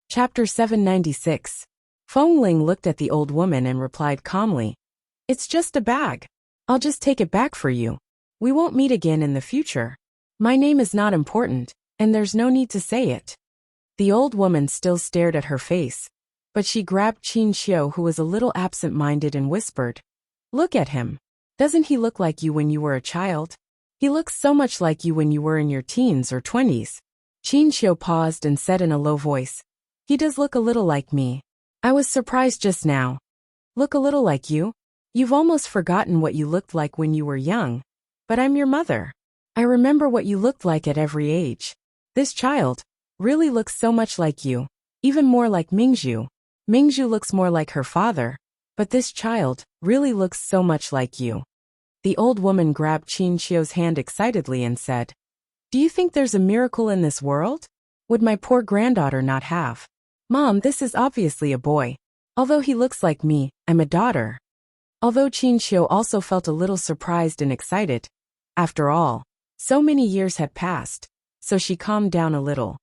Chapter 796. Feng Ling looked at the old woman and replied calmly, "It's just a bag. I'll just take it back for you. We won't meet again in the future. My name is not important, and there's no need to say it." The old woman still stared at her face, but she grabbed Qin Xiu, who was a little absent-minded, and whispered, "Look at him. Doesn't he look like you when you were a child? He looks so much like you when you were in your teens or 20s. Qin Xiu paused and said in a low voice, "He does look a little like me. I was surprised just now." "Look a little like you? You've almost forgotten what you looked like when you were young. But I'm your mother. I remember what you looked like at every age. This child really looks so much like you, even more like Mingzhu. Mingzhu looks more like her father, but this child really looks so much like you." The old woman grabbed Qin Xiu's hand excitedly and said, "Do you think there's a miracle in this world? Would my poor granddaughter not have? Mom, this is obviously a boy. Although he looks like me, I'm a daughter." Although Qin Xiu also felt a little surprised and excited. After all, so many years had passed, so she calmed down a little.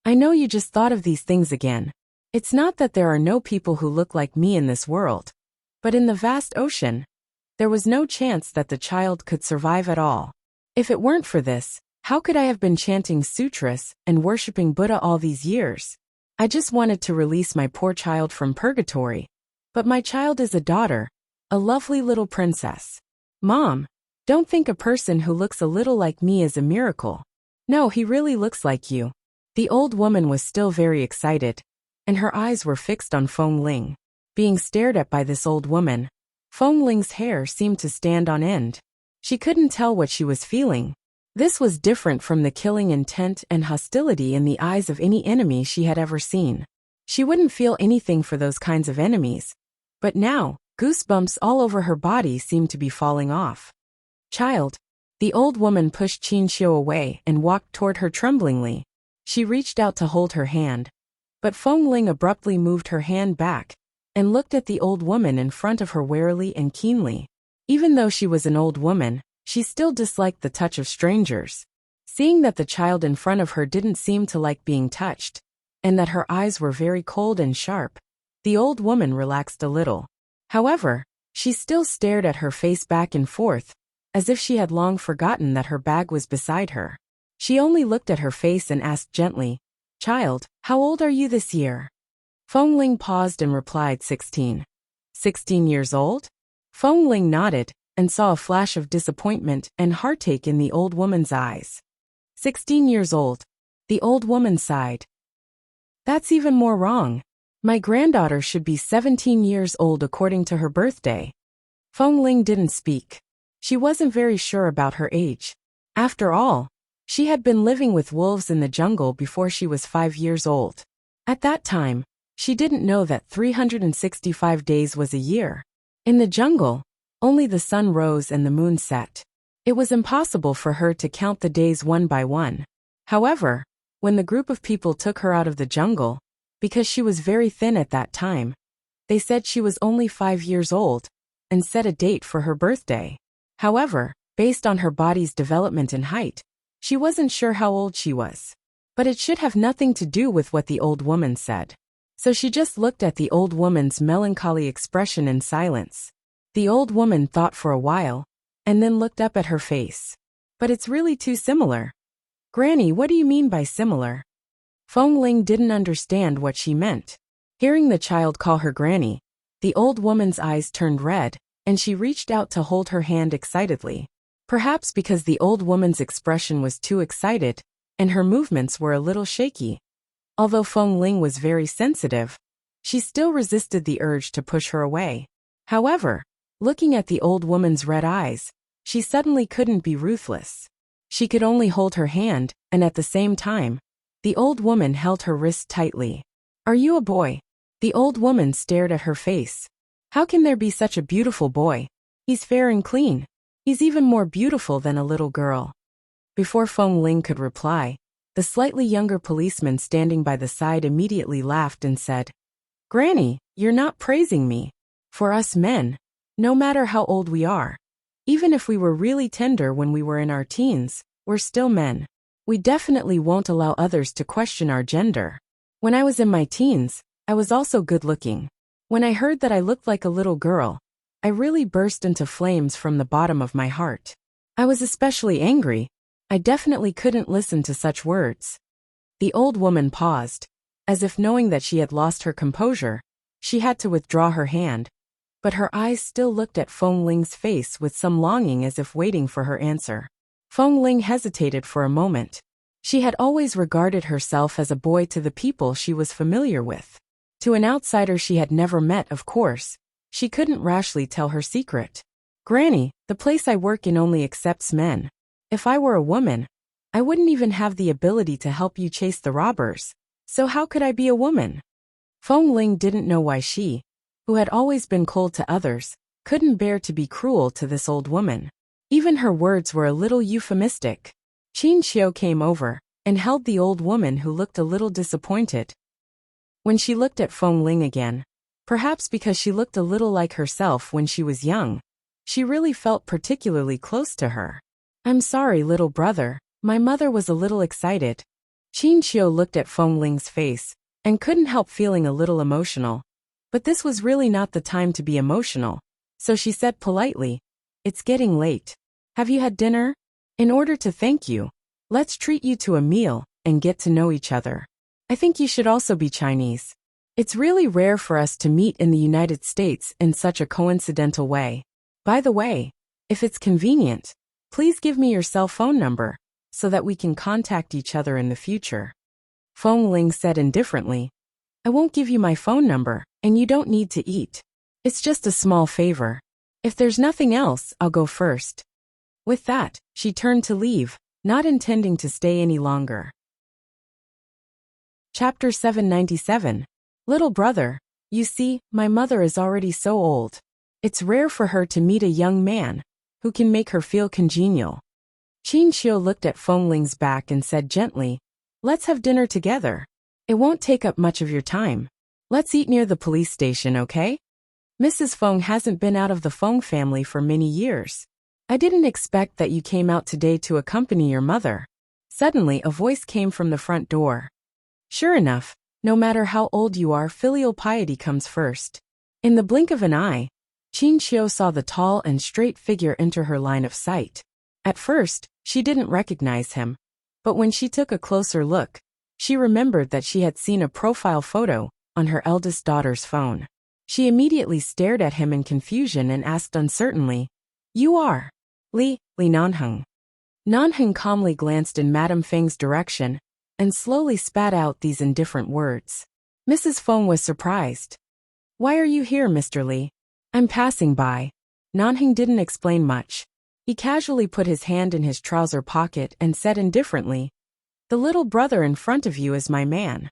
"I know you just thought of these things again. It's not that there are no people who look like me in this world. But in the vast ocean, there was no chance that the child could survive at all. If it weren't for this, how could I have been chanting sutras and worshipping Buddha all these years? I just wanted to release my poor child from purgatory. But my child is a daughter, a lovely little princess. Mom, don't think a person who looks a little like me is a miracle. No, he really looks like you." The old woman was still very excited, and her eyes were fixed on Feng Ling. Being stared at by this old woman, Feng Ling's hair seemed to stand on end. She couldn't tell what she was feeling. This was different from the killing intent and hostility in the eyes of any enemy she had ever seen. She wouldn't feel anything for those kinds of enemies. But now, goosebumps all over her body seemed to be falling off. "Child." The old woman pushed Qin Xiu away and walked toward her tremblingly. She reached out to hold her hand, but Feng Ling abruptly moved her hand back and looked at the old woman in front of her warily and keenly. Even though she was an old woman, she still disliked the touch of strangers. Seeing that the child in front of her didn't seem to like being touched, and that her eyes were very cold and sharp, the old woman relaxed a little. However, she still stared at her face back and forth, as if she had long forgotten that her bag was beside her. She only looked at her face and asked gently, "Child, how old are you this year?" Feng Ling paused and replied, 16. 16 years old? Feng Ling nodded and saw a flash of disappointment and heartache in the old woman's eyes. 16 years old. The old woman sighed. "That's even more wrong. My granddaughter should be 17 years old according to her birthday." Feng Ling didn't speak. She wasn't very sure about her age. After all, she had been living with wolves in the jungle before she was 5 years old. At that time, she didn't know that 365 days was a year. In the jungle, only the sun rose and the moon set. It was impossible for her to count the days one by one. However, when the group of people took her out of the jungle, because she was very thin at that time, they said she was only 5 years old, and set a date for her birthday. However, based on her body's development and height, she wasn't sure how old she was. But it should have nothing to do with what the old woman said. So she just looked at the old woman's melancholy expression in silence. The old woman thought for a while, and then looked up at her face. "But it's really too similar." "Granny, what do you mean by similar?" Feng Ling didn't understand what she meant. Hearing the child call her granny, the old woman's eyes turned red, and she reached out to hold her hand excitedly. Perhaps because the old woman's expression was too excited, and her movements were a little shaky. Although Feng Ling was very sensitive, she still resisted the urge to push her away. However, looking at the old woman's red eyes, she suddenly couldn't be ruthless. She could only hold her hand, and at the same time, the old woman held her wrist tightly. "Are you a boy?" The old woman stared at her face. "How can there be such a beautiful boy? He's fair and clean. He's even more beautiful than a little girl." Before Feng Ling could reply, the slightly younger policeman standing by the side immediately laughed and said, "Granny, you're not praising me. For us men, no matter how old we are, even if we were really tender when we were in our teens, we're still men. We definitely won't allow others to question our gender." When I was in my teens, I was also good-looking. When I heard that I looked like a little girl, I really burst into flames from the bottom of my heart. I was especially angry. I definitely couldn't listen to such words. The old woman paused, as if knowing that she had lost her composure. She had to withdraw her hand, but her eyes still looked at Feng Ling's face with some longing, as if waiting for her answer. Feng Ling hesitated for a moment. She had always regarded herself as a boy to the people she was familiar with. To an outsider she had never met, of course, she couldn't rashly tell her secret. Granny, the place I work in only accepts men. If I were a woman, I wouldn't even have the ability to help you chase the robbers. So how could I be a woman? Feng Ling didn't know why she, who had always been cold to others, couldn't bear to be cruel to this old woman. Even her words were a little euphemistic. Qin Xiu came over and held the old woman, who looked a little disappointed. When she looked at Feng Ling again, perhaps because she looked a little like herself when she was young, she really felt particularly close to her. I'm sorry, little brother, my mother was a little excited. Qin Xiu looked at Feng Ling's face and couldn't help feeling a little emotional. But this was really not the time to be emotional, so she said politely, "It's getting late. Have you had dinner? In order to thank you, let's treat you to a meal and get to know each other. I think you should also be Chinese. It's really rare for us to meet in the United States in such a coincidental way. By the way, if it's convenient, please give me your cell phone number so that we can contact each other in the future." Feng Ling said indifferently, "I won't give you my phone number, and you don't need to eat. It's just a small favor. If there's nothing else, I'll go first." With that, she turned to leave, not intending to stay any longer. Chapter 797. Little brother, you see, my mother is already so old. It's rare for her to meet a young man who can make her feel congenial. Qin Xiu looked at Feng Ling's back and said gently, "Let's have dinner together. It won't take up much of your time. Let's eat near the police station, okay? Mrs. Feng hasn't been out of the Feng family for many years. I didn't expect that you came out today to accompany your mother." Suddenly, a voice came from the front door. Sure enough, no matter how old you are, filial piety comes first. In the blink of an eye, Qin Xiu saw the tall and straight figure enter her line of sight. At first, she didn't recognize him, but when she took a closer look, she remembered that she had seen a profile photo on her eldest daughter's phone. She immediately stared at him in confusion and asked uncertainly, "You are Li Nanheng?" Nanheng calmly glanced in Madame Feng's direction and slowly spat out these indifferent words. Mrs. Feng was surprised. "Why are you here, Mr. Li?" "I'm passing by." Nanheng didn't explain much. He casually put his hand in his trouser pocket and said indifferently, "The little brother in front of you is my man."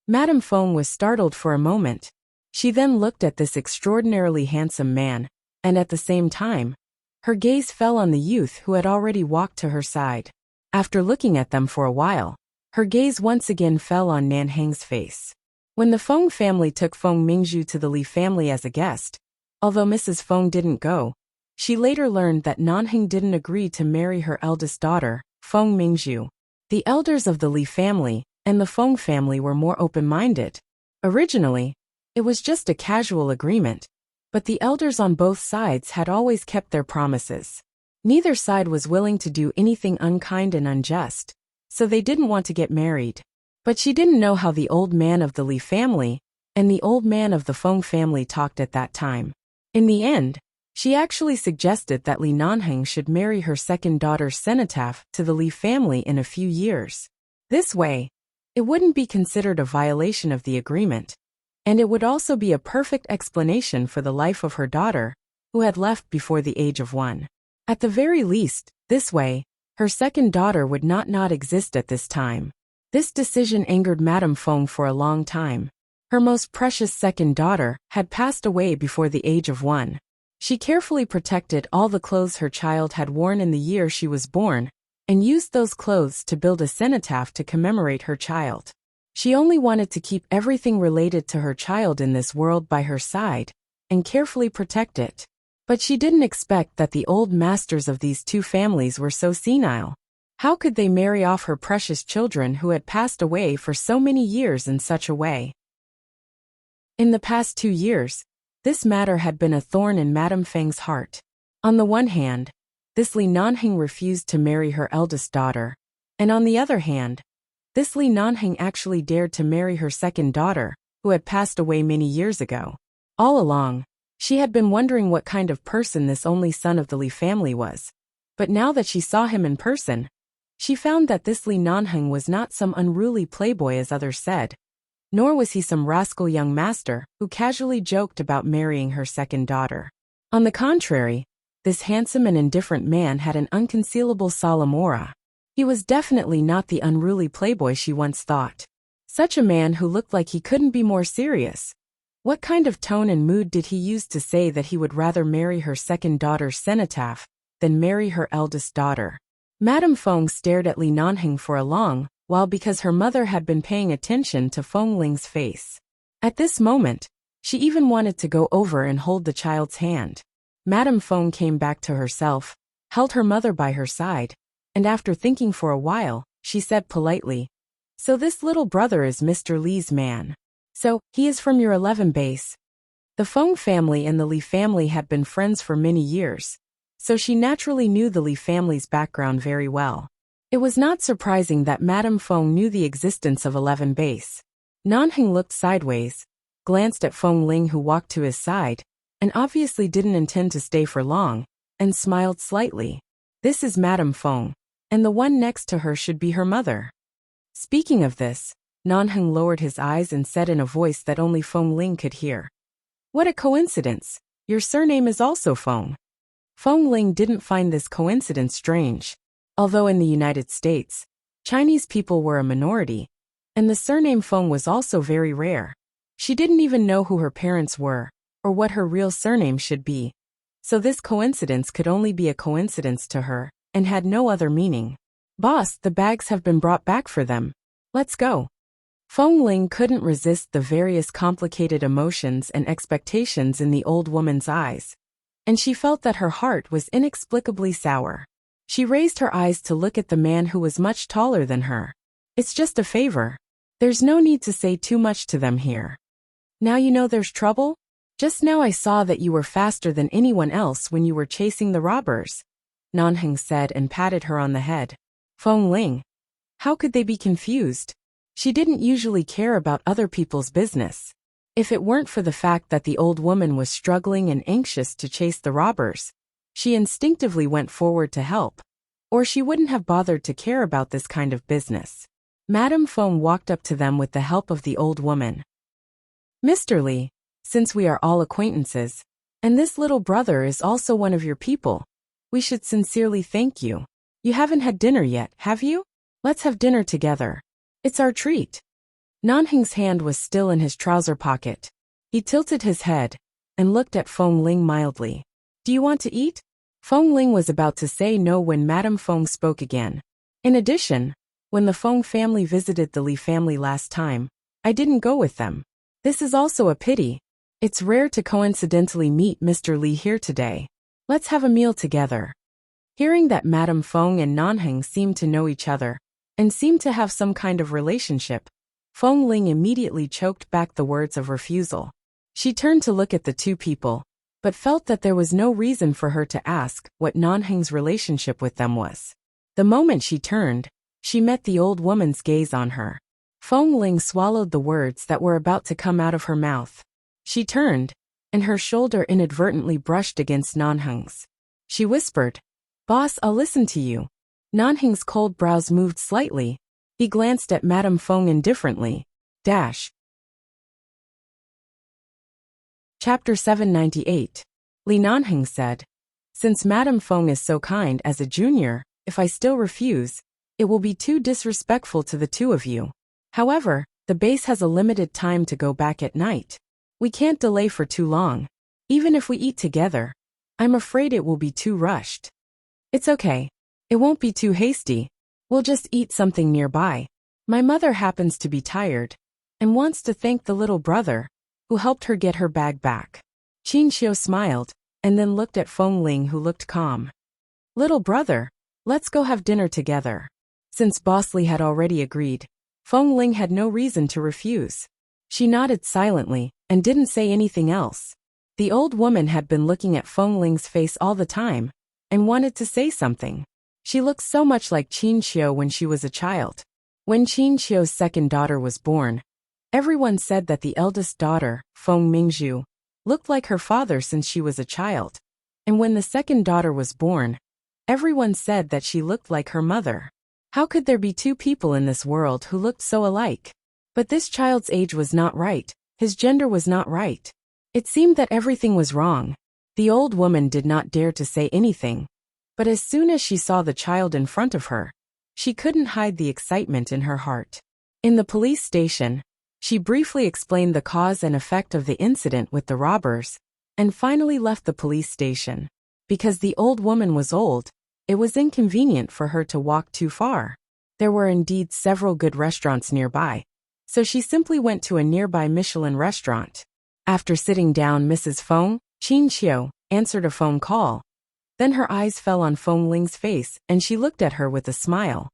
Madame Feng was startled for a moment. She then looked at this extraordinarily handsome man, and at the same time, her gaze fell on the youth who had already walked to her side. After looking at them for a while, her gaze once again fell on Nanheng's face. When the Feng family took Feng Mingzhu to the Li family as a guest, although Mrs. Feng didn't go, she later learned that Nanheng didn't agree to marry her eldest daughter, Feng Mingzhu. The elders of the Li family and the Feng family were more open-minded. Originally, it was just a casual agreement, but the elders on both sides had always kept their promises. Neither side was willing to do anything unkind and unjust, so they didn't want to get married. But she didn't know how the old man of the Li family and the old man of the Feng family talked at that time. In the end, she actually suggested that Li Nanheng should marry her second daughter's cenotaph to the Li family in a few years. This way, it wouldn't be considered a violation of the agreement, and it would also be a perfect explanation for the life of her daughter, who had left before the age of 1. At the very least, this way, her second daughter would not exist at this time. This decision angered Madame Feng for a long time. Her most precious second daughter had passed away before the age of 1. She carefully protected all the clothes her child had worn in the year she was born, and used those clothes to build a cenotaph to commemorate her child. She only wanted to keep everything related to her child in this world by her side, and carefully protect it. But she didn't expect that the old masters of these two families were so senile. How could they marry off her precious children who had passed away for so many years in such a way? In the past 2 years, this matter had been a thorn in Madame Feng's heart. On the one hand, this Li Nanheng refused to marry her eldest daughter, and on the other hand, this Li Nanheng actually dared to marry her second daughter, who had passed away many years ago. All along, she had been wondering what kind of person this only son of the Li family was. But now that she saw him in person, she found that this Li Nanheng was not some unruly playboy as others said, nor was he some rascal young master who casually joked about marrying her second daughter. On the contrary, this handsome and indifferent man had an unconcealable solemn aura. He was definitely not the unruly playboy she once thought. Such a man who looked like he couldn't be more serious. What kind of tone and mood did he use to say that he would rather marry her second daughter's cenotaph than marry her eldest daughter? Madame Feng stared at Li Nanheng for a long while because her mother had been paying attention to Feng Ling's face. At this moment, she even wanted to go over and hold the child's hand. Madame Feng came back to herself, held her mother by her side, and after thinking for a while, she said politely, "So this little brother is Mr. Li's man. So, he is from your 11 base." The Feng family and the Li family had been friends for many years, so she naturally knew the Li family's background very well. It was not surprising that Madame Feng knew the existence of 11 base. Nanheng looked sideways, glanced at Feng Ling who walked to his side, and obviously didn't intend to stay for long, and smiled slightly. This is Madame Feng, and the one next to her should be her mother. Speaking of this, Nanheng lowered his eyes and said in a voice that only Feng Ling could hear, "What a coincidence, your surname is also Feng." Feng Ling didn't find this coincidence strange. Although in the United States, Chinese people were a minority, and the surname Feng was also very rare. She didn't even know who her parents were, or what her real surname should be. So this coincidence could only be a coincidence to her, and had no other meaning. "Boss, the bags have been brought back for them. Let's go." Feng Ling couldn't resist the various complicated emotions and expectations in the old woman's eyes, and she felt that her heart was inexplicably sour. She raised her eyes to look at the man who was much taller than her. "It's just a favor. There's no need to say too much to them here. Now you know there's trouble? Just now I saw that you were faster than anyone else when you were chasing the robbers," Nanheng said and patted her on the head. Feng Ling. How could they be confused? She didn't usually care about other people's business. If it weren't for the fact that the old woman was struggling and anxious to chase the robbers, she instinctively went forward to help, or she wouldn't have bothered to care about this kind of business. Madame Feng walked up to them with the help of the old woman. "Mr. Li, since we are all acquaintances, and this little brother is also one of your people, we should sincerely thank you. You haven't had dinner yet, have you? Let's have dinner together. It's our treat." Nanheng's hand was still in his trouser pocket. He tilted his head and looked at Feng Ling mildly. "Do you want to eat?" Feng Ling was about to say no when Madame Feng spoke again. "In addition, when the Feng family visited the Li family last time, I didn't go with them. This is also a pity. It's rare to coincidentally meet Mr. Li here today. Let's have a meal together." Hearing that Madame Feng and Nanheng seemed to know each other, and seemed to have some kind of relationship, Feng Ling immediately choked back the words of refusal. She turned to look at the two people, but felt that there was no reason for her to ask what Nanheng's relationship with them was. The moment she turned, she met the old woman's gaze on her. Feng Ling swallowed the words that were about to come out of her mouth. She turned, and her shoulder inadvertently brushed against Nanheng's. She whispered, "Boss, I'll listen to you." Nanheng's cold brows moved slightly. He glanced at Madame Feng indifferently. Chapter 798. Li Nanheng said, "Since Madame Feng is so kind as a junior, if I still refuse, it will be too disrespectful to the two of you. However, the base has a limited time to go back at night. We can't delay for too long. Even if we eat together, I'm afraid it will be too rushed." "It's okay. It won't be too hasty. We'll just eat something nearby. My mother happens to be tired, and wants to thank the little brother, who helped her get her bag back." Qin Xiu smiled, and then looked at Feng Ling who looked calm. "Little brother? Let's go have dinner together. Since Boss Lee had already agreed, Feng Ling had no reason to refuse. She nodded silently and didn't say anything else. The old woman had been looking at Feng Ling's face all the time and wanted to say something. She looked so much like Qin Xiu when she was a child. When Qin Xiu's second daughter was born, everyone said that the eldest daughter, Feng Mingzhu, looked like her father since she was a child. And when the second daughter was born, everyone said that she looked like her mother. How could there be two people in this world who looked so alike? But this child's age was not right, his gender was not right. It seemed that everything was wrong. The old woman did not dare to say anything. But as soon as she saw the child in front of her, she couldn't hide the excitement in her heart. In the police station, she briefly explained the cause and effect of the incident with the robbers, and finally left the police station. Because the old woman was old, it was inconvenient for her to walk too far. There were indeed several good restaurants nearby, so she simply went to a nearby Michelin restaurant. After sitting down, Mrs. Feng, Qin Xiu, answered a phone call. Then her eyes fell on Feng Ling's face and she looked at her with a smile.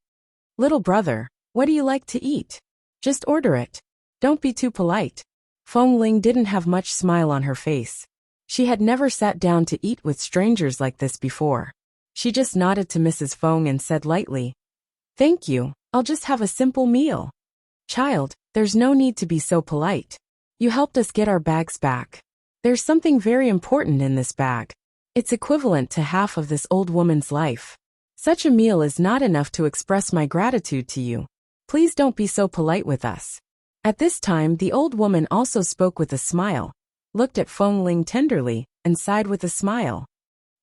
Little brother, what do you like to eat? Just order it. Don't be too polite. Feng Ling didn't have much smile on her face. She had never sat down to eat with strangers like this before. She just nodded to Mrs. Feng and said lightly, "Thank you, I'll just have a simple meal." Child, there's no need to be so polite. You helped us get our bags back. There's something very important in this bag. It's equivalent to half of this old woman's life. Such a meal is not enough to express my gratitude to you. Please don't be so polite with us. At this time, the old woman also spoke with a smile, looked at Feng Ling tenderly, and sighed with a smile.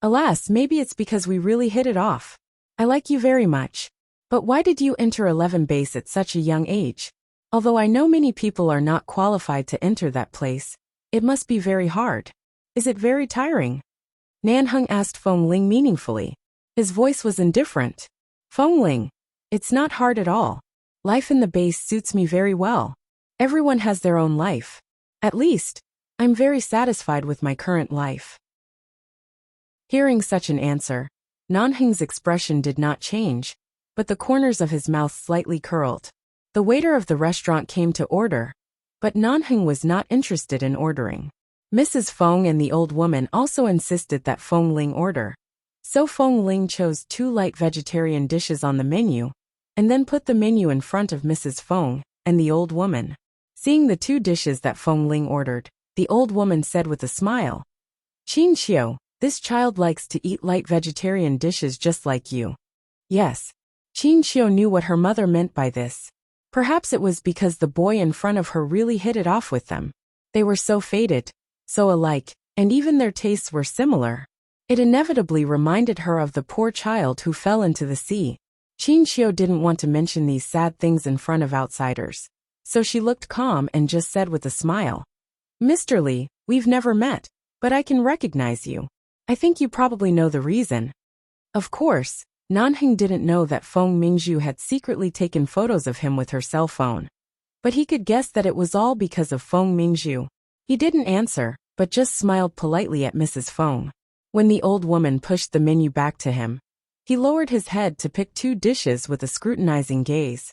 Alas, maybe it's because we really hit it off. I like you very much. But why did you enter 11 base at such a young age? Although I know many people are not qualified to enter that place, it must be very hard. Is it very tiring? Nanheng asked Feng Ling meaningfully. His voice was indifferent. Feng Ling, it's not hard at all. Life in the base suits me very well. Everyone has their own life. At least, I'm very satisfied with my current life. Hearing such an answer, Nanheng's expression did not change, but the corners of his mouth slightly curled. The waiter of the restaurant came to order, but Nanheng was not interested in ordering. Mrs. Feng and the old woman also insisted that Feng Ling order. So Feng Ling chose 2 light vegetarian dishes on the menu, and then put the menu in front of Mrs. Feng and the old woman. Seeing the 2 dishes that Feng Ling ordered, the old woman said with a smile, "Qin Xiu, this child likes to eat light vegetarian dishes just like you." Yes. Qin Xiu knew what her mother meant by this. Perhaps it was because the boy in front of her really hit it off with them. They were so faded, so alike, and even their tastes were similar. It inevitably reminded her of the poor child who fell into the sea. Qin Xiu didn't want to mention these sad things in front of outsiders, so she looked calm and just said with a smile, "Mr. Li, we've never met, but I can recognize you. I think you probably know the reason." Of course, Nanheng didn't know that Feng Mingzhu had secretly taken photos of him with her cell phone. But he could guess that it was all because of Feng Mingzhu. He didn't answer, but just smiled politely at Mrs. Feng. When the old woman pushed the menu back to him, he lowered his head to pick 2 dishes with a scrutinizing gaze,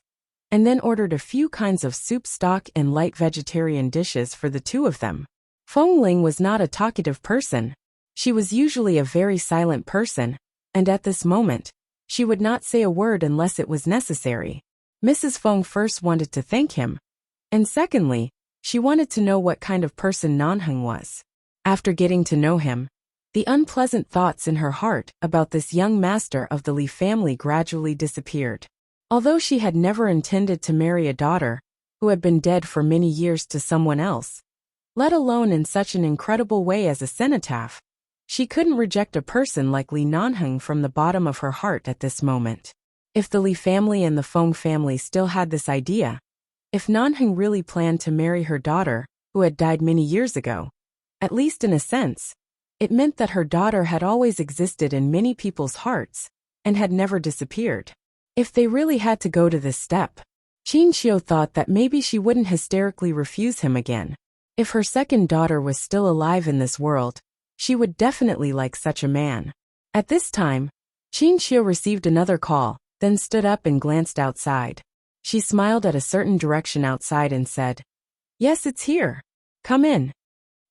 and then ordered a few kinds of soup stock and light vegetarian dishes for the 2 of them. Feng Ling was not a talkative person. She was usually a very silent person, and at this moment, she would not say a word unless it was necessary. Mrs. Feng first wanted to thank him, and secondly, she wanted to know what kind of person Nanheng was. After getting to know him, the unpleasant thoughts in her heart about this young master of the Li family gradually disappeared. Although she had never intended to marry a daughter who had been dead for many years to someone else, let alone in such an incredible way as a cenotaph, she couldn't reject a person like Li Nanheng from the bottom of her heart at this moment. If the Li family and the Feng family still had this idea, if Nanheng really planned to marry her daughter, who had died many years ago, at least in a sense, it meant that her daughter had always existed in many people's hearts, and had never disappeared. If they really had to go to this step, Qin Xiu thought that maybe she wouldn't hysterically refuse him again. If her second daughter was still alive in this world, she would definitely like such a man. At this time, Qin Xiu received another call, then stood up and glanced outside. She smiled at a certain direction outside and said, "Yes, it's here. Come in."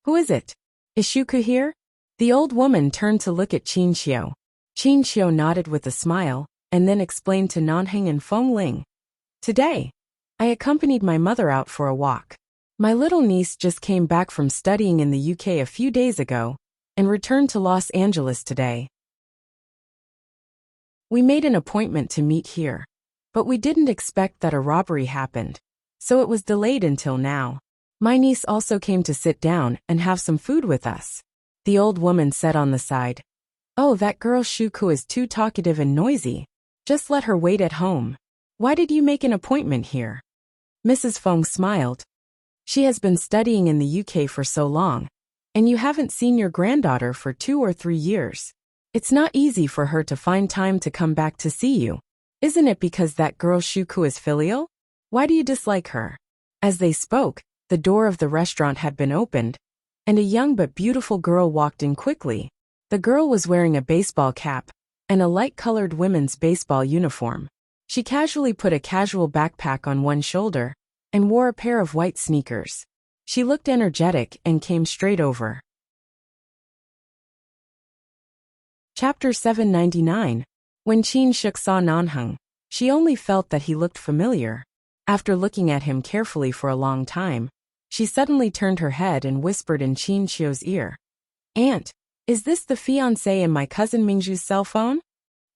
"Who is it? Is Shuku here?" The old woman turned to look at Qin Xiu. Qin Xiu nodded with a smile, and then explained to Nanheng and Feng Ling. "Today, I accompanied my mother out for a walk. My little niece just came back from studying in the UK a few days ago, and returned to Los Angeles today. We made an appointment to meet here, but we didn't expect that a robbery happened, so it was delayed until now. My niece also came to sit down and have some food with us." The old woman said on the side, "Oh, that girl Shuku is too talkative and noisy. Just let her wait at home. Why did you make an appointment here?" Mrs. Feng smiled. "She has been studying in the UK for so long, and you haven't seen your granddaughter for 2 or 3 years. It's not easy for her to find time to come back to see you. Isn't it because that girl Shuku is filial? Why do you dislike her?" As they spoke, the door of the restaurant had been opened, and a young but beautiful girl walked in quickly. The girl was wearing a baseball cap and a light-colored women's baseball uniform. She casually put a casual backpack on one shoulder and wore a pair of white sneakers. She looked energetic and came straight over. Chapter 799. When Qin Shuk saw Nanheng, she only felt that he looked familiar. After looking at him carefully for a long time, she suddenly turned her head and whispered in Qin Xiu's ear, "Aunt, is this the fiancé in my cousin Mingju's cell phone?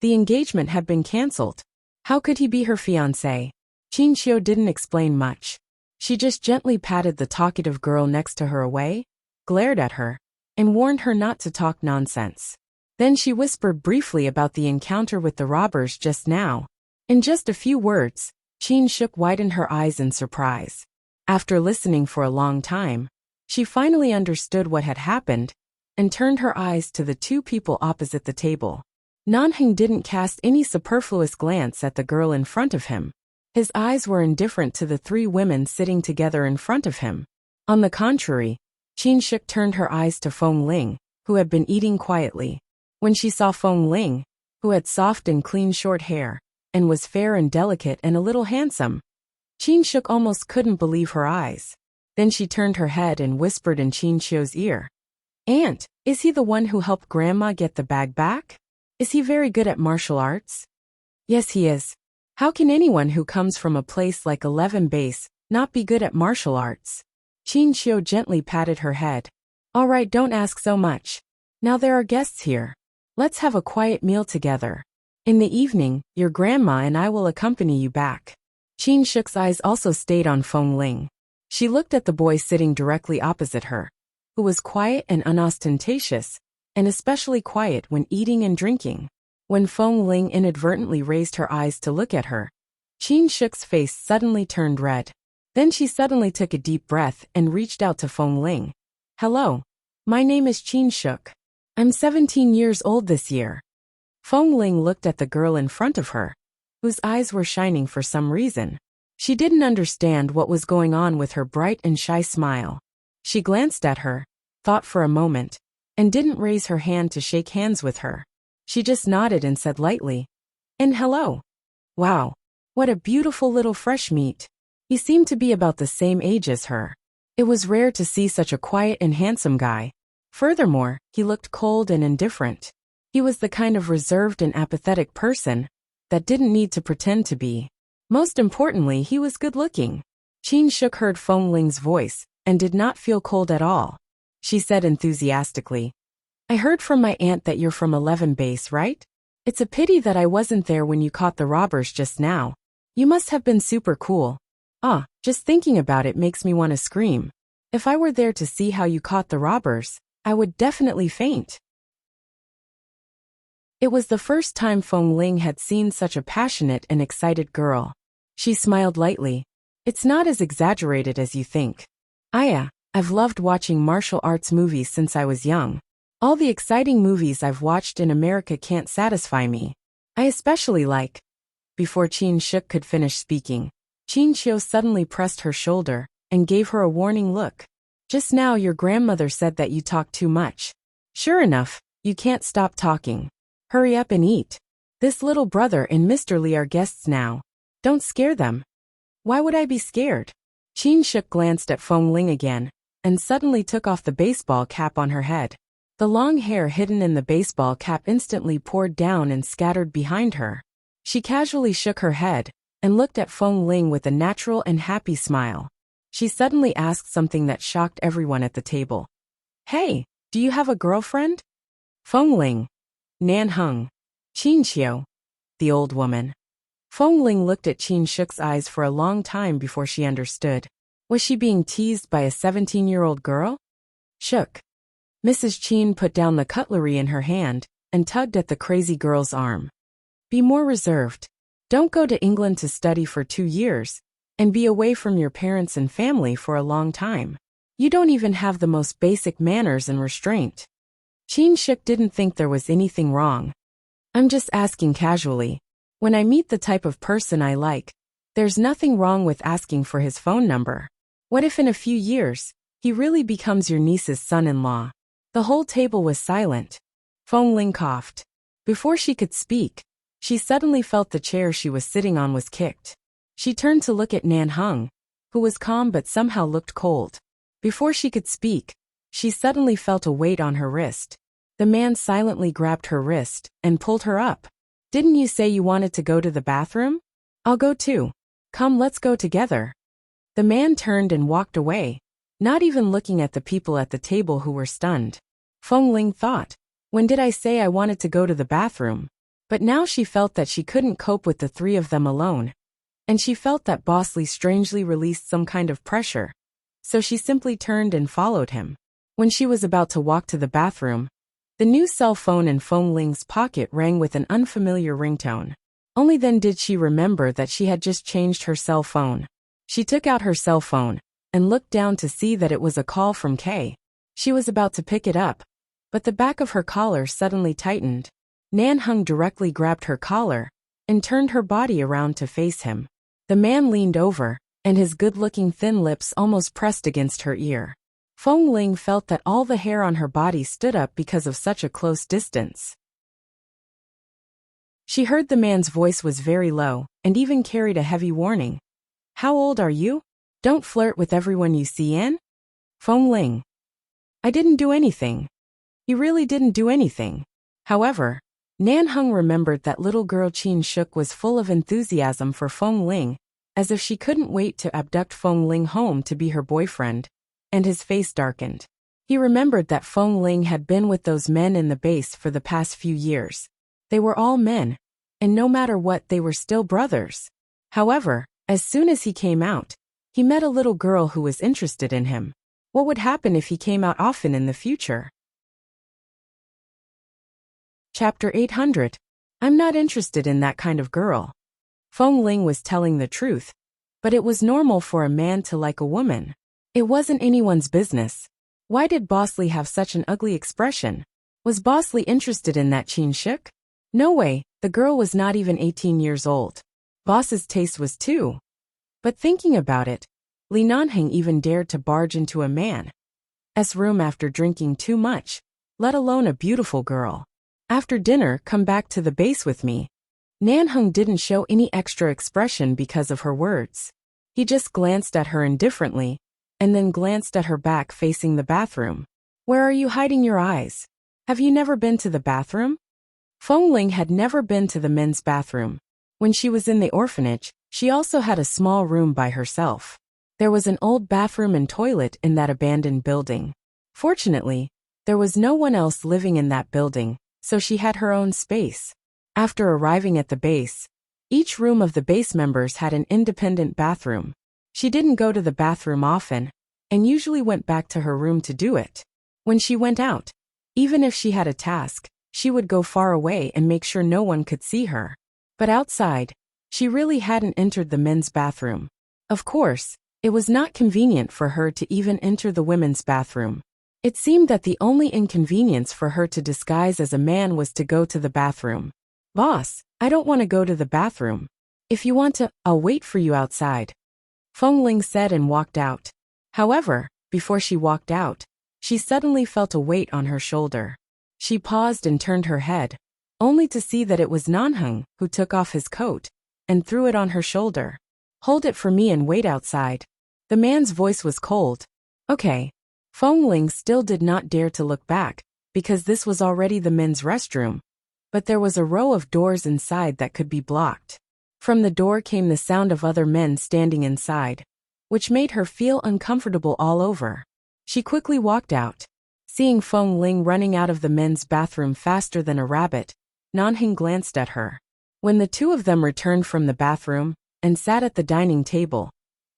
The engagement had been cancelled. How could he be her fiancé?" Qin Xiu didn't explain much. She just gently patted the talkative girl next to her away, glared at her, and warned her not to talk nonsense. Then she whispered briefly about the encounter with the robbers just now. In just a few words, Qin Shuk widened her eyes in surprise. After listening for a long time, she finally understood what had happened and turned her eyes to the two people opposite the table. Nanheng didn't cast any superfluous glance at the girl in front of him. His eyes were indifferent to the 3 women sitting together in front of him. On the contrary, Qin Shuk turned her eyes to Feng Ling, who had been eating quietly. When she saw Feng Ling, who had soft and clean short hair, and was fair and delicate and a little handsome, Qin Shuk almost couldn't believe her eyes. Then she turned her head and whispered in Qin Xiu's ear, "Aunt, is he the one who helped Grandma get the bag back? Is he very good at martial arts?" "Yes, he is. How can anyone who comes from a place like 11 Base not be good at martial arts?" Qin Xiu gently patted her head. "All right, don't ask so much. Now there are guests here. Let's have a quiet meal together. In the evening, your grandma and I will accompany you back." Qin Shuk's eyes also stayed on Feng Ling. She looked at the boy sitting directly opposite her, who was quiet and unostentatious, and especially quiet when eating and drinking. When Feng Ling inadvertently raised her eyes to look at her, Qin Shuk's face suddenly turned red. Then she suddenly took a deep breath and reached out to Feng Ling. "Hello. My name is Qin Shuk. I'm 17 years old this year." Feng Ling looked at the girl in front of her, whose eyes were shining for some reason. She didn't understand what was going on with her bright and shy smile. She glanced at her, thought for a moment, and didn't raise her hand to shake hands with her. She just nodded and said lightly, "And hello. Wow, what a beautiful little fresh meat." He seemed to be about the same age as her. It was rare to see such a quiet and handsome guy. Furthermore, he looked cold and indifferent. He was the kind of reserved and apathetic person that didn't need to pretend to be. Most importantly, he was good-looking. Qin Shuk heard Feng Ling's voice and did not feel cold at all. She said enthusiastically, "I heard from my aunt that you're from 11 Base, right? It's a pity that I wasn't there when you caught the robbers just now. You must have been super cool. Just thinking about it makes me want to scream. If I were there to see how you caught the robbers, I would definitely faint." It was the first time Feng Ling had seen such a passionate and excited girl. She smiled lightly. "It's not as exaggerated as you think. I've loved watching martial arts movies since I was young. All the exciting movies I've watched in America can't satisfy me. I especially like..." Before Qin Shuk could finish speaking, Qin Xiu suddenly pressed her shoulder and gave her a warning look. "Just now your grandmother said that you talk too much. Sure enough, you can't stop talking. Hurry up and eat." This little brother and Mr. Lee are guests now. Don't scare them. Why would I be scared? Qin Shuk glanced at Feng Ling again, and suddenly took off the baseball cap on her head. The long hair hidden in the baseball cap instantly poured down and scattered behind her. She casually shook her head, and looked at Feng Ling with a natural and happy smile. She suddenly asked something that shocked everyone at the table. Hey, do you have a girlfriend? Feng Ling. Nan Heng. Qin Xiu. The old woman. Feng Ling looked at Qin Shuk's eyes for a long time before she understood. Was she being teased by a 17-year-old girl? Shuk. Mrs. Qin put down the cutlery in her hand, and tugged at the crazy girl's arm. Be more reserved. Don't go to England to study for 2 years, and be away from your parents and family for a long time. You don't even have the most basic manners and restraint. Qin Shuk didn't think there was anything wrong. I'm just asking casually. When I meet the type of person I like, there's nothing wrong with asking for his phone number. What if in a few years, he really becomes your niece's son-in-law? The whole table was silent. Feng Ling coughed. Before she could speak, she suddenly felt the chair she was sitting on was kicked. She turned to look at Nan Heng, who was calm but somehow looked cold. Before she could speak, she suddenly felt a weight on her wrist. The man silently grabbed her wrist and pulled her up. Didn't you say you wanted to go to the bathroom? I'll go too. Come, let's go together. The man turned and walked away, not even looking at the people at the table who were stunned. Feng Ling thought, when did I say I wanted to go to the bathroom? But now she felt that she couldn't cope with the 3 of them alone. And she felt that Boss Lee strangely released some kind of pressure. So she simply turned and followed him. When she was about to walk to the bathroom, the new cell phone in Feng Ling's pocket rang with an unfamiliar ringtone. Only then did she remember that she had just changed her cell phone. She took out her cell phone, and looked down to see that it was a call from Kay. She was about to pick it up, but the back of her collar suddenly tightened. Nan Heng directly grabbed her collar, and turned her body around to face him. The man leaned over, and his good-looking thin lips almost pressed against her ear. Feng Ling felt that all the hair on her body stood up because of such a close distance. She heard the man's voice was very low, and even carried a heavy warning. How old are you? Don't flirt with everyone you see in? Feng Ling. I didn't do anything. You really didn't do anything. However, Nan Heng remembered that little girl Qin Shuk was full of enthusiasm for Feng Ling, as if she couldn't wait to abduct Feng Ling home to be her boyfriend, and his face darkened. He remembered that Feng Ling had been with those men in the base for the past few years. They were all men, and no matter what they were still brothers. However, as soon as he came out, he met a little girl who was interested in him. What would happen if he came out often in the future? Chapter 800. I'm not interested in that kind of girl. Feng Ling was telling the truth, but it was normal for a man to like a woman. It wasn't anyone's business. Why did Boss Lee have such an ugly expression? Was Boss Lee interested in that Qin Shuk? No way, the girl was not even 18 years old. Boss's taste was too. But thinking about it, Li Nanheng even dared to barge into a man's room after drinking too much, let alone a beautiful girl. After dinner, come back to the base with me. Nanheng didn't show any extra expression because of her words. He just glanced at her indifferently, and then glanced at her back facing the bathroom. Where are you hiding your eyes? Have you never been to the bathroom? Feng Ling had never been to the men's bathroom. When she was in the orphanage, she also had a small room by herself. There was an old bathroom and toilet in that abandoned building. Fortunately, there was no one else living in that building, so she had her own space. After arriving at the base, each room of the base members had an independent bathroom. She didn't go to the bathroom often, and usually went back to her room to do it. When she went out, even if she had a task, she would go far away and make sure no one could see her. But outside, she really hadn't entered the men's bathroom. Of course, it was not convenient for her to even enter the women's bathroom. It seemed that the only inconvenience for her to disguise as a man was to go to the bathroom. Boss, I don't want to go to the bathroom. If you want to, I'll wait for you outside. Feng Ling said and walked out. However, before she walked out, she suddenly felt a weight on her shoulder. She paused and turned her head, only to see that it was Nanheng, who took off his coat and threw it on her shoulder. "Hold it for me and wait outside." The man's voice was cold. "Okay." Feng Ling still did not dare to look back, because this was already the men's restroom. But there was a row of doors inside that could be blocked. From the door came the sound of other men standing inside, which made her feel uncomfortable all over. She quickly walked out. Seeing Feng Ling running out of the men's bathroom faster than a rabbit, Nanheng glanced at her. When the two of them returned from the bathroom and sat at the dining table,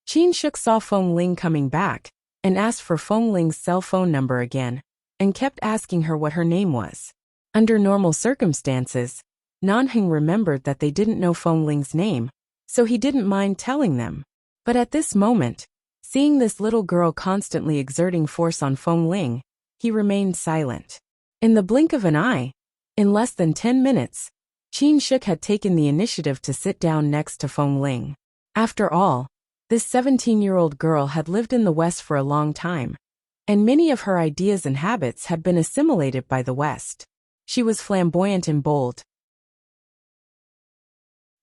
Qin Shuk saw Feng Ling coming back and asked for Feng Ling's cell phone number again and kept asking her what her name was. Under normal circumstances, Nanheng remembered that they didn't know Feng Ling's name, so he didn't mind telling them. But at this moment, seeing this little girl constantly exerting force on Feng Ling, he remained silent. In the blink of an eye, in less than 10 minutes, Qin Shuk had taken the initiative to sit down next to Feng Ling. After all, this 17-year-old girl had lived in the West for a long time, and many of her ideas and habits had been assimilated by the West. She was flamboyant and bold.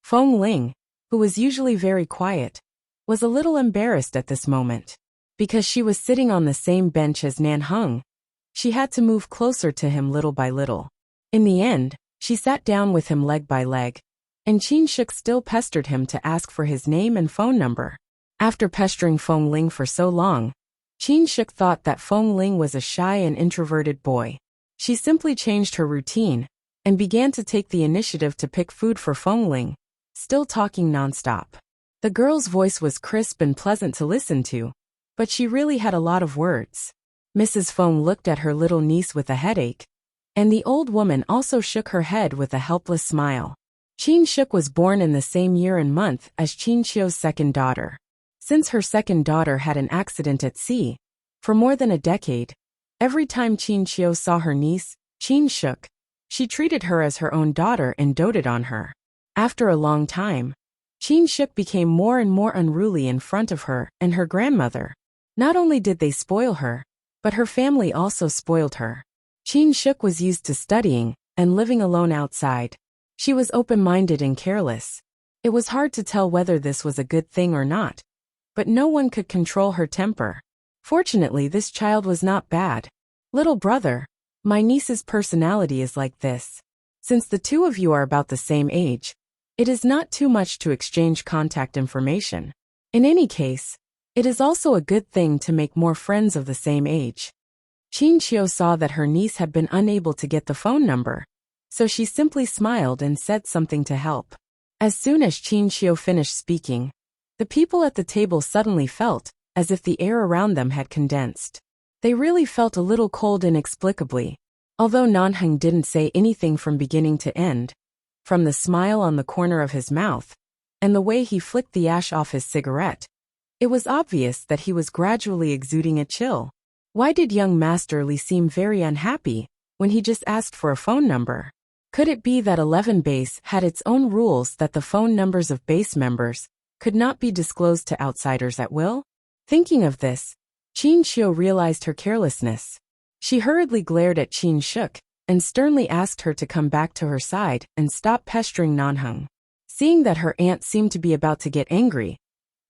Feng Ling, who was usually very quiet, was a little embarrassed at this moment. Because she was sitting on the same bench as Nanheng, she had to move closer to him little by little. In the end, she sat down with him leg by leg, and Qin Shuk still pestered him to ask for his name and phone number. After pestering Feng Ling for so long, Qin Shuk thought that Feng Ling was a shy and introverted boy. She simply changed her routine and began to take the initiative to pick food for Feng Ling, still talking nonstop. The girl's voice was crisp and pleasant to listen to, but she really had a lot of words. Mrs. Feng looked at her little niece with a headache, and the old woman also shook her head with a helpless smile. Qin Shuk was born in the same year and month as Qin Qiu's second daughter. Since her second daughter had an accident at sea, for more than a decade, every time Qin Qiu saw her niece, Qin Shuk, she treated her as her own daughter and doted on her. After a long time, Qin Shuk became more and more unruly in front of her and her grandmother. Not only did they spoil her, but her family also spoiled her. Qin Shuk was used to studying and living alone outside. She was open-minded and careless. It was hard to tell whether this was a good thing or not, but no one could control her temper. Fortunately, this child was not bad. "Little brother, my niece's personality is like this. Since the two of you are about the same age, it is not too much to exchange contact information. In any case, it is also a good thing to make more friends of the same age." Qin Qiu saw that her niece had been unable to get the phone number, so she simply smiled and said something to help. As soon as Qin Qiu finished speaking, the people at the table suddenly felt as if the air around them had condensed. They really felt a little cold inexplicably. Although Nanheng didn't say anything from beginning to end, from the smile on the corner of his mouth and the way he flicked the ash off his cigarette, it was obvious that he was gradually exuding a chill. Why did young Master Li seem very unhappy when he just asked for a phone number? Could it be that 11 Base had its own rules that the phone numbers of base members could not be disclosed to outsiders at will? Thinking of this, Qin Qiu realized her carelessness. She hurriedly glared at Qin Shuk and sternly asked her to come back to her side and stop pestering Nanheng. Seeing that her aunt seemed to be about to get angry,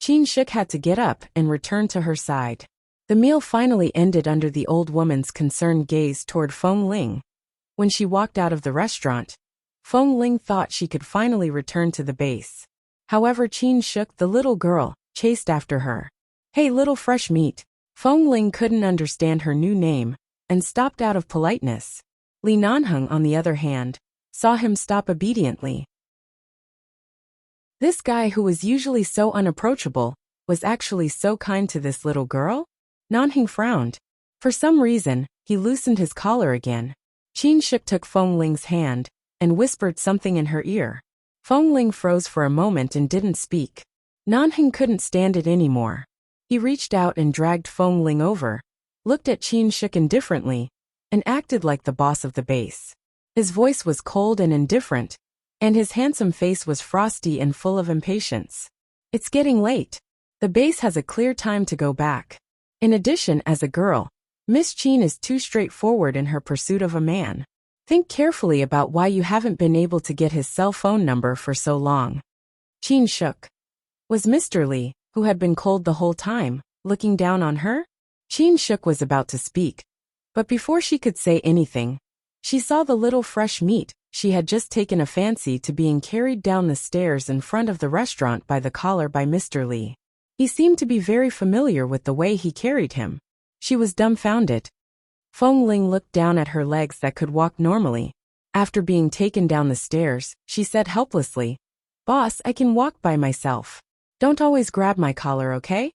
Qin Shuk had to get up and return to her side. The meal finally ended under the old woman's concerned gaze toward Feng Ling. When she walked out of the restaurant, Feng Ling thought she could finally return to the base. However, Qin Shuk, the little girl, chased after her. "Hey, little fresh meat." Feng Ling couldn't understand her new name and stopped out of politeness. Li Nanheng, on the other hand, saw him stop obediently. This guy, who was usually so unapproachable, was actually so kind to this little girl? Nanheng frowned. For some reason, he loosened his collar again. Qin Shuk took Feng Ling's hand and whispered something in her ear. Feng Ling froze for a moment and didn't speak. Nanheng couldn't stand it anymore. He reached out and dragged Feng Ling over, looked at Qin Shuk indifferently, and acted like the boss of the base. His voice was cold and indifferent, and his handsome face was frosty and full of impatience. "It's getting late. The base has a clear time to go back. In addition, as a girl, Miss Qin is too straightforward in her pursuit of a man." Think carefully about why you haven't been able to get his cell phone number for so long. Qin shook. Was Mr. Li, who had been cold the whole time, looking down on her? Qin shook was about to speak. But before she could say anything, she saw the little fresh meat she had just taken a fancy to being carried down the stairs in front of the restaurant by the collar by Mr. Li. He seemed to be very familiar with the way he carried him. She was dumbfounded. Feng Ling looked down at her legs that could walk normally. After being taken down the stairs, she said helplessly, "Boss, I can walk by myself. Don't always grab my collar, okay?"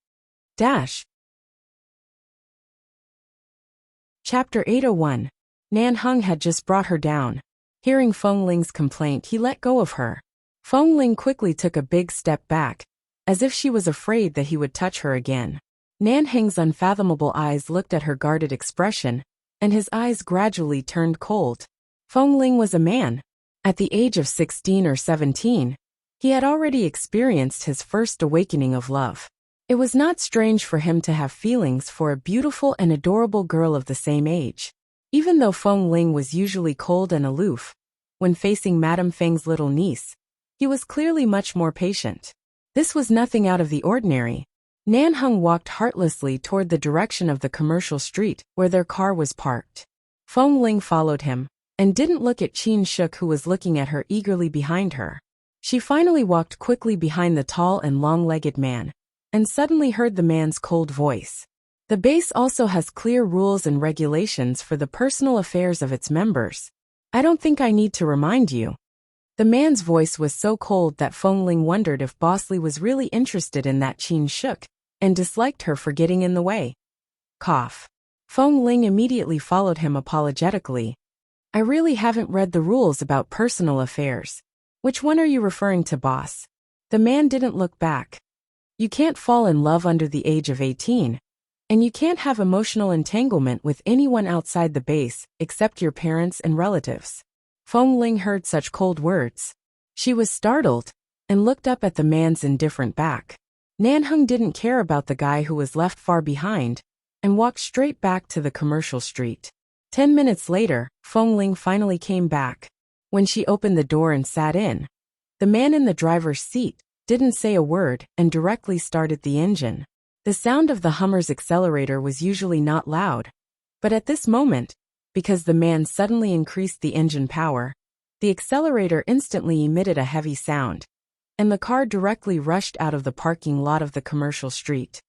Chapter 801. Nan Heng had just brought her down. Hearing Feng Ling's complaint, he let go of her. Feng Ling quickly took a big step back, as if she was afraid that he would touch her again. Nan Heng's unfathomable eyes looked at her guarded expression, and his eyes gradually turned cold. Feng Ling was a man. At the age of 16 or 17, he had already experienced his first awakening of love. It was not strange for him to have feelings for a beautiful and adorable girl of the same age. Even though Feng Ling was usually cold and aloof, when facing Madame Feng's little niece, he was clearly much more patient. This was nothing out of the ordinary. Nan Heng walked heartlessly toward the direction of the commercial street where their car was parked. Feng Ling followed him, and didn't look at Qin Shuk, who was looking at her eagerly behind her. She finally walked quickly behind the tall and long-legged man, and suddenly heard the man's cold voice. The base also has clear rules and regulations for the personal affairs of its members. I don't think I need to remind you. The man's voice was so cold that Feng Ling wondered if Boss Li was really interested in that Qin Shuk, and disliked her for getting in the way. Cough. Feng Ling immediately followed him apologetically. I really haven't read the rules about personal affairs. Which one are you referring to, boss? The man didn't look back. You can't fall in love under the age of 18. And you can't have emotional entanglement with anyone outside the base, except your parents and relatives. Feng Ling heard such cold words. She was startled, and looked up at the man's indifferent back. Nan Heng didn't care about the guy who was left far behind, and walked straight back to the commercial street. 10 minutes later, Feng Ling finally came back. When she opened the door and sat in, the man in the driver's seat didn't say a word and directly started the engine. The sound of the Hummer's accelerator was usually not loud, but at this moment, because the man suddenly increased the engine power, the accelerator instantly emitted a heavy sound, and the car directly rushed out of the parking lot of the commercial street.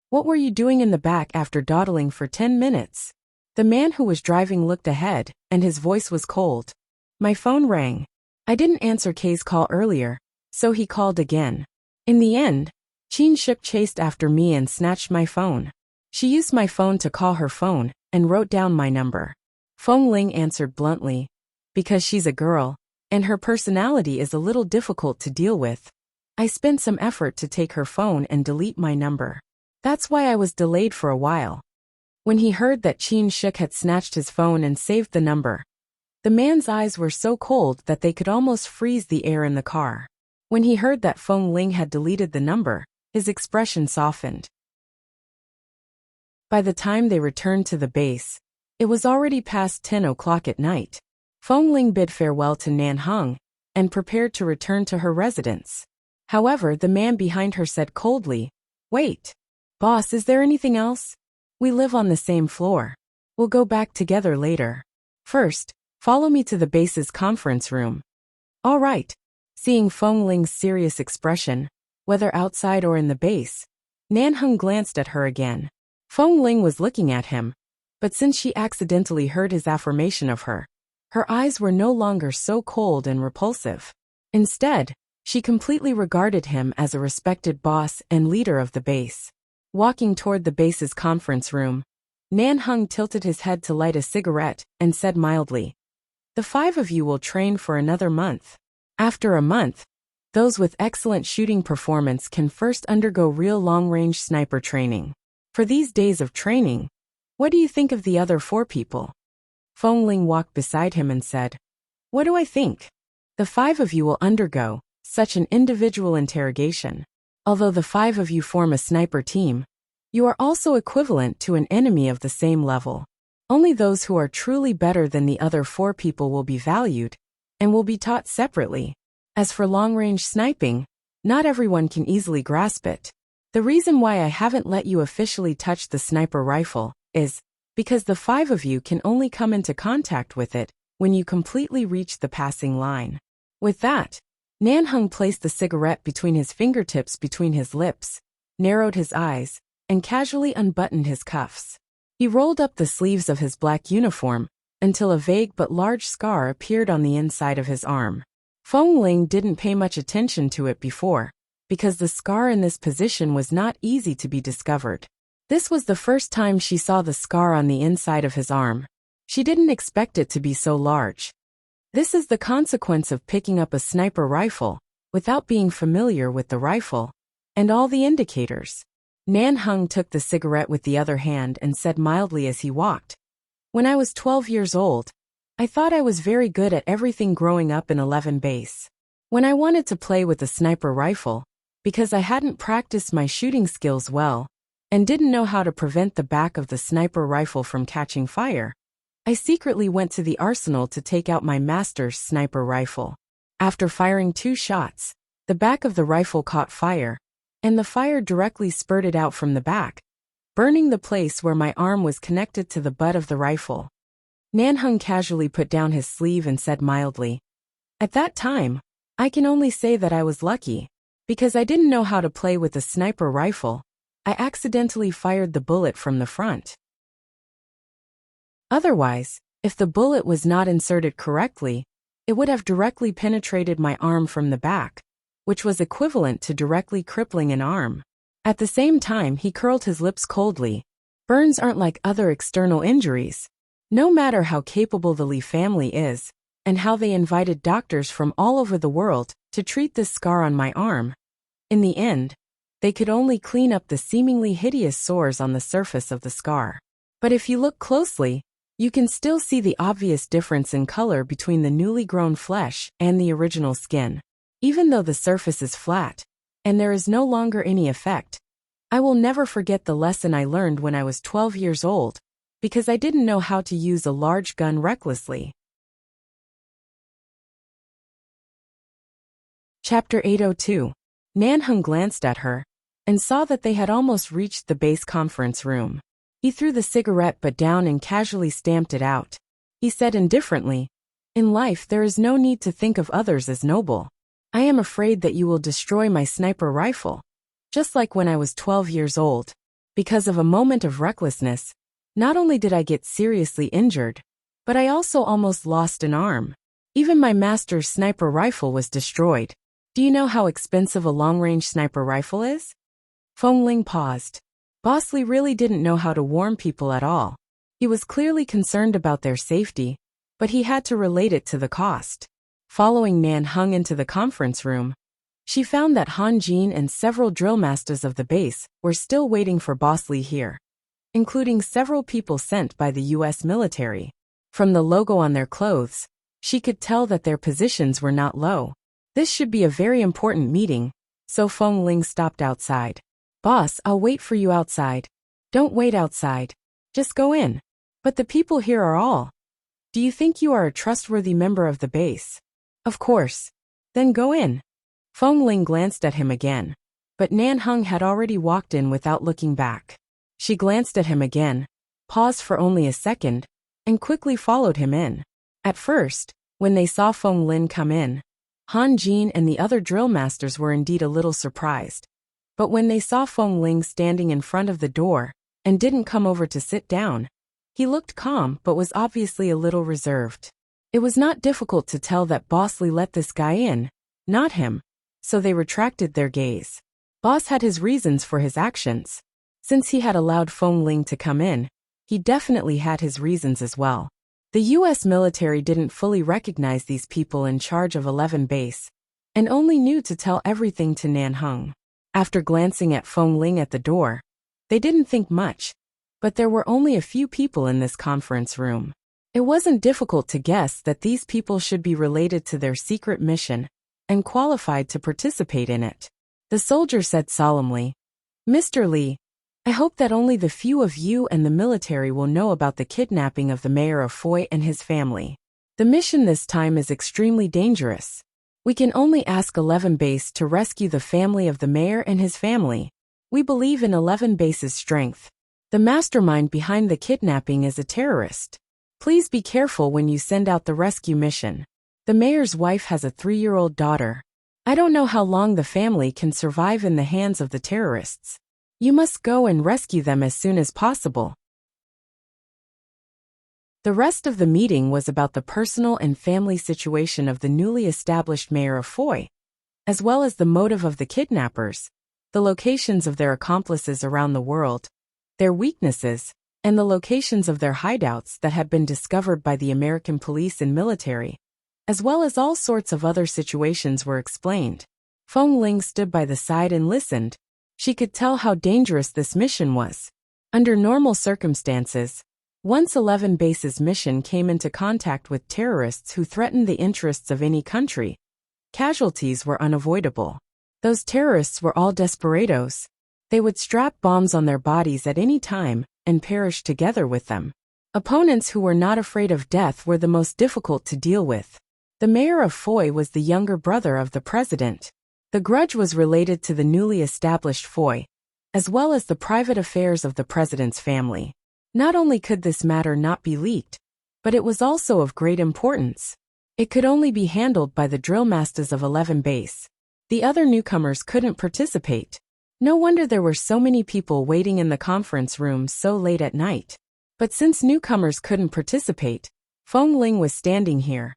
What were you doing in the back after dawdling for 10 minutes? The man who was driving looked ahead, and his voice was cold. My phone rang. I didn't answer Kay's call earlier, so he called again. In the end, Qin Shuk chased after me and snatched my phone. She used my phone to call her phone, and wrote down my number. Feng Ling answered bluntly. Because she's a girl, and her personality is a little difficult to deal with. I spent some effort to take her phone and delete my number. That's why I was delayed for a while. When he heard that Qin Shuk had snatched his phone and saved the number, the man's eyes were so cold that they could almost freeze the air in the car. When he heard that Feng Ling had deleted the number, his expression softened. By the time they returned to the base, it was already past 10 o'clock at night. Feng Ling bid farewell to Nan Heng, and prepared to return to her residence. However, the man behind her said coldly, Wait. Boss, is there anything else? We live on the same floor. We'll go back together later. First, follow me to the base's conference room. All right. Seeing Feng Ling's serious expression, whether outside or in the base, Nan Heng glanced at her again. Feng Ling was looking at him, but since she accidentally heard his affirmation of her, her eyes were no longer so cold and repulsive. Instead, she completely regarded him as a respected boss and leader of the base. Walking toward the base's conference room, Nan Heng tilted his head to light a cigarette and said mildly, The 5 of you will train for another month. After a month, those with excellent shooting performance can first undergo real long-range sniper training. For these days of training, what do you think of the other 4 people? Feng Ling walked beside him and said, What do I think? The 5 of you will undergo such an individual interrogation. Although the 5 of you form a sniper team, you are also equivalent to an enemy of the same level. Only those who are truly better than the other 4 people will be valued, and will be taught separately. As for long-range sniping, not everyone can easily grasp it. The reason why I haven't let you officially touch the sniper rifle is because the 5 of you can only come into contact with it when you completely reach the passing line. With that, Nanhung placed the cigarette between his fingertips between his lips, narrowed his eyes, and casually unbuttoned his cuffs. He rolled up the sleeves of his black uniform until a vague but large scar appeared on the inside of his arm. Feng Ling didn't pay much attention to it before, because the scar in this position was not easy to be discovered. This was the first time she saw the scar on the inside of his arm. She didn't expect it to be so large. This is the consequence of picking up a sniper rifle without being familiar with the rifle and all the indicators. Nanhung took the cigarette with the other hand and said mildly as he walked, "When I was 12 years old, I thought I was very good at everything growing up in 11 base. When I wanted to play with a sniper rifle, because I hadn't practiced my shooting skills well, and didn't know how to prevent the back of the sniper rifle from catching fire, I secretly went to the arsenal to take out my master's sniper rifle. After firing 2 shots, the back of the rifle caught fire, and the fire directly spurted out from the back, burning the place where my arm was connected to the butt of the rifle." Nanhung casually put down his sleeve and said mildly, "At that time, I can only say that I was lucky. Because I didn't know how to play with a sniper rifle, I accidentally fired the bullet from the front. Otherwise, if the bullet was not inserted correctly, it would have directly penetrated my arm from the back, which was equivalent to directly crippling an arm." At the same time, he curled his lips coldly. Burns aren't like other external injuries. No matter how capable the Li family is, and how they invited doctors from all over the world to treat this scar on my arm, in the end, they could only clean up the seemingly hideous sores on the surface of the scar. But if you look closely, you can still see the obvious difference in color between the newly grown flesh and the original skin. Even though the surface is flat, and there is no longer any effect, I will never forget the lesson I learned when I was 12 years old, because I didn't know how to use a large gun recklessly. Chapter 802. Nanhung glanced at her, and saw that they had almost reached the base conference room. He threw the cigarette butt down and casually stamped it out. He said indifferently, "In life there is no need to think of others as noble. I am afraid that you will destroy my sniper rifle. Just like when I was 12 years old. Because of a moment of recklessness, not only did I get seriously injured, but I also almost lost an arm. Even my master's sniper rifle was destroyed. Do you know how expensive a long-range sniper rifle is?" Feng Ling paused. Boss Li really didn't know how to warn people at all. He was clearly concerned about their safety, but he had to relate it to the cost. Following Nanhung into the conference room, she found that Han Jin and several drill masters of the base were still waiting for Boss Li here, including several people sent by the U.S. military. From the logo on their clothes, she could tell that their positions were not low. This should be a very important meeting, so Feng Ling stopped outside. "Boss, I'll wait for you outside." "Don't wait outside. Just go in." "But the people here are all." "Do you think you are a trustworthy member of the base?" "Of course." "Then go in." Feng Ling glanced at him again, but Nanhung had already walked in without looking back. She glanced at him again, paused for only a second, and quickly followed him in. At first, when they saw Feng Ling come in, Han Jin and the other drill masters were indeed a little surprised. But when they saw Feng Ling standing in front of the door and didn't come over to sit down, he looked calm but was obviously a little reserved. It was not difficult to tell that Boss Li let this guy in, not him, so they retracted their gaze. Boss had his reasons for his actions. Since he had allowed Feng Ling to come in, he definitely had his reasons as well. The U.S. military didn't fully recognize these people in charge of 11 base, and only knew to tell everything to Nanhung. After glancing at Feng Ling at the door, they didn't think much, but there were only a few people in this conference room. It wasn't difficult to guess that these people should be related to their secret mission and qualified to participate in it. The soldier said solemnly, "Mr. Li, I hope that only the few of you and the military will know about the kidnapping of the mayor of Foy and his family. The mission this time is extremely dangerous. We can only ask 11 Base to rescue the family of the mayor and his family. We believe in 11 Base's strength. The mastermind behind the kidnapping is a terrorist. Please be careful when you send out the rescue mission. The mayor's wife has a 3-year-old daughter. I don't know how long the family can survive in the hands of the terrorists. You must go and rescue them as soon as possible. The rest of the meeting was about the personal and family situation of the newly established mayor of Foy, as well as the motive of the kidnappers, the locations of their accomplices around the world, their weaknesses, and the locations of their hideouts that had been discovered by the American police and military, as well as all sorts of other situations were explained. Feng Ling stood by the side and listened. She could tell how dangerous this mission was. Under normal circumstances, once 11 Base's mission came into contact with terrorists who threatened the interests of any country, casualties were unavoidable. Those terrorists were all desperados. They would strap bombs on their bodies at any time and perish together with them. Opponents who were not afraid of death were the most difficult to deal with. The mayor of Foy was the younger brother of the president. The grudge was related to the newly established Foy, as well as the private affairs of the president's family. Not only could this matter not be leaked, but it was also of great importance. It could only be handled by the drill masters of 11 Base. The other newcomers couldn't participate. No wonder there were so many people waiting in the conference room so late at night. But since newcomers couldn't participate, Feng Ling was standing here.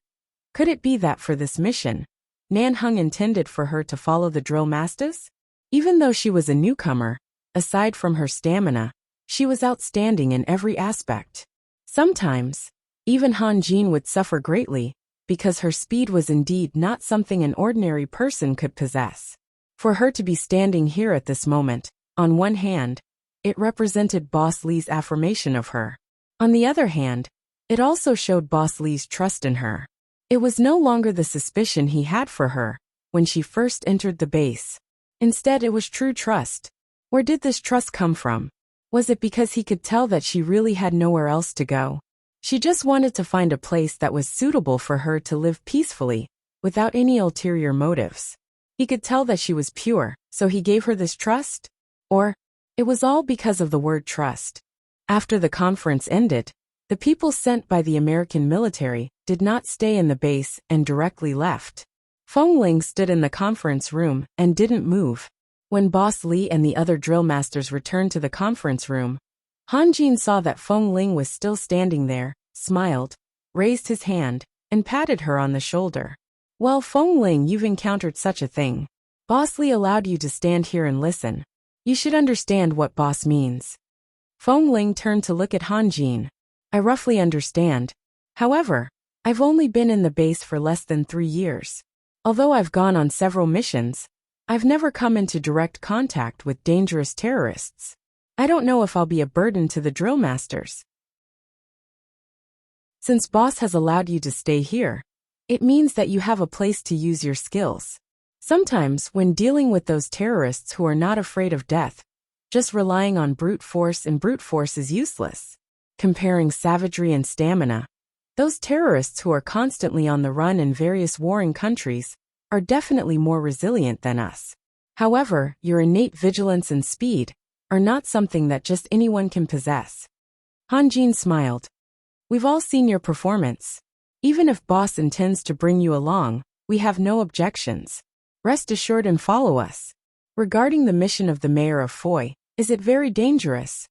Could it be that for this mission, Nan Hung intended for her to follow the drill masters? Even though she was a newcomer, aside from her stamina, she was outstanding in every aspect. Sometimes, even Han Jin would suffer greatly, because her speed was indeed not something an ordinary person could possess. For her to be standing here at this moment, on one hand, it represented Boss Li's affirmation of her. On the other hand, it also showed Boss Li's trust in her. It was no longer the suspicion he had for her when she first entered the base. Instead, it was true trust. Where did this trust come from? Was it because he could tell that she really had nowhere else to go? She just wanted to find a place that was suitable for her to live peacefully, without any ulterior motives. He could tell that she was pure, so he gave her this trust? Or, it was all because of the word trust. After the conference ended, the people sent by the American military did not stay in the base and directly left. Feng Ling stood in the conference room and didn't move. When Boss Li and the other drill masters returned to the conference room, Han Jin saw that Feng Ling was still standing there, smiled, raised his hand, and patted her on the shoulder. Well, Feng Ling, you've encountered such a thing. Boss Li allowed you to stand here and listen. You should understand what boss means. Feng Ling turned to look at Han Jin. I roughly understand. However, I've only been in the base for less than 3 years. Although I've gone on several missions, I've never come into direct contact with dangerous terrorists. I don't know if I'll be a burden to the drill masters. Since boss has allowed you to stay here, it means that you have a place to use your skills. Sometimes, when dealing with those terrorists who are not afraid of death, just relying on brute force is useless. Comparing savagery and stamina, those terrorists who are constantly on the run in various warring countries are definitely more resilient than us. However, your innate vigilance and speed are not something that just anyone can possess. Han Jin smiled. We've all seen your performance. Even if boss intends to bring you along, we have no objections. Rest assured and follow us. Regarding the mission of the mayor of Foy, is it very dangerous?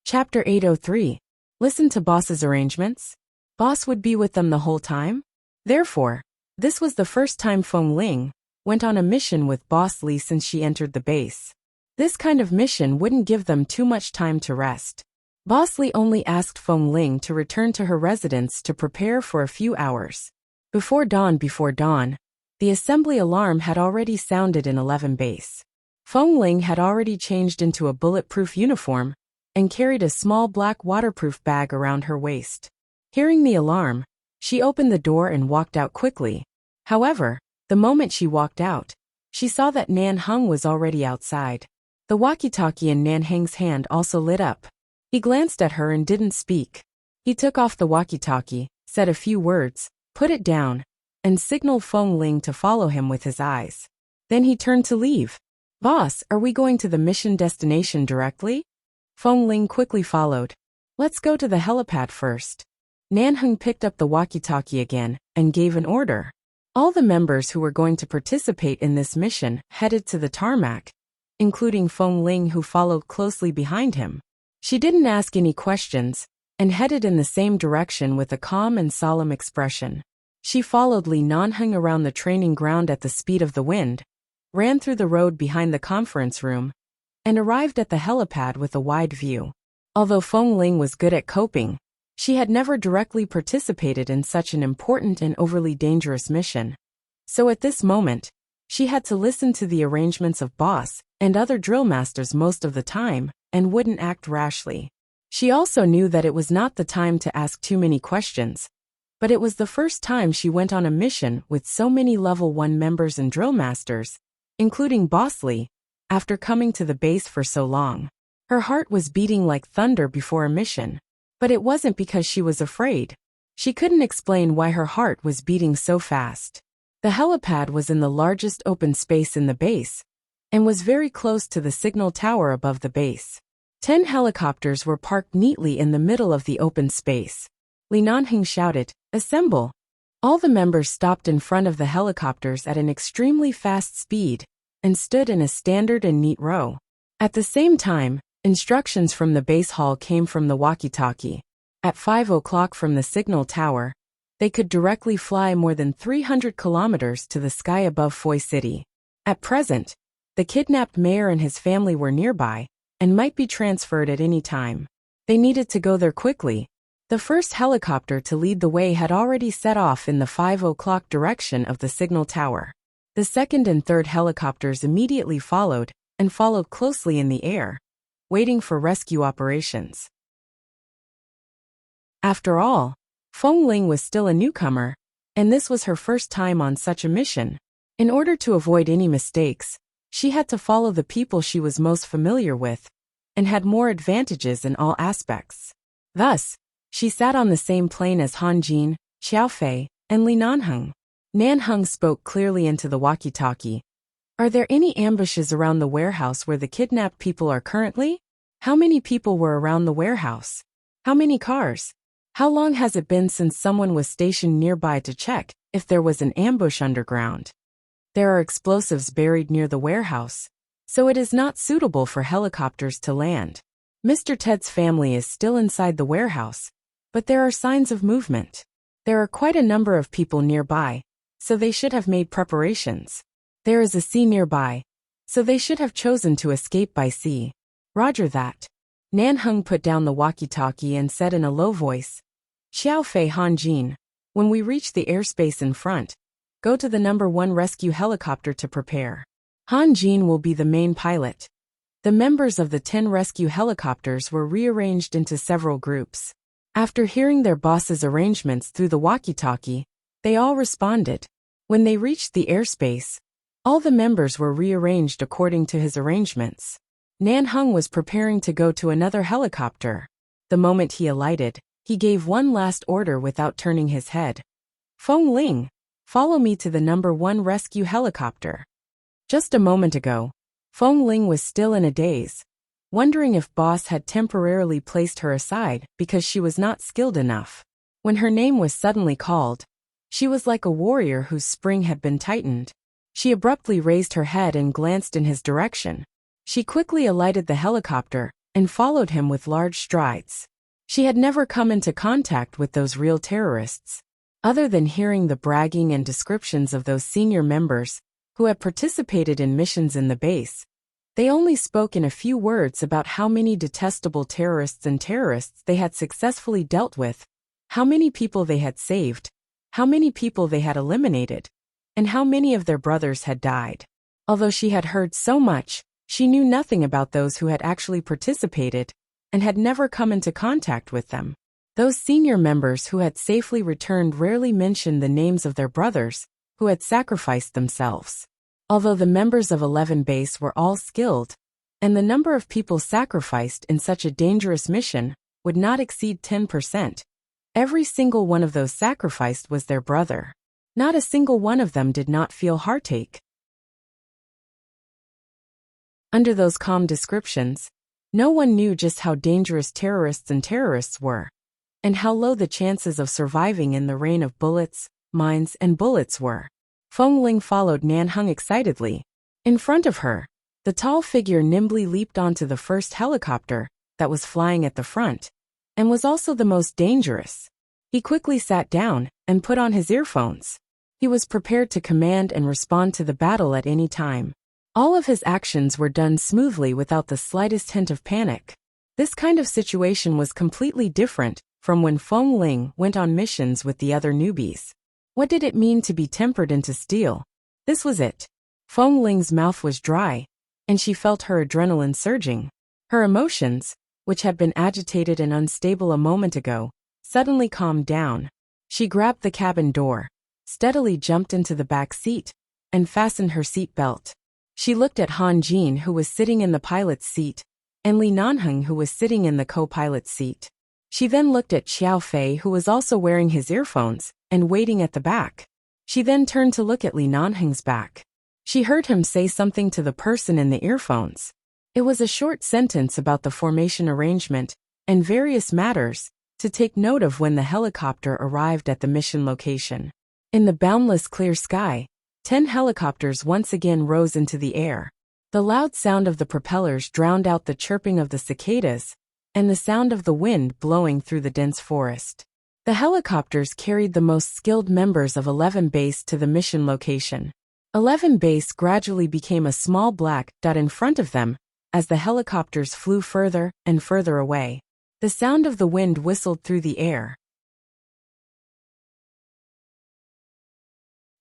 Chapter 803. Listen to boss's arrangements. Boss would be with them the whole time? Therefore, this was the first time Feng Ling went on a mission with Boss Li since she entered the base. This kind of mission wouldn't give them too much time to rest. Boss Li only asked Feng Ling to return to her residence to prepare for a few hours. Before dawn, the assembly alarm had already sounded in 11 Base. Feng Ling had already changed into a bulletproof uniform and carried a small black waterproof bag around her waist. Hearing the alarm, she opened the door and walked out quickly. However, the moment she walked out, She saw that Nan Heng was already outside. The walkie-talkie in Nan Heng's hand also lit up. He glanced at her and didn't speak. He took off the walkie-talkie, said a few words, put it down, and signaled Feng Ling to follow him with his eyes. Then he turned to leave. Boss, are we going to the mission destination directly? Feng Ling quickly followed. Let's go to the helipad first. Nan Heng picked up the walkie-talkie again and gave an order. All the members who were going to participate in this mission headed to the tarmac, including Feng Ling, who followed closely behind him. She didn't ask any questions and headed in the same direction with a calm and solemn expression. She followed Li Nanheng around the training ground at the speed of the wind, ran through the road behind the conference room, and arrived at the helipad with a wide view. Although Feng Ling was good at coping, she had never directly participated in such an important and overly dangerous mission. So at this moment, she had to listen to the arrangements of boss and other drill masters most of the time, and wouldn't act rashly. She also knew that it was not the time to ask too many questions, but it was the first time she went on a mission with so many level 1 members and drill masters, including Boss Li, after coming to the base for so long. Her heart was beating like thunder before a mission, but it wasn't because she was afraid. She couldn't explain why her heart was beating so fast. The helipad was in the largest open space in the base, and was very close to the signal tower above the base. 10 helicopters were parked neatly in the middle of the open space. Li Nanheng shouted, "Assemble!" All the members stopped in front of the helicopters at an extremely fast speed, and stood in a standard and neat row. At the same time, instructions from the base hall came from the walkie-talkie. At 5 o'clock from the signal tower, they could directly fly more than 300 kilometers to the sky above Foy City. At present, the kidnapped mayor and his family were nearby, and might be transferred at any time. They needed to go there quickly. The first helicopter to lead the way had already set off in the 5 o'clock direction of the signal tower. The second and third helicopters immediately followed, and followed closely in the air, waiting for rescue operations. After all, Feng Ling was still a newcomer, and this was her first time on such a mission. In order to avoid any mistakes, she had to follow the people she was most familiar with, and had more advantages in all aspects. Thus, she sat on the same plane as Han Jin, Xiaofei, and Li Nanheng. Nanheng spoke clearly into the walkie-talkie. Are there any ambushes around the warehouse where the kidnapped people are currently? How many people were around the warehouse? How many cars? How long has it been since someone was stationed nearby to check if there was an ambush underground? There are explosives buried near the warehouse, so it is not suitable for helicopters to land. Mr. Ted's family is still inside the warehouse, but there are signs of movement. There are quite a number of people nearby, so they should have made preparations. There is a sea nearby, so they should have chosen to escape by sea. Roger that. Nanheng put down the walkie-talkie and said in a low voice, Xiaofei Hanjin, when we reach the airspace in front, go to the number 1 rescue helicopter to prepare. Han Jin will be the main pilot. The members of the 10 rescue helicopters were rearranged into several groups. After hearing their boss's arrangements through the walkie-talkie, they all responded. When they reached the airspace, all the members were rearranged according to his arrangements. Nanheng was preparing to go to another helicopter. The moment he alighted, he gave one last order without turning his head. Feng Ling, follow me to the number 1 rescue helicopter. Just a moment ago, Feng Ling was still in a daze, wondering if boss had temporarily placed her aside because she was not skilled enough. When her name was suddenly called, she was like a warrior whose spring had been tightened. She abruptly raised her head and glanced in his direction. She quickly alighted the helicopter and followed him with large strides. She had never come into contact with those real terrorists. Other than hearing the bragging and descriptions of those senior members who had participated in missions in the base, they only spoke in a few words about how many detestable terrorists they had successfully dealt with, how many people they had saved, how many people they had eliminated, and how many of their brothers had died. Although she had heard so much, she knew nothing about those who had actually participated and had never come into contact with them. Those senior members who had safely returned rarely mentioned the names of their brothers who had sacrificed themselves. Although the members of 11 Base were all skilled, and the number of people sacrificed in such a dangerous mission would not exceed 10%, every single one of those sacrificed was their brother. Not a single one of them did not feel heartache. Under those calm descriptions, no one knew just how dangerous terrorists were, and how low the chances of surviving in the rain of bullets, mines, and bullets were. Feng Ling followed Nanheng excitedly. In front of her, the tall figure nimbly leaped onto the first helicopter that was flying at the front, and was also the most dangerous. He quickly sat down and put on his earphones. He was prepared to command and respond to the battle at any time. All of his actions were done smoothly without the slightest hint of panic. This kind of situation was completely different from when Feng Ling went on missions with the other newbies. What did it mean to be tempered into steel? This was it. Feng Ling's mouth was dry, and she felt her adrenaline surging. Her emotions, which had been agitated and unstable a moment ago, suddenly calmed down. She grabbed the cabin door, steadily jumped into the back seat, and fastened her seat belt. She looked at Han Jin, who was sitting in the pilot's seat, and Li Nanheng, who was sitting in the co-pilot's seat. She then looked at Xiao Fei, who was also wearing his earphones and waiting at the back. She then turned to look at Li Nanheng's back. She heard him say something to the person in the earphones. It was a short sentence about the formation arrangement and various matters to take note of when the helicopter arrived at the mission location. In the boundless clear sky, 10 helicopters once again rose into the air. The loud sound of the propellers drowned out the chirping of the cicadas and the sound of the wind blowing through the dense forest. The helicopters carried the most skilled members of 11 Base to the mission location. 11 Base gradually became a small black dot in front of them as the helicopters flew further and further away. The sound of the wind whistled through the air.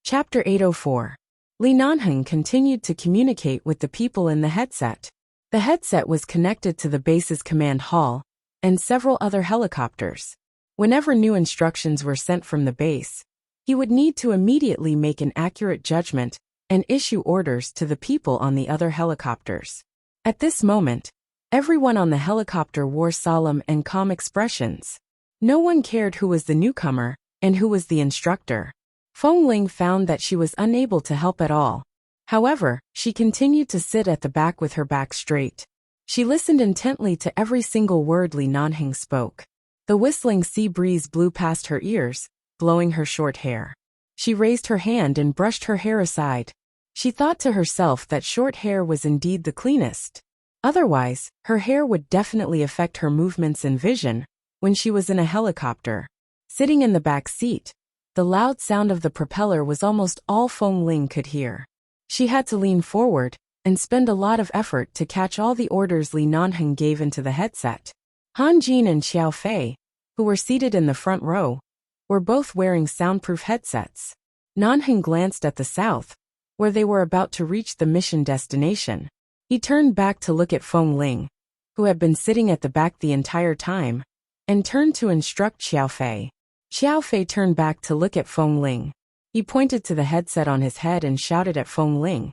Chapter 804. Li Nanheng continued to communicate with the people in the headset. The headset was connected to the base's command hall and several other helicopters. Whenever new instructions were sent from the base, he would need to immediately make an accurate judgment and issue orders to the people on the other helicopters. At this moment, everyone on the helicopter wore solemn and calm expressions. No one cared who was the newcomer and who was the instructor. Feng Ling found that she was unable to help at all. However, she continued to sit at the back with her back straight. She listened intently to every single word Li Nanheng spoke. The whistling sea breeze blew past her ears, blowing her short hair. She raised her hand and brushed her hair aside. She thought to herself that short hair was indeed the cleanest. Otherwise, her hair would definitely affect her movements and vision when she was in a helicopter. Sitting in the back seat, the loud sound of the propeller was almost all Feng Ling could hear. She had to lean forward and spend a lot of effort to catch all the orders Li Nanheng gave into the headset. Han Jin and Xiao Fei, who were seated in the front row, were both wearing soundproof headsets. Nanheng glanced at the south, where they were about to reach the mission destination. He turned back to look at Feng Ling, who had been sitting at the back the entire time, and turned to instruct Xiao Fei. Xiao Fei turned back to look at Feng Ling. He pointed to the headset on his head and shouted at Feng Ling,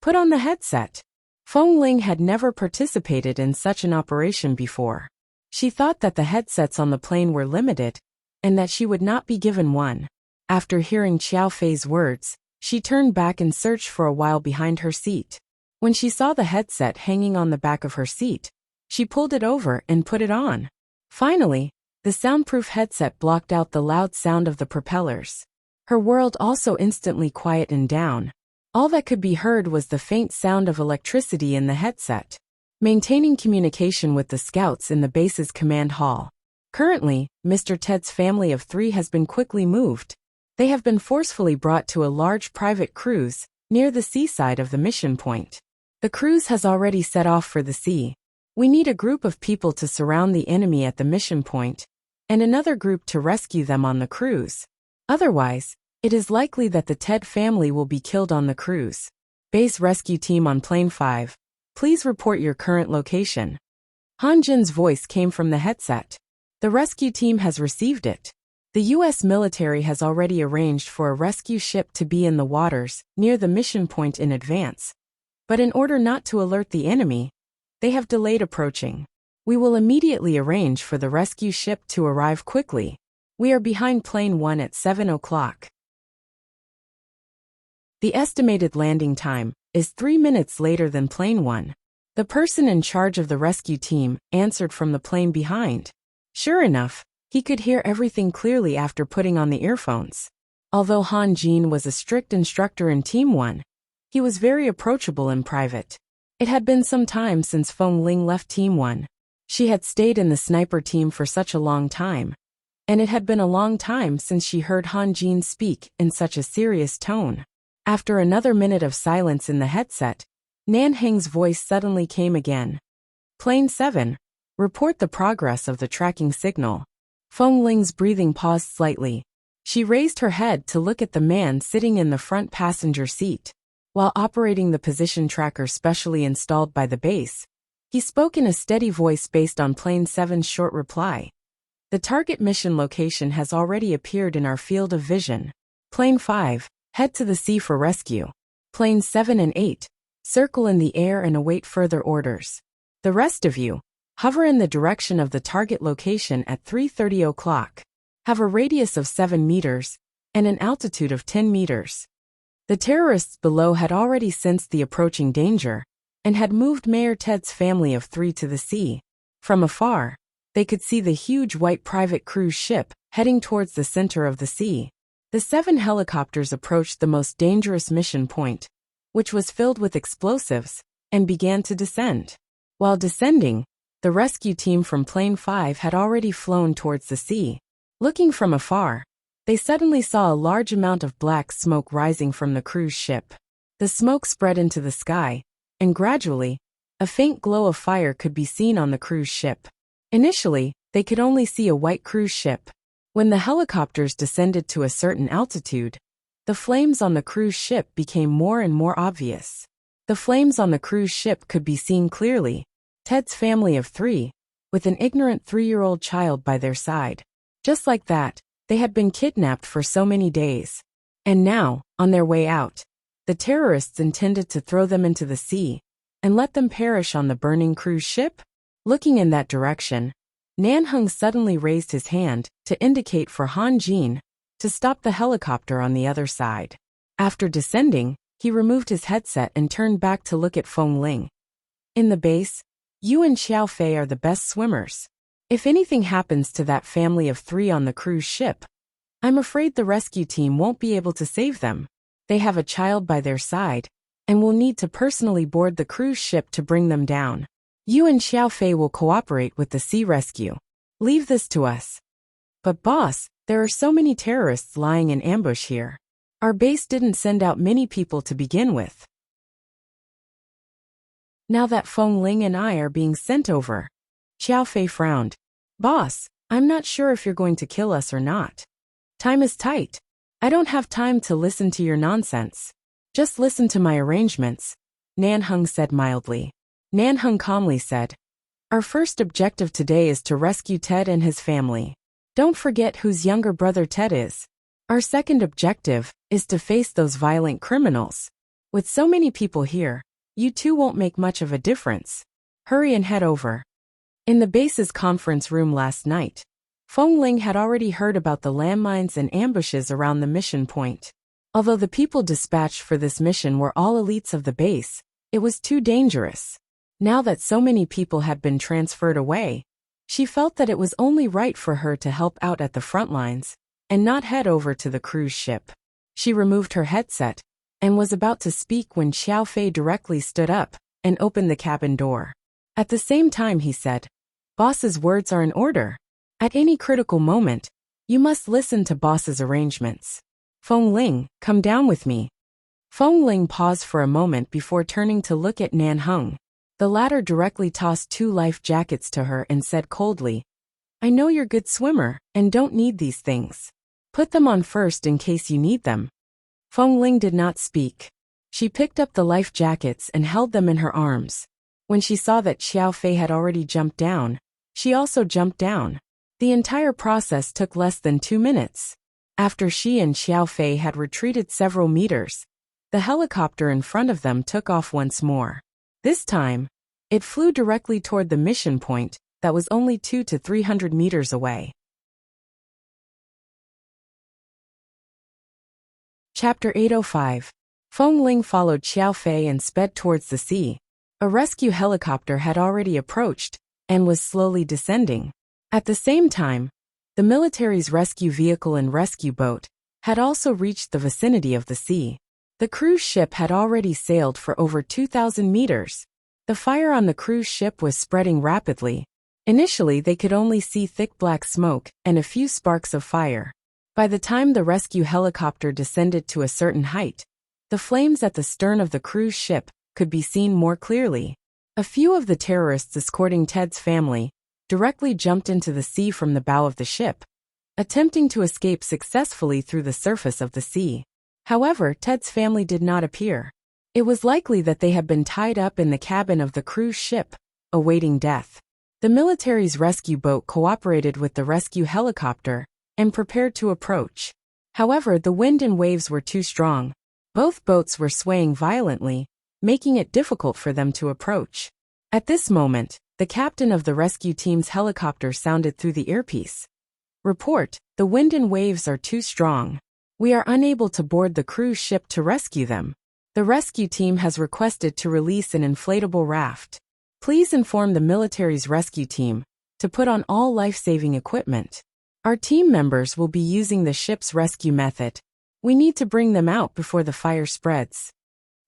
"Put on the headset." Feng Ling had never participated in such an operation before. She thought that the headsets on the plane were limited, and that she would not be given one. After hearing Xiao Fei's words, she turned back and searched for a while behind her seat. When she saw the headset hanging on the back of her seat, she pulled it over and put it on. Finally, the soundproof headset blocked out the loud sound of the propellers. Her world also instantly quietened down. All that could be heard was the faint sound of electricity in the headset. Maintaining communication with the scouts in the base's command hall. Currently, Mr. Ted's family of 3 has been quickly moved. They have been forcefully brought to a large private cruise near the seaside of the mission point. The cruise has already set off for the sea. We need a group of people to surround the enemy at the mission point, and another group to rescue them on the cruise. Otherwise, it is likely that the Ted family will be killed on the cruise. Base rescue team on plane 5. Please report your current location. Han Jin's voice came from the headset. The rescue team has received it. The U.S. military has already arranged for a rescue ship to be in the waters near the mission point in advance. But in order not to alert the enemy, they have delayed approaching. We will immediately arrange for the rescue ship to arrive quickly. We are behind plane 1 at 7 o'clock. The estimated landing time is 3 minutes later than plane 1. The person in charge of the rescue team answered from the plane behind. Sure enough, he could hear everything clearly after putting on the earphones. Although Han Jin was a strict instructor in Team 1, he was very approachable in private. It had been some time since Feng Ling left Team 1. She had stayed in the sniper team for such a long time. And it had been a long time since she heard Han Jin speak in such a serious tone. After another minute of silence in the headset, Nan Heng's voice suddenly came again. Plane 7, report the progress of the tracking signal. Feng Ling's breathing paused slightly. She raised her head to look at the man sitting in the front passenger seat. While operating the position tracker specially installed by the base, he spoke in a steady voice based on Plane 7's short reply. The target mission location has already appeared in our field of vision. Plane 5, head to the sea for rescue. Planes 7 and 8, circle in the air and await further orders. The rest of you, hover in the direction of the target location at 3:30 o'clock. Have a radius of 7 meters and an altitude of 10 meters. The terrorists below had already sensed the approaching danger and had moved Mayor Ted's family of 3 to the sea. From afar, they could see the huge white private cruise ship heading towards the center of the sea. The 7 helicopters approached the most dangerous mission point, which was filled with explosives, and began to descend. While descending, the rescue team from Plane 5 had already flown towards the sea. Looking from afar, they suddenly saw a large amount of black smoke rising from the cruise ship. The smoke spread into the sky, and gradually, a faint glow of fire could be seen on the cruise ship. Initially, they could only see a white cruise ship. When the helicopters descended to a certain altitude, the flames on the cruise ship became more and more obvious. The flames on the cruise ship could be seen clearly. Ted's family of 3, with an ignorant 3-year-old child by their side. Just like that, they had been kidnapped for so many days. And now, on their way out, the terrorists intended to throw them into the sea and let them perish on the burning cruise ship? Looking in that direction, Nan Heng suddenly raised his hand to indicate for Han Jin to stop the helicopter on the other side. After descending, he removed his headset and turned back to look at Feng Ling. In the base, you and Xiao Fei are the best swimmers. If anything happens to that family of 3 on the cruise ship, I'm afraid the rescue team won't be able to save them. They have a child by their side, and will need to personally board the cruise ship to bring them down. You and Xiao Fei will cooperate with the sea rescue. Leave this to us. But boss, there are so many terrorists lying in ambush here. Our base didn't send out many people to begin with. Now that Feng Ling and I are being sent over. Xiao Fei frowned. Boss, I'm not sure if you're going to kill us or not. Time is tight. I don't have time to listen to your nonsense. Just listen to my arrangements, Nan Heng said mildly. Nan Heng calmly said, our first objective today is to rescue Ted and his family. Don't forget whose younger brother Ted is. Our second objective is to face those violent criminals. With so many people here, you two won't make much of a difference. Hurry and head over. In the base's conference room last night, Feng Ling had already heard about the landmines and ambushes around the mission point. Although the people dispatched for this mission were all elites of the base, it was too dangerous. Now that so many people had been transferred away, she felt that it was only right for her to help out at the front lines and not head over to the cruise ship. She removed her headset and was about to speak when Xiao Fei directly stood up and opened the cabin door. At the same time he said, Boss's words are in order. At any critical moment, you must listen to Boss's arrangements. Feng Ling, come down with me. Feng Ling paused for a moment before turning to look at Nan Heng. The latter directly tossed 2 life jackets to her and said coldly, I know you're a good swimmer and don't need these things. Put them on first in case you need them. Feng Ling did not speak. She picked up the life jackets and held them in her arms. When she saw that Xiao Fei had already jumped down, she also jumped down. The entire process took less than 2 minutes. After Shi and Xiaofei had retreated several meters, the helicopter in front of them took off once more. This time, it flew directly toward the mission point that was only 200 to 300 meters away. Chapter 805. Feng Ling followed Xiaofei and sped towards the sea. A rescue helicopter had already approached and was slowly descending. At the same time, the military's rescue vehicle and rescue boat had also reached the vicinity of the sea. The cruise ship had already sailed for over 2,000 meters. The fire on the cruise ship was spreading rapidly. Initially, they could only see thick black smoke and a few sparks of fire. By the time the rescue helicopter descended to a certain height, the flames at the stern of the cruise ship could be seen more clearly. A few of the terrorists escorting Ted's family directly jumped into the sea from the bow of the ship, attempting to escape successfully through the surface of the sea. However, Ted's family did not appear. It was likely that they had been tied up in the cabin of the cruise ship, awaiting death. The military's rescue boat cooperated with the rescue helicopter and prepared to approach. However, the wind and waves were too strong. Both boats were swaying violently, making it difficult for them to approach. At this moment, the captain of the rescue team's helicopter sounded through the earpiece. "Report, the wind and waves are too strong. We are unable to board the cruise ship to rescue them. The rescue team has requested to release an inflatable raft. Please inform the military's rescue team to put on all life-saving equipment. Our team members will be using the ship's rescue method. We need to bring them out before the fire spreads."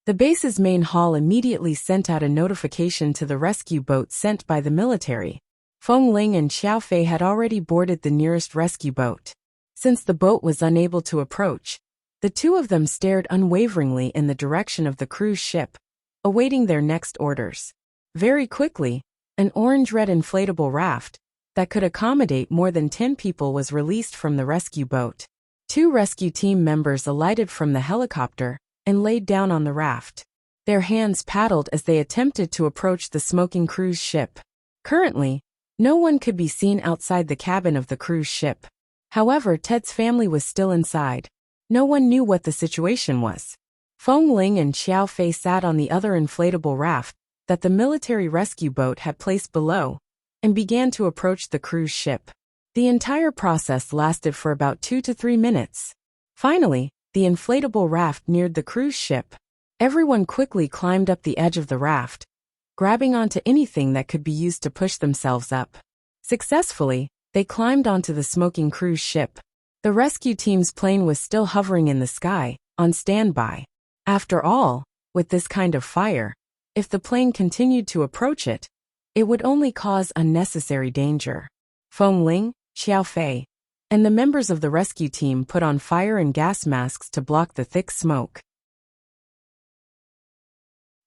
The base's main hall immediately sent out a notification to the rescue boat sent by the military. Feng Ling and Xiaofei had already boarded the nearest rescue boat. Since the boat was unable to approach, the two of them stared unwaveringly in the direction of the cruise ship, awaiting their next orders. Very quickly, an orange-red inflatable raft that could accommodate more than 10 people was released from the rescue boat. 2 rescue team members alighted from the helicopter and laid down on the raft. Their hands paddled as they attempted to approach the smoking cruise ship. Currently, no one could be seen outside the cabin of the cruise ship. However, Ted's family was still inside. No one knew what the situation was. Feng Ling and Xiaofei sat on the other inflatable raft that the military rescue boat had placed below and began to approach the cruise ship. The entire process lasted for about 2 to 3 minutes. Finally, the inflatable raft neared the cruise ship. Everyone quickly climbed up the edge of the raft, grabbing onto anything that could be used to push themselves up. Successfully, they climbed onto the smoking cruise ship. The rescue team's plane was still hovering in the sky, on standby. After all, with this kind of fire, if the plane continued to approach it, it would only cause unnecessary danger. Feng Ling, Xiaofei, and the members of the rescue team put on fire and gas masks to block the thick smoke.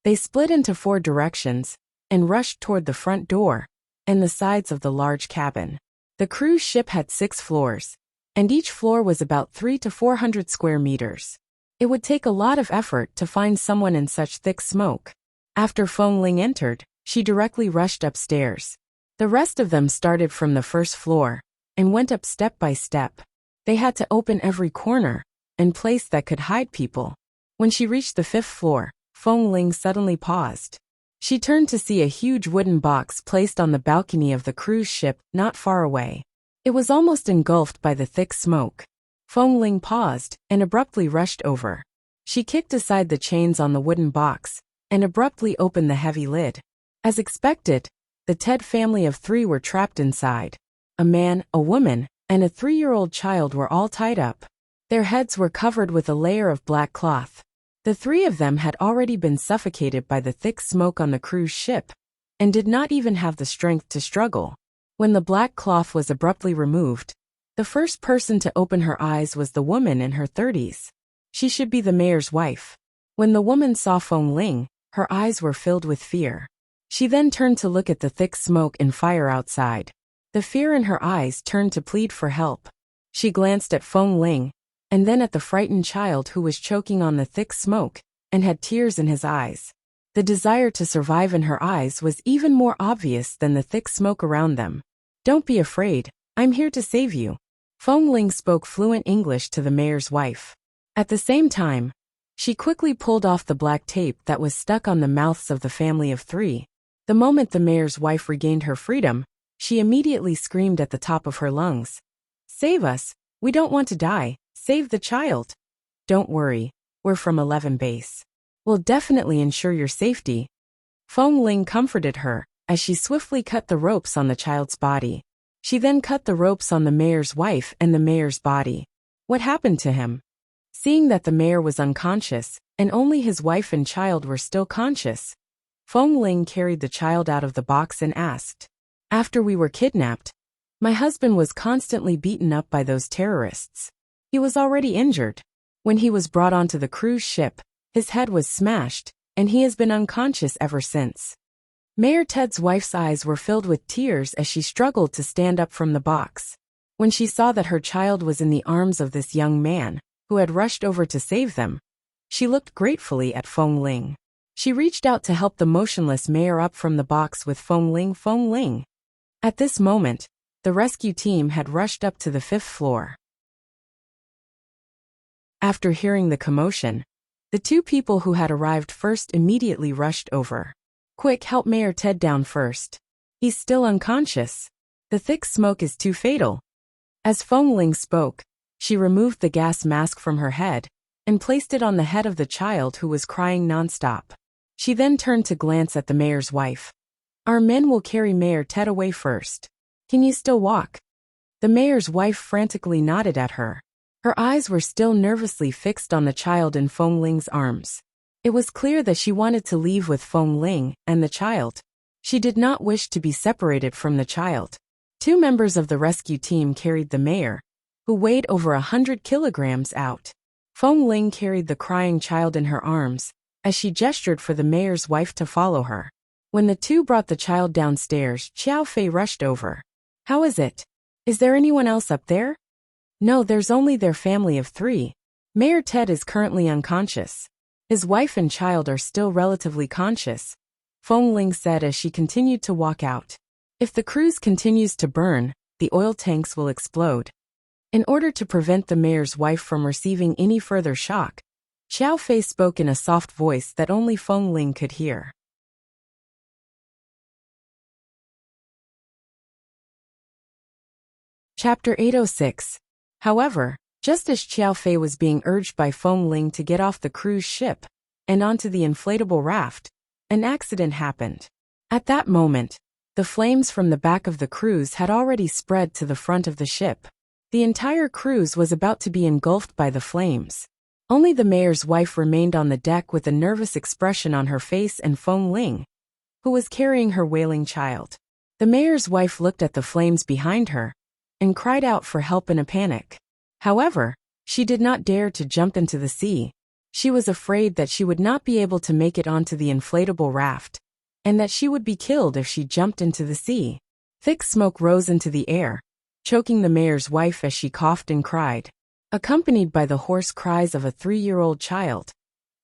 They split into 4 directions and rushed toward the front door and the sides of the large cabin. The cruise ship had 6 floors, and each floor was about 300 to 400 square meters. It would take a lot of effort to find someone in such thick smoke. After Feng Ling entered, she directly rushed upstairs. The rest of them started from the first floor and went up step by step. They had to open every corner and place that could hide people. When she reached the 5th floor, Feng Ling suddenly paused. She turned to see a huge wooden box placed on the balcony of the cruise ship not far away. It was almost engulfed by the thick smoke. Feng Ling paused and abruptly rushed over. She kicked aside the chains on the wooden box and abruptly opened the heavy lid. As expected, the Ted family of 3 were trapped inside. A man, a woman, and a 3-year-old child were all tied up. Their heads were covered with a layer of black cloth. The 3 of them had already been suffocated by the thick smoke on the cruise ship and did not even have the strength to struggle. When the black cloth was abruptly removed, the first person to open her eyes was the woman in her 30s. She should be the mayor's wife. When the woman saw Feng Ling, her eyes were filled with fear. She then turned to look at the thick smoke and fire outside. The fear in her eyes turned to plead for help. She glanced at Feng Ling, and then at the frightened child who was choking on the thick smoke and had tears in his eyes. The desire to survive in her eyes was even more obvious than the thick smoke around them. "Don't be afraid, I'm here to save you. Feng Ling spoke fluent English to the mayor's wife. At the same time, she quickly pulled off the black tape that was stuck on the mouths of the family of 3. The moment the mayor's wife regained her freedom, she immediately screamed at the top of her lungs. Save us! We don't want to die! Save the child! Don't worry, we're from 11 base. We'll definitely ensure your safety. Feng Ling comforted her, as she swiftly cut the ropes on the child's body. She then cut the ropes on the mayor's wife and the mayor's body. What happened to him? Seeing that the mayor was unconscious, and only his wife and child were still conscious, Feng Ling carried the child out of the box and asked, After we were kidnapped, my husband was constantly beaten up by those terrorists. He was already injured. When he was brought onto the cruise ship, his head was smashed, and he has been unconscious ever since. Mayor Ted's wife's eyes were filled with tears as she struggled to stand up from the box. When she saw that her child was in the arms of this young man, who had rushed over to save them, she looked gratefully at Feng Ling. She reached out to help the motionless mayor up from the box with Feng Ling. At this moment, the rescue team had rushed up to the 5th floor. After hearing the commotion, the 2 people who had arrived first immediately rushed over. Quick, help Mayor Ted down first. He's still unconscious. The thick smoke is too fatal. As Feng Ling spoke, she removed the gas mask from her head and placed it on the head of the child who was crying nonstop. She then turned to glance at the mayor's wife. Our men will carry Mayor Ted away first. Can you still walk? The mayor's wife frantically nodded at her. Her eyes were still nervously fixed on the child in Feng Ling's arms. It was clear that she wanted to leave with Feng Ling and the child. She did not wish to be separated from the child. 2 members of the rescue team carried the mayor, who weighed over 100 kilograms, out. Feng Ling carried the crying child in her arms, as she gestured for the mayor's wife to follow her. When the 2 brought the child downstairs, Xiao Fei rushed over. How is it? Is there anyone else up there? No, there's only their family of 3. Mayor Ted is currently unconscious. His wife and child are still relatively conscious, Feng Ling said as she continued to walk out. If the cruise continues to burn, the oil tanks will explode. In order to prevent the mayor's wife from receiving any further shock, Xiao Fei spoke in a soft voice that only Feng Ling could hear. Chapter 806. However, just as Xiao Fei was being urged by Feng Ling to get off the cruise ship and onto the inflatable raft, an accident happened. At that moment, the flames from the back of the cruise had already spread to the front of the ship. The entire cruise was about to be engulfed by the flames. Only the mayor's wife remained on the deck with a nervous expression on her face and Feng Ling, who was carrying her wailing child. The mayor's wife looked at the flames behind her and cried out for help in a panic. However, she did not dare to jump into the sea. She was afraid that she would not be able to make it onto the inflatable raft, and that she would be killed if she jumped into the sea. Thick smoke rose into the air, choking the mayor's wife as she coughed and cried. Accompanied by the hoarse cries of a 3-year-old child,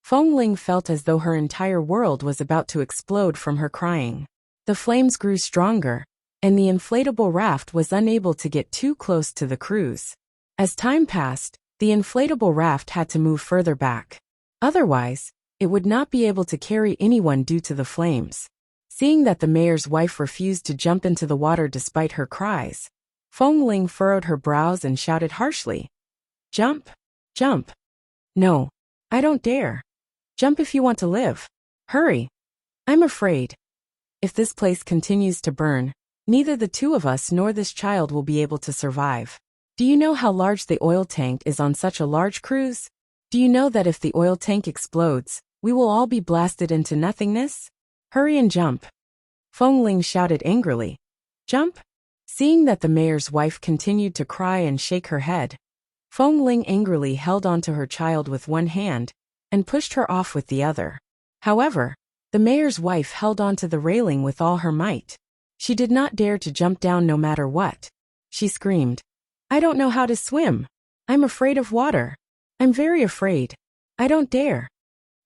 Feng Ling felt as though her entire world was about to explode from her crying. The flames grew stronger, and the inflatable raft was unable to get too close to the cruise. As time passed, the inflatable raft had to move further back. Otherwise, it would not be able to carry anyone due to the flames. Seeing that the mayor's wife refused to jump into the water despite her cries, Feng Ling furrowed her brows and shouted harshly, Jump! Jump! No, I don't dare. Jump if you want to live. Hurry! I'm afraid. If this place continues to burn, neither the 2 of us nor this child will be able to survive. Do you know how large the oil tank is on such a large cruise? Do you know that if the oil tank explodes, we will all be blasted into nothingness? Hurry and jump. Feng Ling shouted angrily. Jump? Seeing that the mayor's wife continued to cry and shake her head, Feng Ling angrily held onto her child with one hand and pushed her off with the other. However, the mayor's wife held onto the railing with all her might. She did not dare to jump down no matter what. She screamed, I don't know how to swim. I'm afraid of water. I'm very afraid. I don't dare.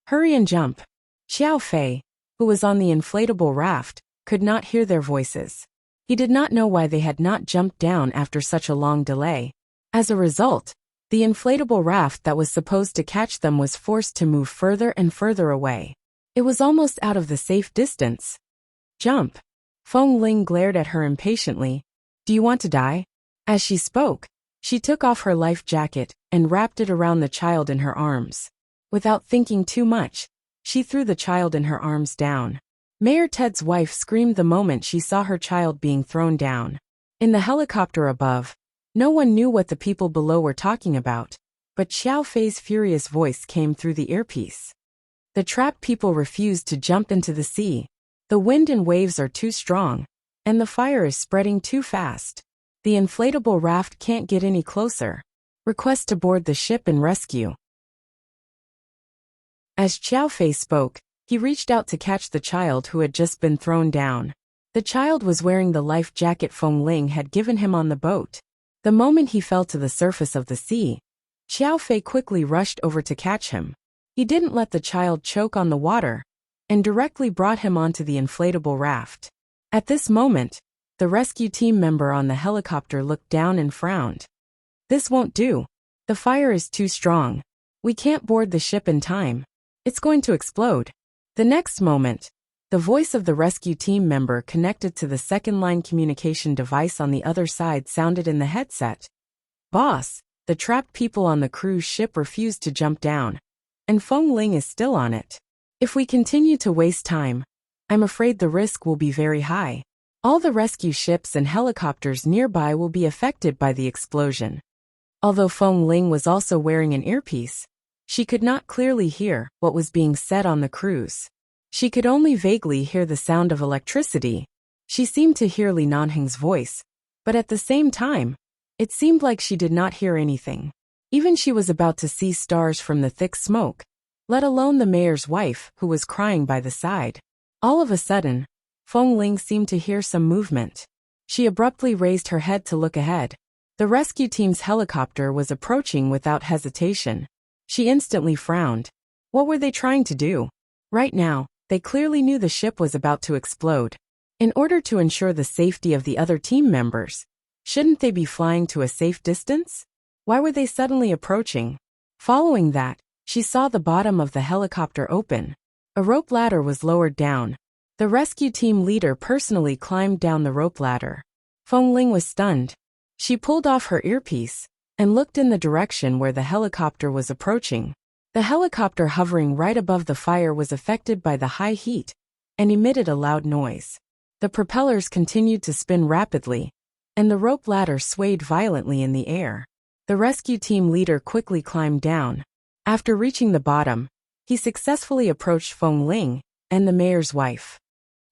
Hurry and jump. Xiao Fei, who was on the inflatable raft, could not hear their voices. He did not know why they had not jumped down after such a long delay. As a result, the inflatable raft that was supposed to catch them was forced to move further and further away. It was almost out of the safe distance. Jump! Feng Ling glared at her impatiently. Do you want to die? As she spoke, she took off her life jacket and wrapped it around the child in her arms. Without thinking too much, she threw the child in her arms down. Mayor Ted's wife screamed the moment she saw her child being thrown down. In the helicopter above, no one knew what the people below were talking about, but Xiao Fei's furious voice came through the earpiece. The trapped people refused to jump into the sea. The wind and waves are too strong, and the fire is spreading too fast. The inflatable raft can't get any closer. Request to board the ship and rescue. As Xiao Fei spoke, he reached out to catch the child who had just been thrown down. The child was wearing the life jacket Feng Ling had given him on the boat. The moment he fell to the surface of the sea, Xiao Fei quickly rushed over to catch him. He didn't let the child choke on the water, and directly brought him onto the inflatable raft. At this moment, the rescue team member on the helicopter looked down and frowned. This won't do. The fire is too strong. We can't board the ship in time. It's going to explode. The next moment, the voice of the rescue team member connected to the second-line communication device on the other side sounded in the headset. Boss, the trapped people on the cruise ship refused to jump down, and Feng Ling is still on it. If we continue to waste time, I'm afraid the risk will be very high. All the rescue ships and helicopters nearby will be affected by the explosion. Although Feng Ling was also wearing an earpiece, she could not clearly hear what was being said on the cruise. She could only vaguely hear the sound of electricity. She seemed to hear Li Nanheng's voice, but at the same time, it seemed like she did not hear anything. Even she was about to see stars from the thick smoke, let alone the mayor's wife, who was crying by the side. All of a sudden, Feng Ling seemed to hear some movement. She abruptly raised her head to look ahead. The rescue team's helicopter was approaching without hesitation. She instantly frowned. What were they trying to do? Right now, they clearly knew the ship was about to explode. In order to ensure the safety of the other team members, shouldn't they be flying to a safe distance? Why were they suddenly approaching? Following that, she saw the bottom of the helicopter open. A rope ladder was lowered down. The rescue team leader personally climbed down the rope ladder. Feng Ling was stunned. She pulled off her earpiece and looked in the direction where the helicopter was approaching. The helicopter hovering right above the fire was affected by the high heat and emitted a loud noise. The propellers continued to spin rapidly, and the rope ladder swayed violently in the air. The rescue team leader quickly climbed down. After reaching the bottom, he successfully approached Feng Ling and the mayor's wife.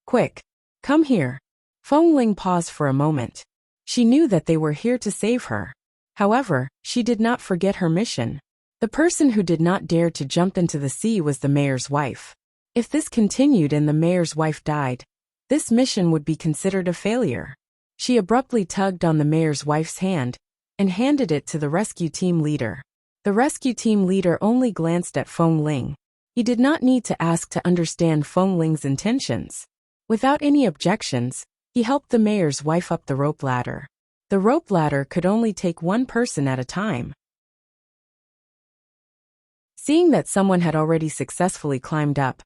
Quick, come here. Feng Ling paused for a moment. She knew that they were here to save her. However, she did not forget her mission. The person who did not dare to jump into the sea was the mayor's wife. If this continued and the mayor's wife died, this mission would be considered a failure. She abruptly tugged on the mayor's wife's hand and handed it to the rescue team leader. The rescue team leader only glanced at Feng Ling. He did not need to ask to understand Feng Ling's intentions. Without any objections, he helped the mayor's wife up the rope ladder. The rope ladder could only take one person at a time. Seeing that someone had already successfully climbed up,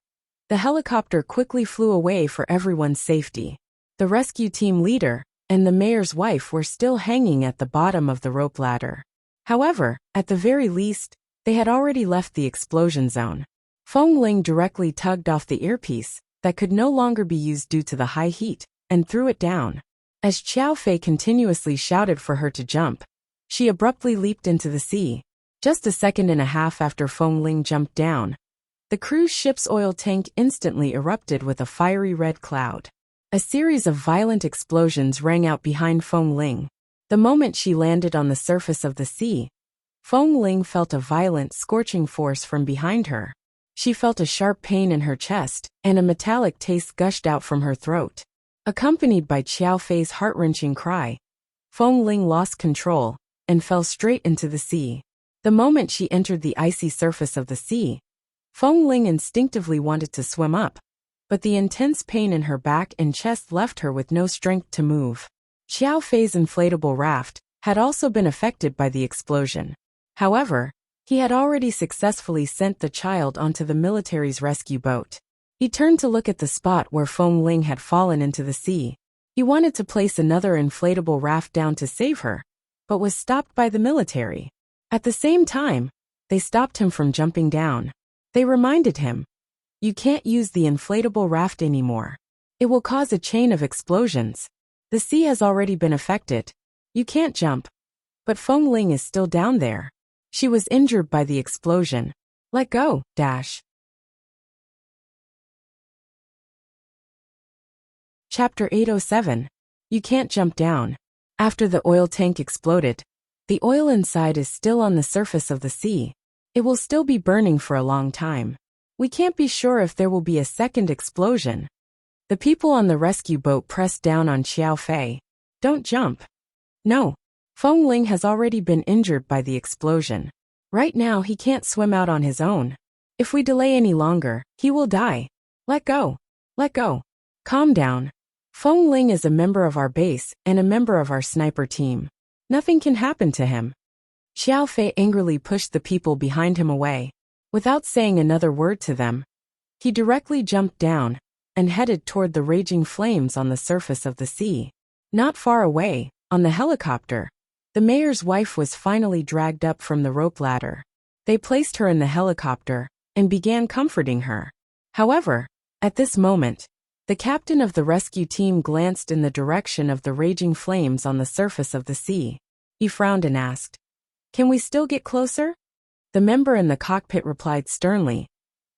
the helicopter quickly flew away for everyone's safety. The rescue team leader and the mayor's wife were still hanging at the bottom of the rope ladder. However, at the very least, they had already left the explosion zone. Feng Ling directly tugged off the earpiece that could no longer be used due to the high heat and threw it down. As Xiao Fei continuously shouted for her to jump, she abruptly leaped into the sea. Just a second and a half after Feng Ling jumped down, the cruise ship's oil tank instantly erupted with a fiery red cloud. A series of violent explosions rang out behind Feng Ling. The moment she landed on the surface of the sea, Feng Ling felt a violent scorching force from behind her. She felt a sharp pain in her chest, and a metallic taste gushed out from her throat. Accompanied by Xiao Fei's heart-wrenching cry, Feng Ling lost control and fell straight into the sea. The moment she entered the icy surface of the sea, Feng Ling instinctively wanted to swim up, but the intense pain in her back and chest left her with no strength to move. Xiao Fei's inflatable raft had also been affected by the explosion. However, he had already successfully sent the child onto the military's rescue boat. He turned to look at the spot where Feng Ling had fallen into the sea. He wanted to place another inflatable raft down to save her, but was stopped by the military. At the same time, they stopped him from jumping down. They reminded him, "You can't use the inflatable raft anymore. It will cause a chain of explosions. The sea has already been affected. You can't jump." But Feng Ling is still down there. She was injured by the explosion. Let go, dash. Chapter 807. You can't jump down. After the oil tank exploded, the oil inside is still on the surface of the sea. It will still be burning for a long time. We can't be sure if there will be a second explosion. The people on the rescue boat pressed down on Xiao Fei. Don't jump. No. Feng Ling has already been injured by the explosion. Right now he can't swim out on his own. If we delay any longer, he will die. Let go. Let go. Calm down. Feng Ling is a member of our base and a member of our sniper team. Nothing can happen to him. Xiao Fei angrily pushed the people behind him away. Without saying another word to them, he directly jumped down and headed toward the raging flames on the surface of the sea. Not far away, on the helicopter, the mayor's wife was finally dragged up from the rope ladder. They placed her in the helicopter and began comforting her. However, at this moment, the captain of the rescue team glanced in the direction of the raging flames on the surface of the sea. He frowned and asked, "Can we still get closer?" The member in the cockpit replied sternly,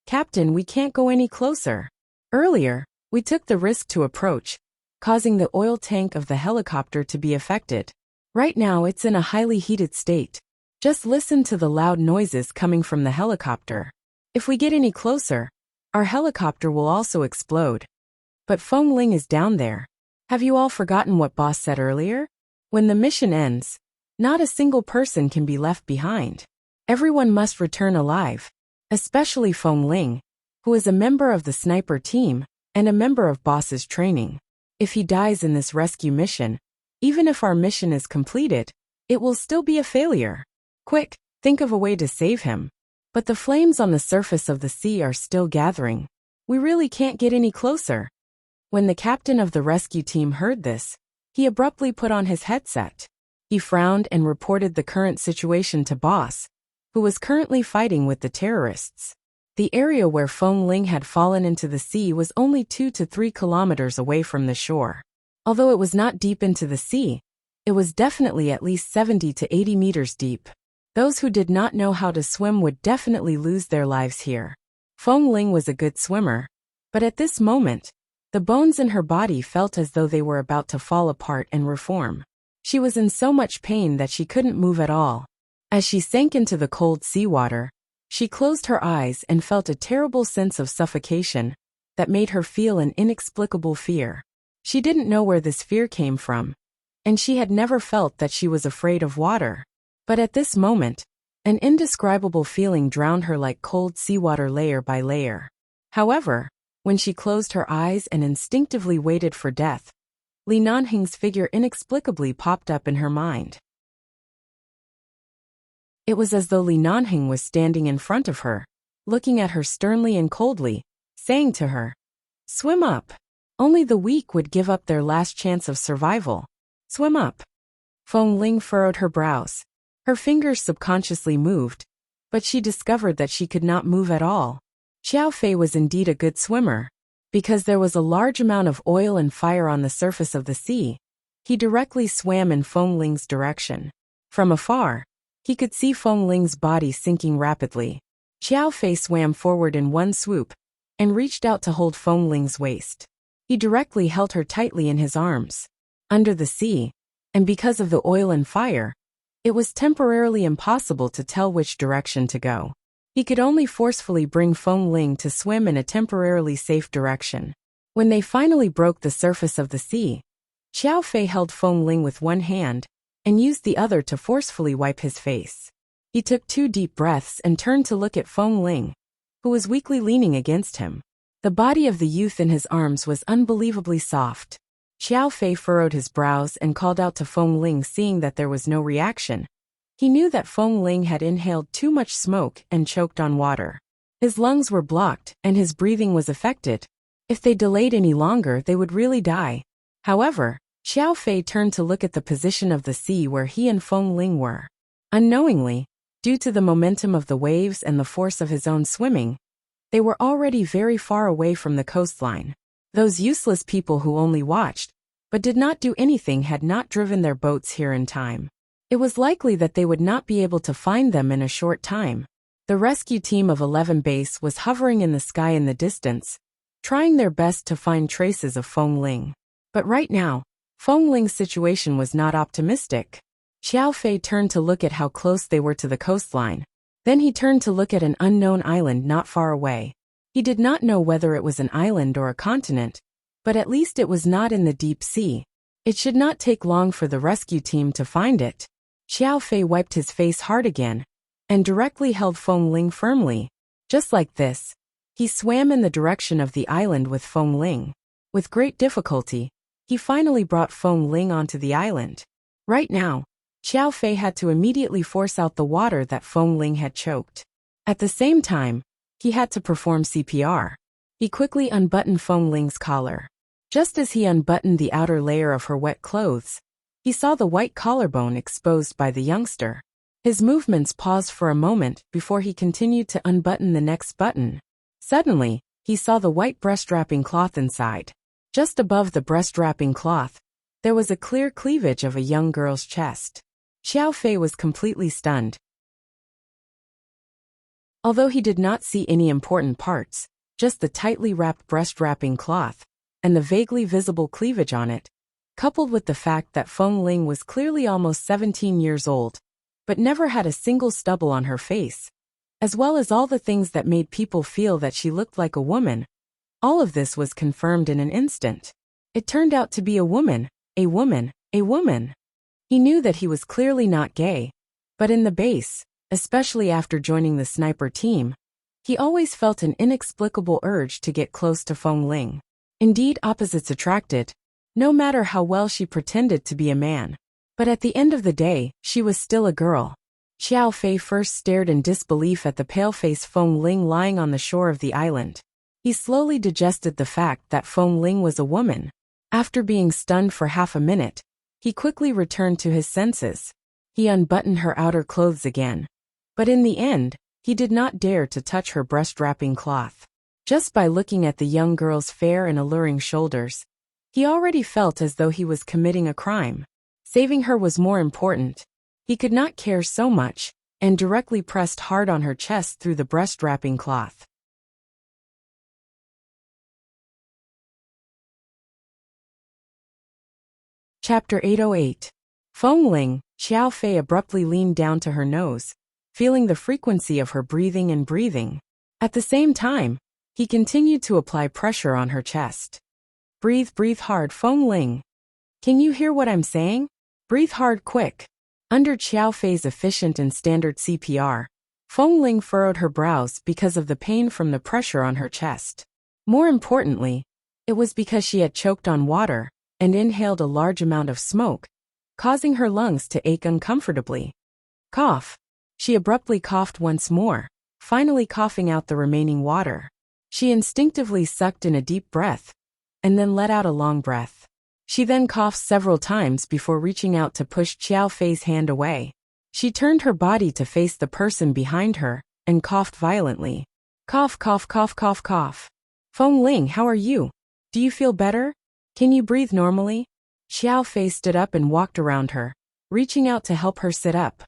"Captain, we can't go any closer. Earlier, we took the risk to approach, causing the oil tank of the helicopter to be affected. Right now it's in a highly heated state. Just listen to the loud noises coming from the helicopter. If we get any closer, our helicopter will also explode." But Feng Ling is down there. Have you all forgotten what boss said earlier? When the mission ends, not a single person can be left behind. Everyone must return alive, especially Feng Ling, who is a member of the sniper team and a member of boss's training. If he dies in this rescue mission, even if our mission is completed, it will still be a failure. Quick, think of a way to save him. But the flames on the surface of the sea are still gathering. We really can't get any closer. When the captain of the rescue team heard this, he abruptly put on his headset. He frowned and reported the current situation to boss, who was currently fighting with the terrorists. The area where Feng Ling had fallen into the sea was only 2 to 3 kilometers away from the shore. Although it was not deep into the sea, it was definitely at least 70 to 80 meters deep. Those who did not know how to swim would definitely lose their lives here. Feng Ling was a good swimmer, but at this moment, the bones in her body felt as though they were about to fall apart and reform. She was in so much pain that she couldn't move at all. As she sank into the cold seawater, she closed her eyes and felt a terrible sense of suffocation that made her feel an inexplicable fear. She didn't know where this fear came from, and she had never felt that she was afraid of water. But at this moment, an indescribable feeling drowned her like cold seawater layer by layer. However, when she closed her eyes and instinctively waited for death, Li Nanhing's figure inexplicably popped up in her mind. It was as though Li Nanhing was standing in front of her, looking at her sternly and coldly, saying to her, "Swim up. Only the weak would give up their last chance of survival. Swim up." Feng Ling furrowed her brows. Her fingers subconsciously moved, but she discovered that she could not move at all. Xiao Fei was indeed a good swimmer. Because there was a large amount of oil and fire on the surface of the sea, he directly swam in Feng Ling's direction. From afar, he could see Feng Ling's body sinking rapidly. Xiao Fei swam forward in one swoop and reached out to hold Feng Ling's waist. He directly held her tightly in his arms. Under the sea, and because of the oil and fire, it was temporarily impossible to tell which direction to go. He could only forcefully bring Feng Ling to swim in a temporarily safe direction. When they finally broke the surface of the sea, Xiao Fei held Feng Ling with one hand and used the other to forcefully wipe his face. He took 2 deep breaths and turned to look at Feng Ling, who was weakly leaning against him. The body of the youth in his arms was unbelievably soft. Xiao Fei furrowed his brows and called out to Feng Ling, seeing that there was no reaction. He knew that Feng Ling had inhaled too much smoke and choked on water. His lungs were blocked and his breathing was affected. If they delayed any longer, they would really die. However, Xiao Fei turned to look at the position of the sea where he and Feng Ling were. Unknowingly, due to the momentum of the waves and the force of his own swimming, they were already very far away from the coastline. Those useless people who only watched, but did not do anything, had not driven their boats here in time. It was likely that they would not be able to find them in a short time. The rescue team of 11 base was hovering in the sky in the distance, trying their best to find traces of Feng Ling. But right now, Feng Ling's situation was not optimistic. Xiao Fei turned to look at how close they were to the coastline. Then he turned to look at an unknown island not far away. He did not know whether it was an island or a continent, but at least it was not in the deep sea. It should not take long for the rescue team to find it. Xiao Fei wiped his face hard again and directly held Feng Ling firmly. Just like this, he swam in the direction of the island with Feng Ling. With great difficulty, he finally brought Feng Ling onto the island. Right now, Xiao Fei had to immediately force out the water that Feng Ling had choked. At the same time, he had to perform CPR. He quickly unbuttoned Feng Ling's collar. Just as he unbuttoned the outer layer of her wet clothes, he saw the white collarbone exposed by the youngster. His movements paused for a moment before he continued to unbutton the next button. Suddenly, he saw the white breast-wrapping cloth inside. Just above the breast-wrapping cloth, there was a clear cleavage of a young girl's chest. Xiao Fei was completely stunned. Although he did not see any important parts, just the tightly wrapped breast-wrapping cloth and the vaguely visible cleavage on it, coupled with the fact that Feng Ling was clearly almost 17 years old, but never had a single stubble on her face, as well as all the things that made people feel that she looked like a woman, all of this was confirmed in an instant. It turned out to be a woman, a woman, a woman. He knew that he was clearly not gay, but in the base, especially after joining the sniper team, he always felt an inexplicable urge to get close to Feng Ling. Indeed, opposites attracted, no matter how well she pretended to be a man. But at the end of the day, she was still a girl. Xiao Fei first stared in disbelief at the pale-faced Feng Ling lying on the shore of the island. He slowly digested the fact that Feng Ling was a woman. After being stunned for half a minute, he quickly returned to his senses. He unbuttoned her outer clothes again. But in the end, he did not dare to touch her breast-wrapping cloth. Just by looking at the young girl's fair and alluring shoulders, he already felt as though he was committing a crime. Saving her was more important. He could not care so much, and directly pressed hard on her chest through the breast-wrapping cloth. Chapter 808. Feng Ling. Xiao Fei abruptly leaned down to her nose, feeling the frequency of her breathing and breathing. At the same time, he continued to apply pressure on her chest. Breathe, breathe hard, Feng Ling. Can you hear what I'm saying? Breathe hard, quick. Under Xiao Fei's efficient and standard CPR, Feng Ling furrowed her brows because of the pain from the pressure on her chest. More importantly, it was because she had choked on water and inhaled a large amount of smoke, causing her lungs to ache uncomfortably. Cough. She abruptly coughed once more, finally coughing out the remaining water. She instinctively sucked in a deep breath, and then let out a long breath. She then coughed several times before reaching out to push Xiao Fei's hand away. She turned her body to face the person behind her, and coughed violently. Cough, cough, cough, cough, cough. Feng Ling, how are you? Do you feel better? Can you breathe normally? Xiao Fei stood up and walked around her, reaching out to help her sit up.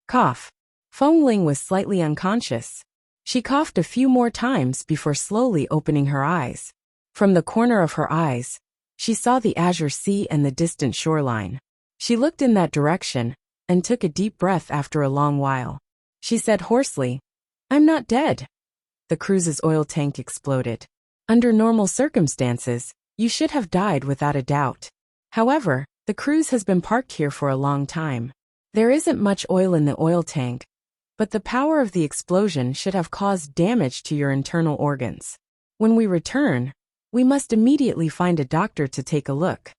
Cough. Feng Ling was slightly unconscious. She coughed a few more times before slowly opening her eyes. From the corner of her eyes, she saw the azure sea and the distant shoreline. She looked in that direction, and took a deep breath after a long while. She said hoarsely, "I'm not dead." The cruise's oil tank exploded. Under normal circumstances, you should have died without a doubt. However, the cruise has been parked here for a long time. There isn't much oil in the oil tank, but the power of the explosion should have caused damage to your internal organs. When we return, we must immediately find a doctor to take a look.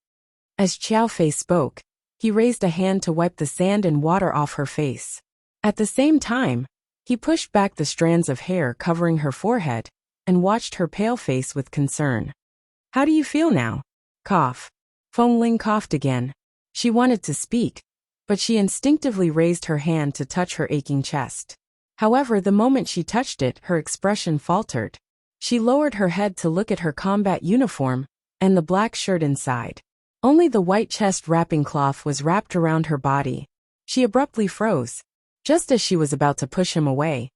As Xiao Fei spoke, he raised a hand to wipe the sand and water off her face. At the same time, he pushed back the strands of hair covering her forehead and watched her pale face with concern. How do you feel now? Cough. Fengling coughed again. She wanted to speak, but she instinctively raised her hand to touch her aching chest. However, the moment she touched it, her expression faltered. She lowered her head to look at her combat uniform and the black shirt inside. Only the white chest wrapping cloth was wrapped around her body. She abruptly froze. Just as she was about to push him away,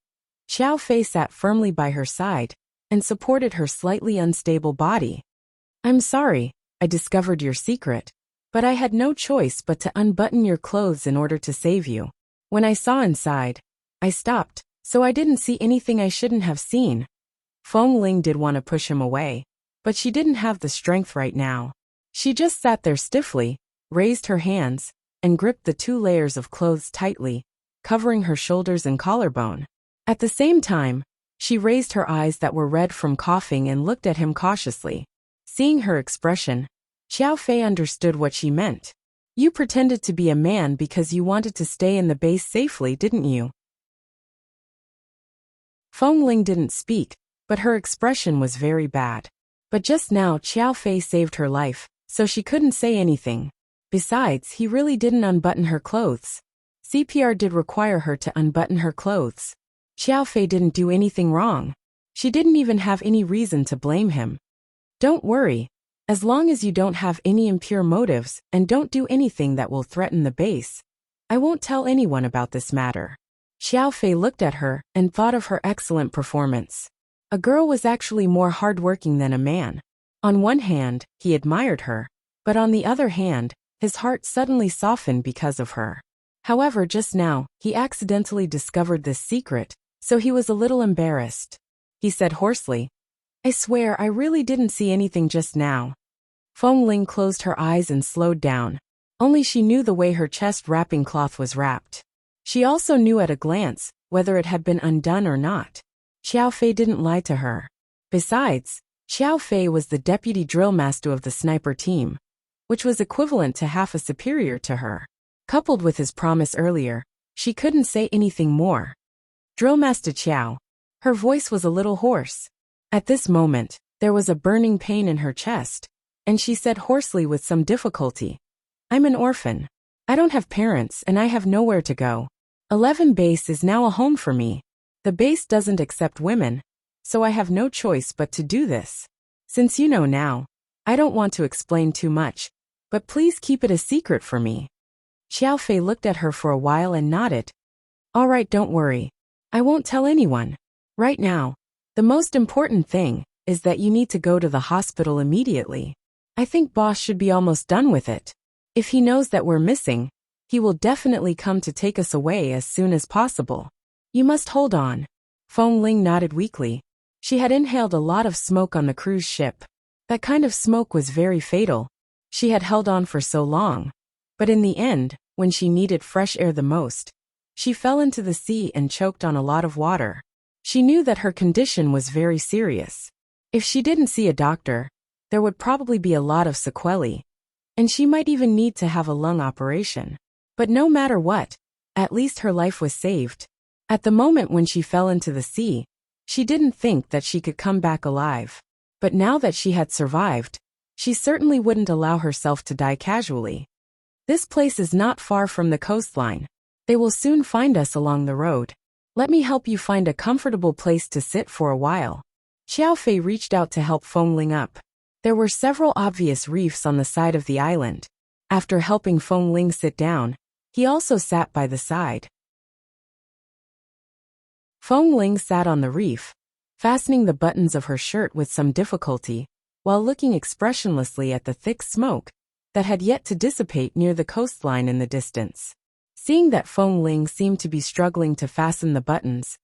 Xiao Fei sat firmly by her side and supported her slightly unstable body. I'm sorry, I discovered your secret, but I had no choice but to unbutton your clothes in order to save you. When I saw inside, I stopped, so I didn't see anything I shouldn't have seen. Fengling did want to push him away, but she didn't have the strength right now. She just sat there stiffly, raised her hands, and gripped the 2 layers of clothes tightly, covering her shoulders and collarbone. At the same time, she raised her eyes that were red from coughing and looked at him cautiously. Seeing her expression, Xiao Fei understood what she meant. You pretended to be a man because you wanted to stay in the base safely, didn't you? Fengling didn't speak, but her expression was very bad. But just now Xiao Fei saved her life, so she couldn't say anything. Besides, he really didn't unbutton her clothes. CPR did require her to unbutton her clothes. Xiao Fei didn't do anything wrong. She didn't even have any reason to blame him. Don't worry. As long as you don't have any impure motives and don't do anything that will threaten the base, I won't tell anyone about this matter. Xiao Fei looked at her and thought of her excellent performance. A girl was actually more hardworking than a man. On one hand, he admired her, but on the other hand, his heart suddenly softened because of her. However, just now, he accidentally discovered this secret, so he was a little embarrassed. He said hoarsely, I swear I really didn't see anything just now. Fengling closed her eyes and slowed down. Only she knew the way her chest wrapping cloth was wrapped. She also knew at a glance whether it had been undone or not. Xiao Fei didn't lie to her. Besides, Xiao Fei was the deputy drill master of the sniper team, which was equivalent to half a superior to her. Coupled with his promise earlier, she couldn't say anything more. Drill Master Qiao. Her voice was a little hoarse. At this moment, there was a burning pain in her chest, and she said hoarsely with some difficulty, I'm an orphan. I don't have parents and I have nowhere to go. 11 Base is now a home for me. The base doesn't accept women, so I have no choice but to do this. Since you know now, I don't want to explain too much, but please keep it a secret for me. Xiao Fei looked at her for a while and nodded. All right, don't worry. I won't tell anyone. Right now, the most important thing is that you need to go to the hospital immediately. I think boss should be almost done with it. If he knows that we're missing, he will definitely come to take us away as soon as possible. You must hold on. Fengling nodded weakly. She had inhaled a lot of smoke on the cruise ship. That kind of smoke was very fatal. She had held on for so long. But in the end, when she needed fresh air the most, she fell into the sea and choked on a lot of water. She knew that her condition was very serious. If she didn't see a doctor, there would probably be a lot of sequelae, and she might even need to have a lung operation. But no matter what, at least her life was saved. At the moment when she fell into the sea, she didn't think that she could come back alive. But now that she had survived, she certainly wouldn't allow herself to die casually. This place is not far from the coastline. They will soon find us along the road. Let me help you find a comfortable place to sit for a while. Xiao Fei reached out to help Fengling up. There were several obvious reefs on the side of the island. After helping Fengling sit down, he also sat by the side. Fengling sat on the reef, fastening the buttons of her shirt with some difficulty, while looking expressionlessly at the thick smoke that had yet to dissipate near the coastline in the distance. Seeing that Fengling seemed to be struggling to fasten the buttons,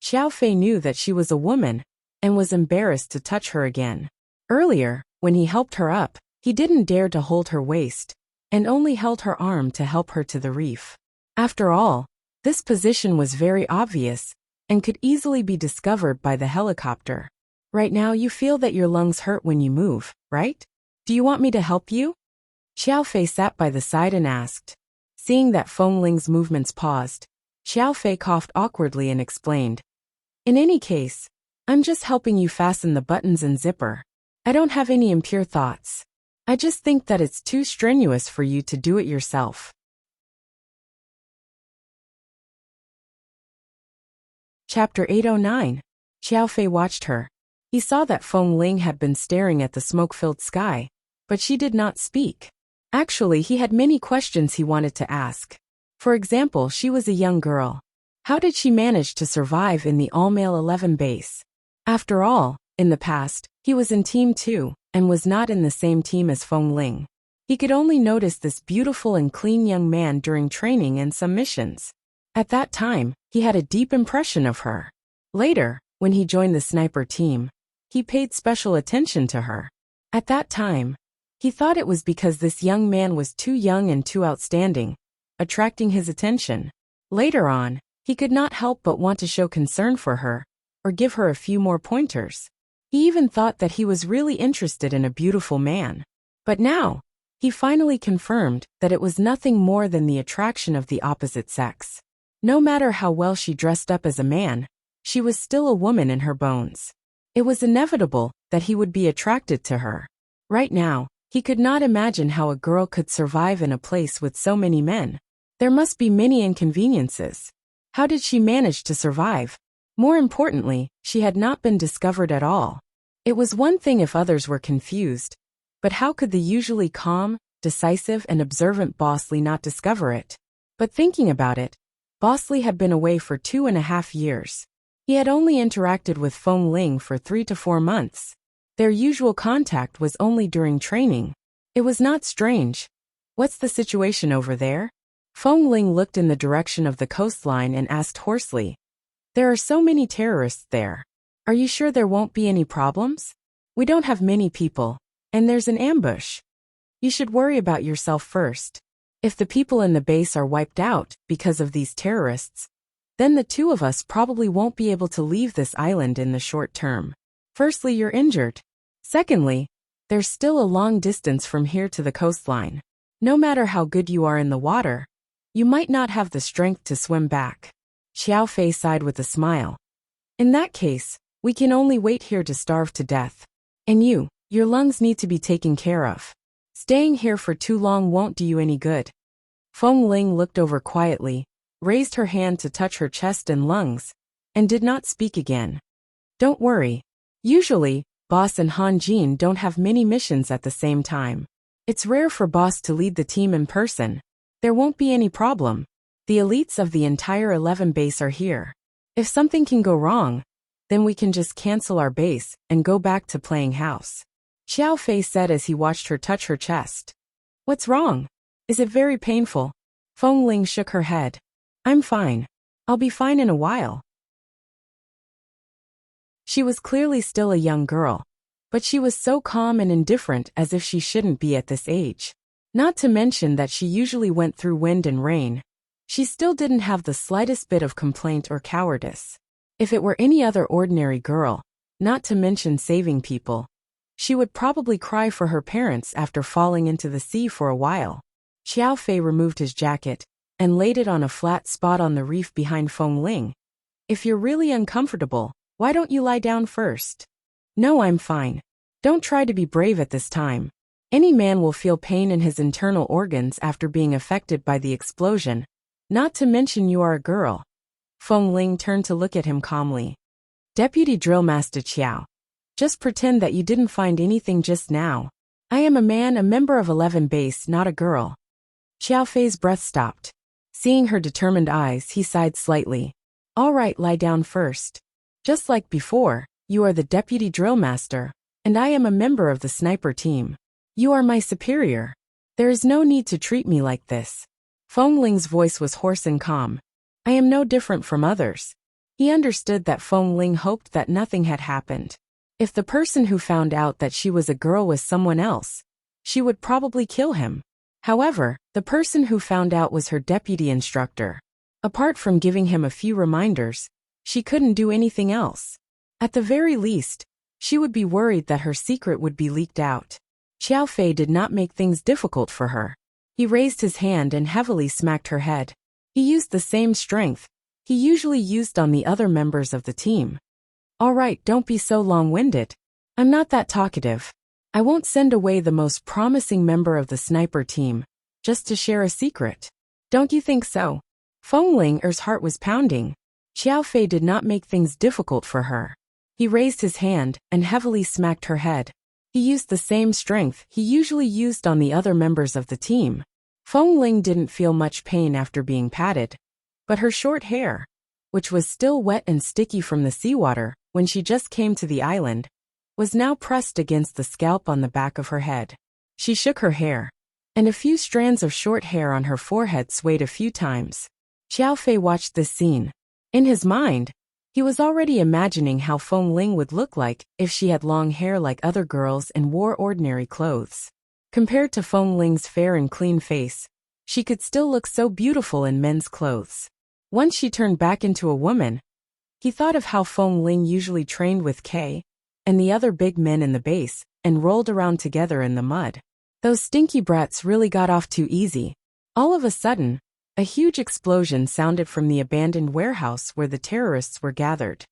Xiao Fei knew that she was a woman and was embarrassed to touch her again. Earlier, when he helped her up, he didn't dare to hold her waist and only held her arm to help her to the reef. After all, this position was very obvious and could easily be discovered by the helicopter. Right now you feel that your lungs hurt when you move, right? Do you want me to help you? Xiaofei sat by the side and asked. Seeing that Feng Ling's movements paused, Xiaofei coughed awkwardly and explained. In any case, I'm just helping you fasten the buttons and zipper. I don't have any impure thoughts. I just think that it's too strenuous for you to do it yourself. Chapter 809. Xiaofei watched her. He saw that Feng Ling had been staring at the smoke-filled sky, but she did not speak. Actually, he had many questions he wanted to ask. For example, she was a young girl. How did she manage to survive in the all-male 11 base? After all, in the past, he was in Team 2, and was not in the same team as Feng Ling. He could only notice this beautiful and clean young man during training and some missions. At that time, he had a deep impression of her. Later, when he joined the sniper team, he paid special attention to her. At that time, he thought it was because this young man was too young and too outstanding, attracting his attention. Later on, he could not help but want to show concern for her, or give her a few more pointers. He even thought that he was really interested in a beautiful man. But now, he finally confirmed that it was nothing more than the attraction of the opposite sex. No matter how well she dressed up as a man, she was still a woman in her bones. It was inevitable that he would be attracted to her. Right now, he could not imagine how a girl could survive in a place with so many men. There must be many inconveniences. How did she manage to survive? More importantly, she had not been discovered at all. It was one thing if others were confused, but how could the usually calm, decisive and observant Boss Li not discover it? But thinking about it, Boss Li had been away for 2.5 years. He had only interacted with Feng Ling for 3 to 4 months. Their usual contact was only during training. It was not strange. What's the situation over there? Feng Ling looked in the direction of the coastline and asked hoarsely. There are so many terrorists there. Are you sure there won't be any problems? We don't have many people, and there's an ambush. You should worry about yourself first. If the people in the base are wiped out because of these terrorists, then the two of us probably won't be able to leave this island in the short term. Firstly, you're injured. Secondly, there's still a long distance from here to the coastline. No matter how good you are in the water, you might not have the strength to swim back. Xiaofei sighed with a smile. In that case, we can only wait here to starve to death. And your lungs need to be taken care of. Staying here for too long won't do you any good. Feng Ling looked over quietly, raised her hand to touch her chest and lungs, and did not speak again. Don't worry. Usually, Boss and Han Jin don't have many missions at the same time. It's rare for Boss to lead the team in person. There won't be any problem. The elites of the entire 11 base are here. If something can go wrong, then we can just cancel our base and go back to playing house. Xiaofei said as he watched her touch her chest. What's wrong? Is it very painful? Feng Ling shook her head. I'm fine. I'll be fine in a while. She was clearly still a young girl, but she was so calm and indifferent as if she shouldn't be at this age. Not to mention that she usually went through wind and rain. She still didn't have the slightest bit of complaint or cowardice. If it were any other ordinary girl, not to mention saving people, she would probably cry for her parents after falling into the sea for a while. Xiaofei removed his jacket and laid it on a flat spot on the reef behind Feng Ling. If you're really uncomfortable, why don't you lie down first? No, I'm fine. Don't try to be brave at this time. Any man will feel pain in his internal organs after being affected by the explosion. Not to mention you are a girl. Feng Ling turned to look at him calmly. Deputy Drill Master Qiao. Just pretend that you didn't find anything just now. I am a man, a member of 11 base, not a girl. Xiaofei's breath stopped. Seeing her determined eyes, he sighed slightly. All right, lie down first. Just like before, you are the deputy drill master, and I am a member of the sniper team. You are my superior. There is no need to treat me like this. Feng Ling's voice was hoarse and calm. I am no different from others. He understood that Feng Ling hoped that nothing had happened. If the person who found out that she was a girl was someone else, she would probably kill him. However, the person who found out was her deputy instructor. Apart from giving him a few reminders, she couldn't do anything else. At the very least, She would be worried that her secret would be leaked out. Xiao Fei did not make things difficult for her. He raised his hand and heavily smacked her head. He used the same strength he usually used on the other members of the team. All right, don't be so long-winded. I'm not that talkative. I won't send away the most promising member of the sniper team, just to share a secret. Don't you think so? Feng Ling's heart was pounding. Xiao Fei did not make things difficult for her. He raised his hand and heavily smacked her head. He used the same strength he usually used on the other members of the team. Feng Ling didn't feel much pain after being patted, but her short hair, which was still wet and sticky from the seawater when she just came to the island, was now pressed against the scalp on the back of her head. She shook her hair, and a few strands of short hair on her forehead swayed a few times. Xiao Fei watched this scene. In his mind, he was already imagining how Feng Ling would look like if she had long hair like other girls and wore ordinary clothes. Compared to Feng Ling's fair and clean face, she could still look so beautiful in men's clothes. Once she turned back into a woman, he thought of how Feng Ling usually trained with Kay and the other big men in the base and rolled around together in the mud. Those stinky brats really got off too easy. All of a sudden, a huge explosion sounded from the abandoned warehouse where the terrorists were gathered.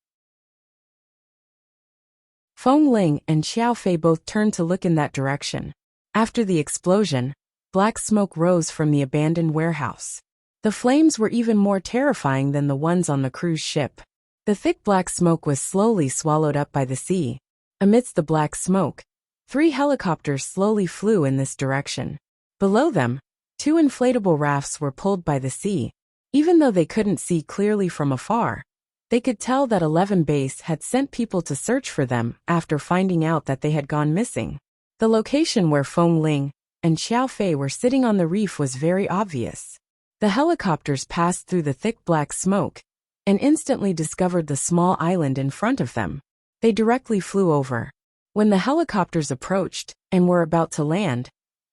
Feng Ling and Xiao Fei both turned to look in that direction. After the explosion, black smoke rose from the abandoned warehouse. The flames were even more terrifying than the ones on the cruise ship. The thick black smoke was slowly swallowed up by the sea. Amidst the black smoke, 3 helicopters slowly flew in this direction. Below them, 2 inflatable rafts were pulled by the sea. Even though they couldn't see clearly from afar, they could tell that 11 Base had sent people to search for them after finding out that they had gone missing. The location where Feng Ling and Xiao Fei were sitting on the reef was very obvious. The helicopters passed through the thick black smoke and instantly discovered the small island in front of them. They directly flew over. When the helicopters approached and were about to land,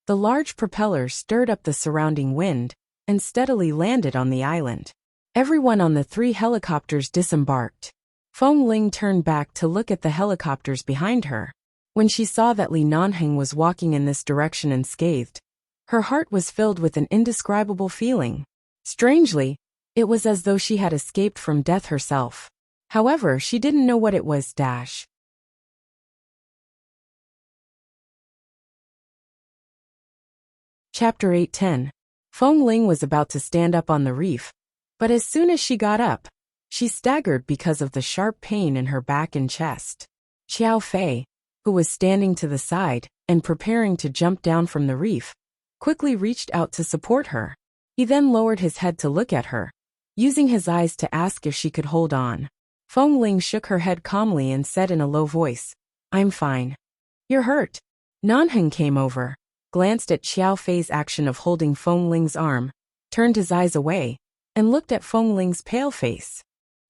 the large propellers stirred up the surrounding wind and steadily landed on the island. Everyone on the 3 helicopters disembarked. Feng Ling turned back to look at the helicopters behind her. When she saw that Li Nanheng was walking in this direction unscathed, her heart was filled with an indescribable feeling. Strangely, it was as though she had escaped from death herself. However, she didn't know what it was. Chapter 8:10. Feng Ling was about to stand up on the reef, but as soon as she got up, she staggered because of the sharp pain in her back and chest. Xiao Fei, who was standing to the side and preparing to jump down from the reef, quickly reached out to support her. He then lowered his head to look at her, using his eyes to ask if she could hold on. Feng Ling shook her head calmly and said in a low voice, "I'm fine." "You're hurt." Nanheng came over, glanced at Xiao Fei's action of holding Feng Ling's arm, turned his eyes away, and looked at Feng Ling's pale face.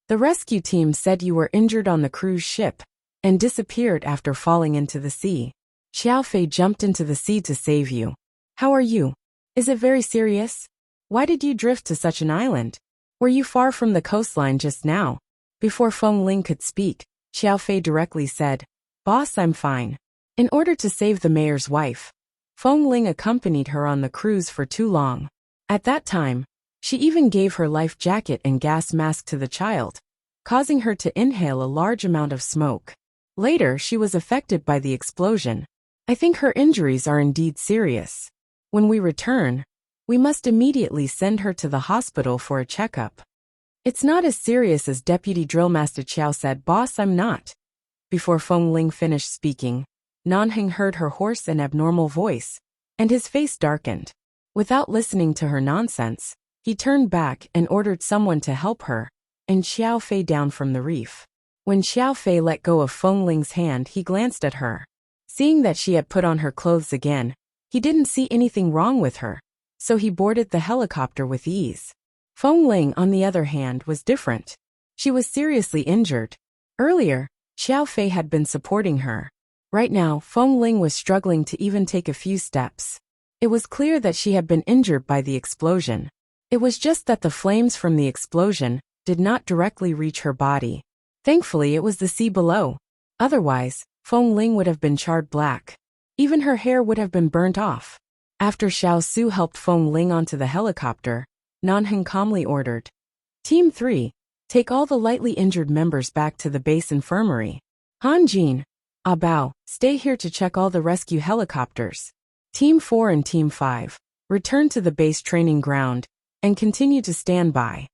"The rescue team said you were injured on the cruise ship and disappeared after falling into the sea. Xiao Fei jumped into the sea to save you. How are you? Is it very serious? Why did you drift to such an island? Were you far from the coastline just now?" Before Feng Ling could speak, Xiao Fei directly said, "Boss, I'm fine." In order to save the mayor's wife, Feng Ling accompanied her on the cruise for too long. At that time, she even gave her life jacket and gas mask to the child, causing her to inhale a large amount of smoke. Later, she was affected by the explosion. I think her injuries are indeed serious. When we return, we must immediately send her to the hospital for a checkup. It's not as serious as Deputy Drillmaster Qiao said. "Boss, I'm not." Before Feng Ling finished speaking, Nanheng heard her hoarse and abnormal voice, and his face darkened. Without listening to her nonsense, he turned back and ordered someone to help her and Xiao Fei down from the reef. When Xiao Fei let go of Feng Ling's hand, he glanced at her. Seeing that she had put on her clothes again, he didn't see anything wrong with her, so he boarded the helicopter with ease. Feng Ling, on the other hand, was different. She was seriously injured. Earlier, Xiao Fei had been supporting her. Right now, Feng Ling was struggling to even take a few steps. It was clear that she had been injured by the explosion. It was just that the flames from the explosion did not directly reach her body. Thankfully, it was the sea below. Otherwise, Feng Ling would have been charred black. Even her hair would have been burnt off. After Xiao Su helped Feng Ling onto the helicopter, Nanheng calmly ordered, Team 3, take all the lightly injured members back to the base infirmary. Han Jin, Bao, stay here to check all the rescue helicopters. Team 4 and Team 5, return to the base training ground and continue to stand by.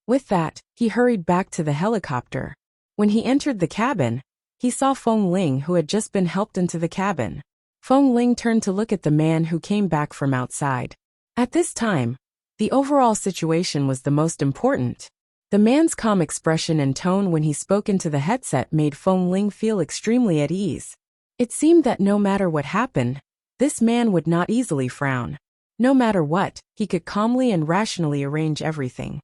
With that, he hurried back to the helicopter. When he entered the cabin, he saw Feng Ling, who had just been helped into the cabin. Feng Ling turned to look at the man who came back from outside. At this time, the overall situation was the most important. The man's calm expression and tone when he spoke into the headset made Feng Ling feel extremely at ease. It seemed that no matter what happened, this man would not easily frown. No matter what, he could calmly and rationally arrange everything.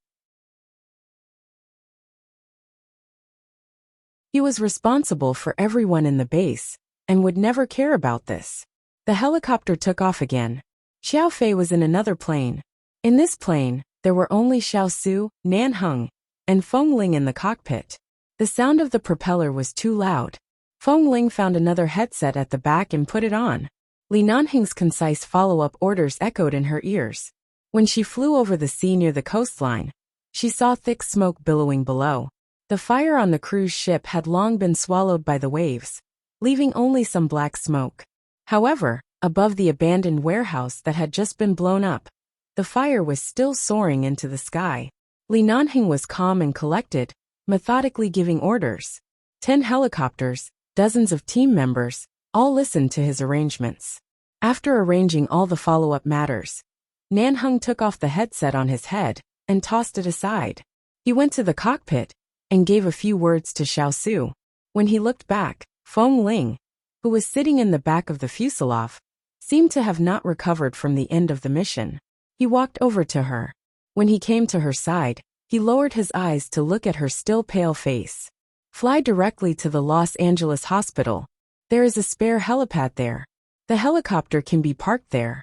He was responsible for everyone in the base, and would never care about this. The helicopter took off again. Xiao Fei was in another plane. In this plane, there were only Xiao Su, Nanheng, and Feng Ling in the cockpit. The sound of the propeller was too loud. Feng Ling found another headset at the back and put it on. Li Nanheng's concise follow-up orders echoed in her ears. When she flew over the sea near the coastline, she saw thick smoke billowing below. The fire on the cruise ship had long been swallowed by the waves, leaving only some black smoke. However, above the abandoned warehouse that had just been blown up, the fire was still soaring into the sky. Li Nanheng was calm and collected, methodically giving orders. 10 helicopters, dozens of team members, all listened to his arrangements. After arranging all the follow-up matters, Nanheng took off the headset on his head and tossed it aside. He went to the cockpit and gave a few words to Xiao Su. When he looked back, Feng Ling, who was sitting in the back of the fuselage, seemed to have not recovered from the end of the mission. He walked over to her. When he came to her side, he lowered his eyes to look at her still pale face. Fly directly to the Los Angeles hospital. There is a spare helipad there. The helicopter can be parked there.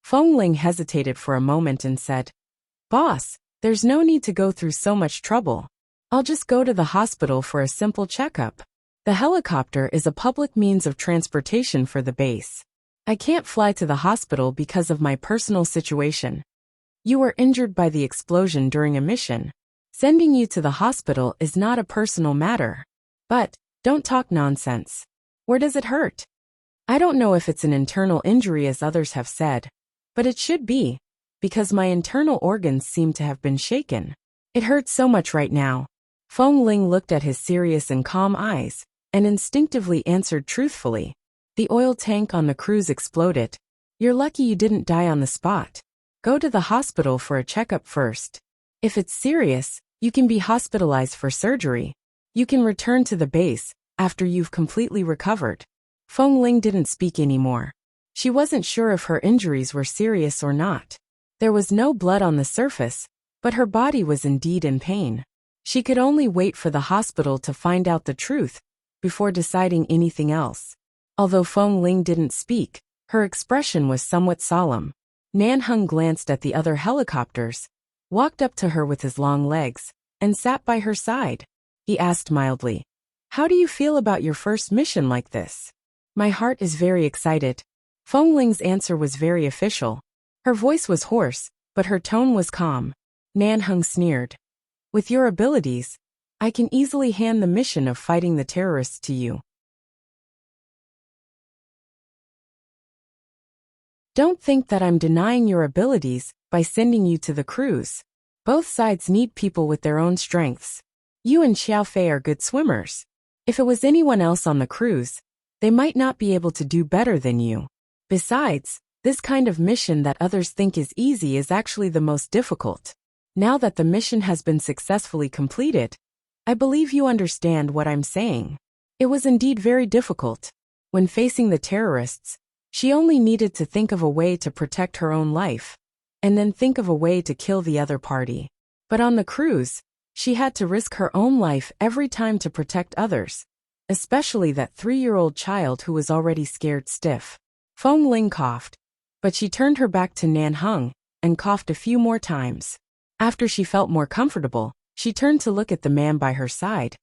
Feng Ling hesitated for a moment and said, Boss, there's no need to go through so much trouble. I'll just go to the hospital for a simple checkup. The helicopter is a public means of transportation for the base. I can't fly to the hospital because of my personal situation. You were injured by the explosion during a mission. Sending you to the hospital is not a personal matter. But, don't talk nonsense. Where does it hurt? I don't know if it's an internal injury as others have said, but it should be, because my internal organs seem to have been shaken. It hurts so much right now. Feng Ling looked at his serious and calm eyes, and instinctively answered truthfully. The oil tank on the cruise exploded. You're lucky you didn't die on the spot. Go to the hospital for a checkup first. If it's serious, you can be hospitalized for surgery. You can return to the base after you've completely recovered. Feng Ling didn't speak anymore. She wasn't sure if her injuries were serious or not. There was no blood on the surface, but her body was indeed in pain. She could only wait for the hospital to find out the truth before deciding anything else. Although Feng Ling didn't speak, her expression was somewhat solemn. Nanheng glanced at the other helicopters, walked up to her with his long legs, and sat by her side. He asked mildly, How do you feel about your first mission like this? My heart is very excited. Feng Ling's answer was very official. Her voice was hoarse, but her tone was calm. Nanheng sneered. With your abilities, I can easily hand the mission of fighting the terrorists to you. Don't think that I'm denying your abilities by sending you to the cruise. Both sides need people with their own strengths. You and Xiao Fei are good swimmers. If it was anyone else on the cruise, they might not be able to do better than you. Besides, this kind of mission that others think is easy is actually the most difficult. Now that the mission has been successfully completed, I believe you understand what I'm saying. It was indeed very difficult. When facing the terrorists, she only needed to think of a way to protect her own life, and then think of a way to kill the other party. But on the cruise, she had to risk her own life every time to protect others, especially that 3-year-old child who was already scared stiff. Feng Ling coughed, but she turned her back to Nanheng and coughed a few more times. After she felt more comfortable, she turned to look at the man by her side.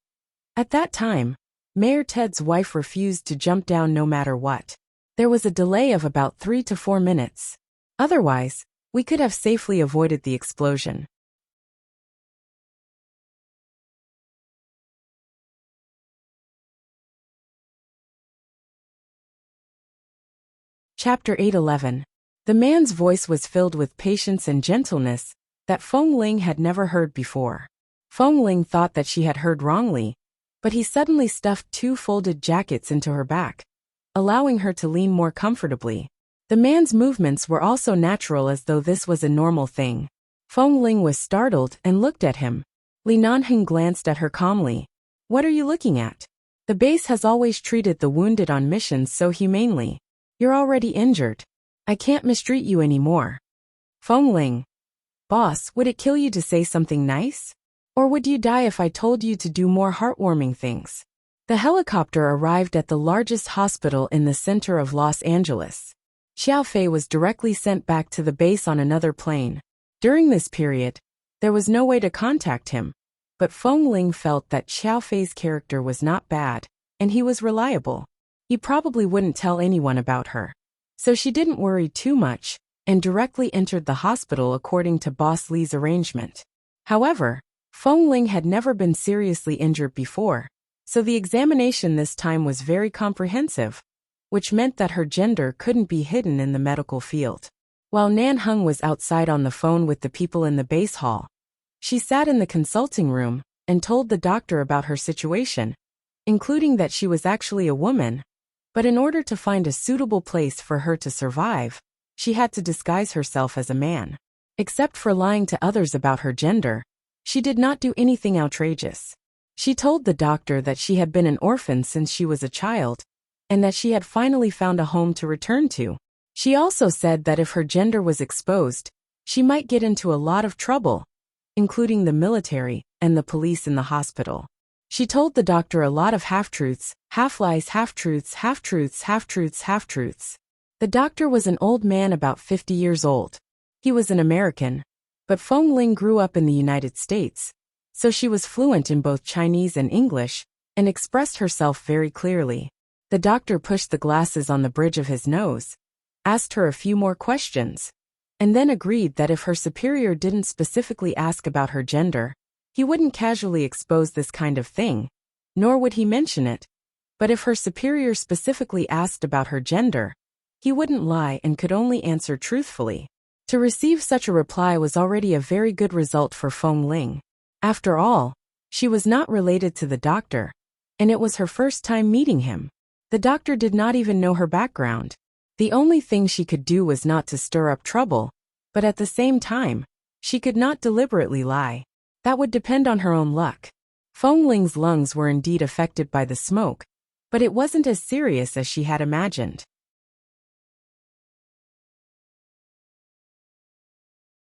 At that time, Mayor Ted's wife refused to jump down no matter what. There was a delay of about 3 to 4 minutes. Otherwise, we could have safely avoided the explosion. Chapter 8:11. The man's voice was filled with patience and gentleness that Feng Ling had never heard before. Feng Ling thought that she had heard wrongly, but he suddenly stuffed 2 folded jackets into her back, allowing her to lean more comfortably. The man's movements were also natural, as though this was a normal thing. Feng Ling was startled and looked at him. Li Nanheng glanced at her calmly. "What are you looking at? The base has always treated the wounded on missions so humanely. You're already injured. I can't mistreat you anymore." Feng Ling. "Boss, would it kill you to say something nice? Or would you die if I told you to do more heartwarming things?" The helicopter arrived at the largest hospital in the center of Los Angeles. Xiao Fei was directly sent back to the base on another plane. During this period, there was no way to contact him, but Feng Ling felt that Xiao Fei's character was not bad, and he was reliable. He probably wouldn't tell anyone about her. So she didn't worry too much, and directly entered the hospital according to Boss Li's arrangement. However, Feng Ling had never been seriously injured before, so the examination this time was very comprehensive, which meant that her gender couldn't be hidden in the medical field. While Nan Heng was outside on the phone with the people in the base hall, she sat in the consulting room and told the doctor about her situation, including that she was actually a woman, but in order to find a suitable place for her to survive, she had to disguise herself as a man. Except for lying to others about her gender, she did not do anything outrageous. She told the doctor that she had been an orphan since she was a child, and that she had finally found a home to return to. She also said that if her gender was exposed, she might get into a lot of trouble, including the military and the police in the hospital. She told the doctor a lot of half-truths, half-lies, half-truths, half-truths, half-truths, half-truths. The doctor was an old man about 50 years old. He was an American, but Feng Ling grew up in the United States, so she was fluent in both Chinese and English, and expressed herself very clearly. The doctor pushed the glasses on the bridge of his nose, asked her a few more questions, and then agreed that if her superior didn't specifically ask about her gender, he wouldn't casually expose this kind of thing, nor would he mention it. But if her superior specifically asked about her gender, he wouldn't lie and could only answer truthfully. To receive such a reply was already a very good result for Feng Ling. After all, she was not related to the doctor, and it was her first time meeting him. The doctor did not even know her background. The only thing she could do was not to stir up trouble, but at the same time, she could not deliberately lie. That would depend on her own luck. Feng Ling's lungs were indeed affected by the smoke, but it wasn't as serious as she had imagined.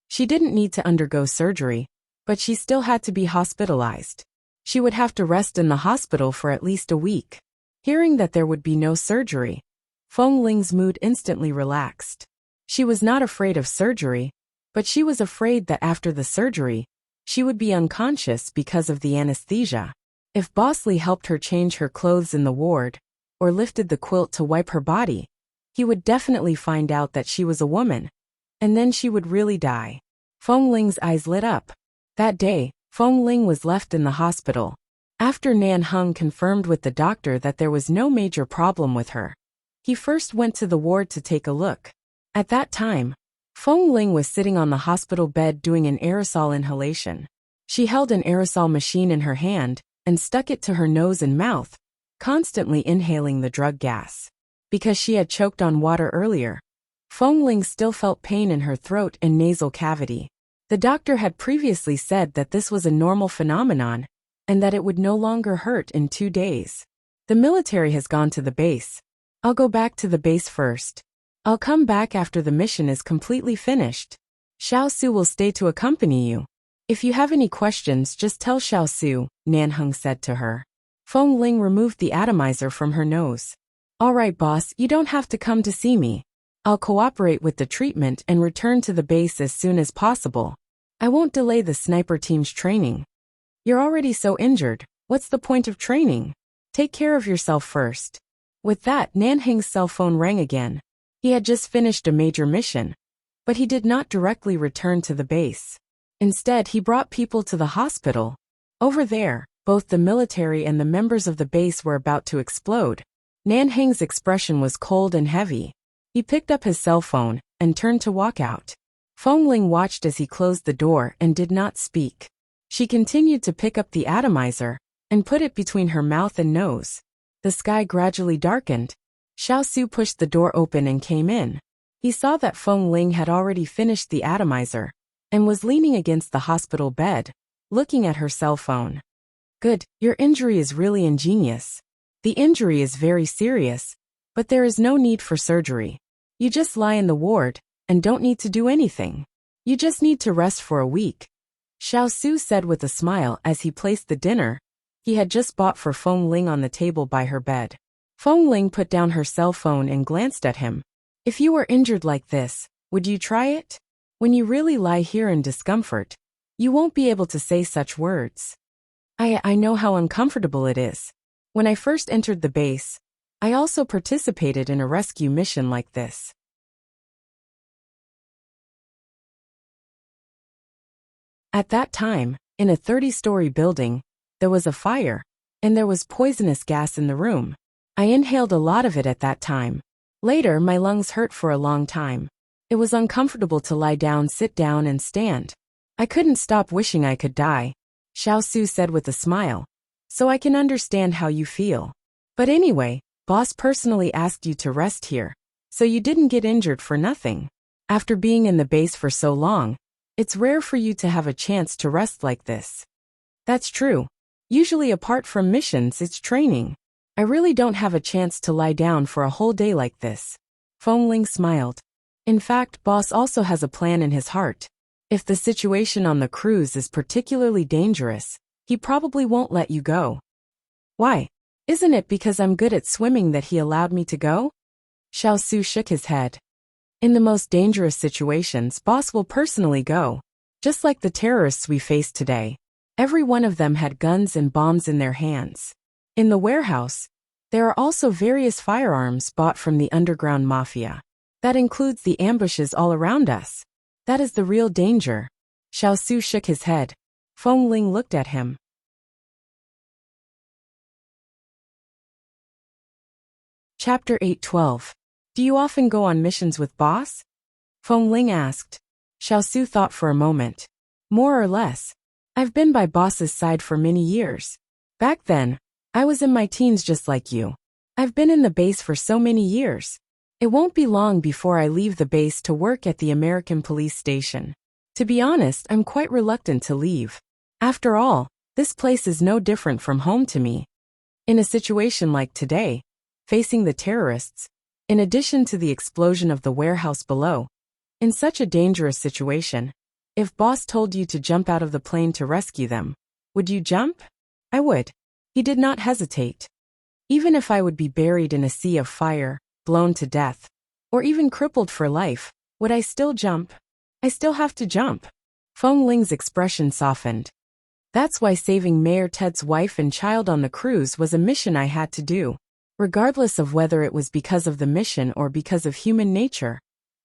She didn't need to undergo surgery, but she still had to be hospitalized. She would have to rest in the hospital for at least a week. Hearing that there would be no surgery, Feng Ling's mood instantly relaxed. She was not afraid of surgery, but she was afraid that after the surgery, she would be unconscious because of the anesthesia. If Boss Li helped her change her clothes in the ward, or lifted the quilt to wipe her body, he would definitely find out that she was a woman, and then she would really die. Feng Ling's eyes lit up. That day, Feng Ling was left in the hospital. After Nan Heng confirmed with the doctor that there was no major problem with her, he first went to the ward to take a look. At that time, Feng Ling was sitting on the hospital bed doing an aerosol inhalation. She held an aerosol machine in her hand and stuck it to her nose and mouth, constantly inhaling the drug gas. Because she had choked on water earlier, Feng Ling still felt pain in her throat and nasal cavity. The doctor had previously said that this was a normal phenomenon, and that it would no longer hurt in 2 days. The military has gone to the base. I'll go back to the base first. I'll come back after the mission is completely finished. Xiao Su will stay to accompany you. If you have any questions, just tell Xiao Su, Nan Heng said to her. Feng Ling removed the atomizer from her nose. All right, boss, you don't have to come to see me. I'll cooperate with the treatment and return to the base as soon as possible. I won't delay the sniper team's training. You're already so injured, what's the point of training? Take care of yourself first. With that, Nanhing's cell phone rang again. He had just finished a major mission, but he did not directly return to the base. Instead, he brought people to the hospital. Over there, both the military and the members of the base were about to explode. Nanhing's expression was cold and heavy. He picked up his cell phone and turned to walk out. Fengling watched as he closed the door and did not speak. She continued to pick up the atomizer and put it between her mouth and nose. The sky gradually darkened. Xiaosu pushed the door open and came in. He saw that Fengling had already finished the atomizer and was leaning against the hospital bed, looking at her cell phone. Good, your injury is really ingenious. The injury is very serious, but there is no need for surgery. You just lie in the ward and don't need to do anything. You just need to rest for a week, Xiaosu said with a smile as he placed the dinner he had just bought for Fengling on the table by her bed. Fengling put down her cell phone and glanced at him. If you were injured like this, would you try it? When you really lie here in discomfort, you won't be able to say such words. I know how uncomfortable it is. When I first entered the base, I also participated in a rescue mission like this. At that time, in a 30-story building, there was a fire, and there was poisonous gas in the room. I inhaled a lot of it at that time. Later, my lungs hurt for a long time. It was uncomfortable to lie down, sit down, and stand. I couldn't stop wishing I could die, Xiaosu said with a smile. So I can understand how you feel. But anyway, boss personally asked you to rest here, so you didn't get injured for nothing. After being in the base for so long, it's rare for you to have a chance to rest like this. That's true. Usually apart from missions, it's training. I really don't have a chance to lie down for a whole day like this. Fengling smiled. In fact, boss also has a plan in his heart. If the situation on the cruise is particularly dangerous, he probably won't let you go. Why? Isn't it because I'm good at swimming that he allowed me to go? Xiaosu shook his head. In the most dangerous situations, boss will personally go. Just like the terrorists we faced today. Every one of them had guns and bombs in their hands. In the warehouse, there are also various firearms bought from the underground mafia. That includes the ambushes all around us. That is the real danger. Xiaosu shook his head. Fengling looked at him. Chapter 8:12. Do you often go on missions with boss? Fengling asked. Xiaosu thought for a moment. More or less. I've been by boss's side for many years. Back then, I was in my teens just like you. I've been in the base for so many years. It won't be long before I leave the base to work at the American police station. To be honest, I'm quite reluctant to leave. After all, this place is no different from home to me. In a situation like today, facing the terrorists, in addition to the explosion of the warehouse below, in such a dangerous situation, if boss told you to jump out of the plane to rescue them, would you jump? I would. He did not hesitate. Even if I would be buried in a sea of fire, blown to death, or even crippled for life, would I still jump? I still have to jump. Fengling's expression softened. That's why saving Mayor Ted's wife and child on the cruise was a mission I had to do. Regardless of whether it was because of the mission or because of human nature,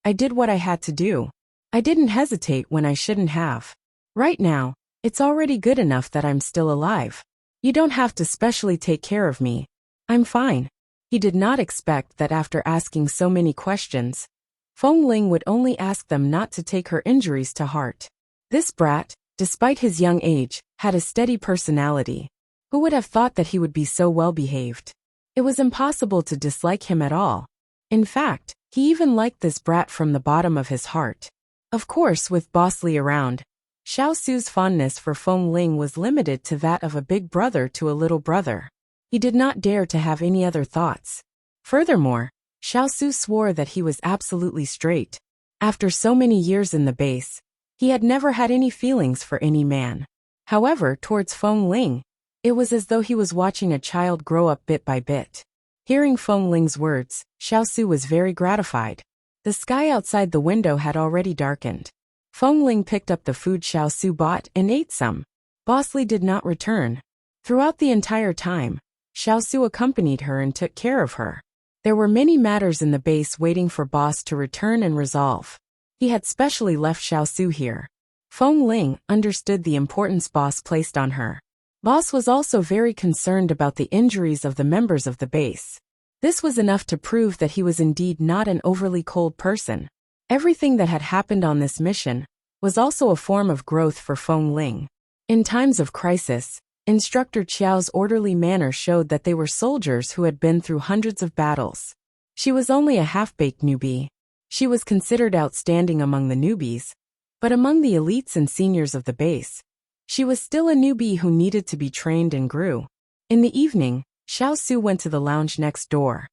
I did what I had to do. I didn't hesitate when I shouldn't have. Right now, it's already good enough that I'm still alive. You don't have to specially take care of me. I'm fine. He did not expect that after asking so many questions, Fengling would only ask them not to take her injuries to heart. This brat, despite his young age, had a steady personality. Who would have thought that he would be so well behaved? It was impossible to dislike him at all. In fact, he even liked this brat from the bottom of his heart. Of course, with Boss Li around, Xiaosu's fondness for Fengling was limited to that of a big brother to a little brother. He did not dare to have any other thoughts. Furthermore, Xiaosu swore that he was absolutely straight. After so many years in the base, he had never had any feelings for any man. However, towards Fengling, it was as though he was watching a child grow up bit by bit. Hearing Fengling's words, Xiaosu was very gratified. The sky outside the window had already darkened. Fengling picked up the food Xiaosu bought and ate some. Boss Li did not return. Throughout the entire time, Xiaosu accompanied her and took care of her. There were many matters in the base waiting for Boss to return and resolve. He had specially left Xiaosu here. Feng Ling understood the importance Boss placed on her. Boss was also very concerned about the injuries of the members of the base. This was enough to prove that he was indeed not an overly cold person. Everything that had happened on this mission was also a form of growth for Feng Ling. In times of crisis, Instructor Qiao's orderly manner showed that they were soldiers who had been through hundreds of battles. She was only a half-baked newbie. She was considered outstanding among the newbies, but among the elites and seniors of the base, she was still a newbie who needed to be trained and grew. In the evening, Xiaosu went to the lounge next door.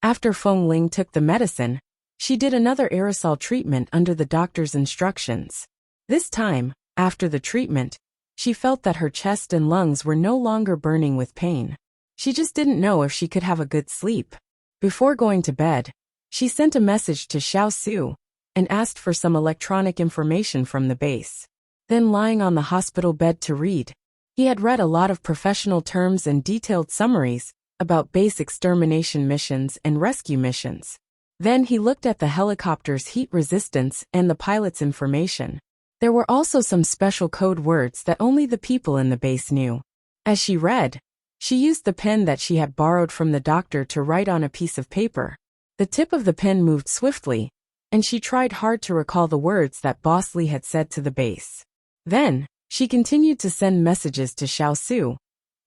After Feng Ling took the medicine, she did another aerosol treatment under the doctor's instructions. This time, after the treatment, she felt that her chest and lungs were no longer burning with pain. She just didn't know if she could have a good sleep. Before going to bed, she sent a message to Xiaosu and asked for some electronic information from the base. Then lying on the hospital bed to read, he had read a lot of professional terms and detailed summaries about base extermination missions and rescue missions. Then he looked at the helicopter's heat resistance and the pilot's information. There were also some special code words that only the people in the base knew. As she read, she used the pen that she had borrowed from the doctor to write on a piece of paper. The tip of the pen moved swiftly, and she tried hard to recall the words that Boss Li had said to the base. Then, she continued to send messages to Xiaosu,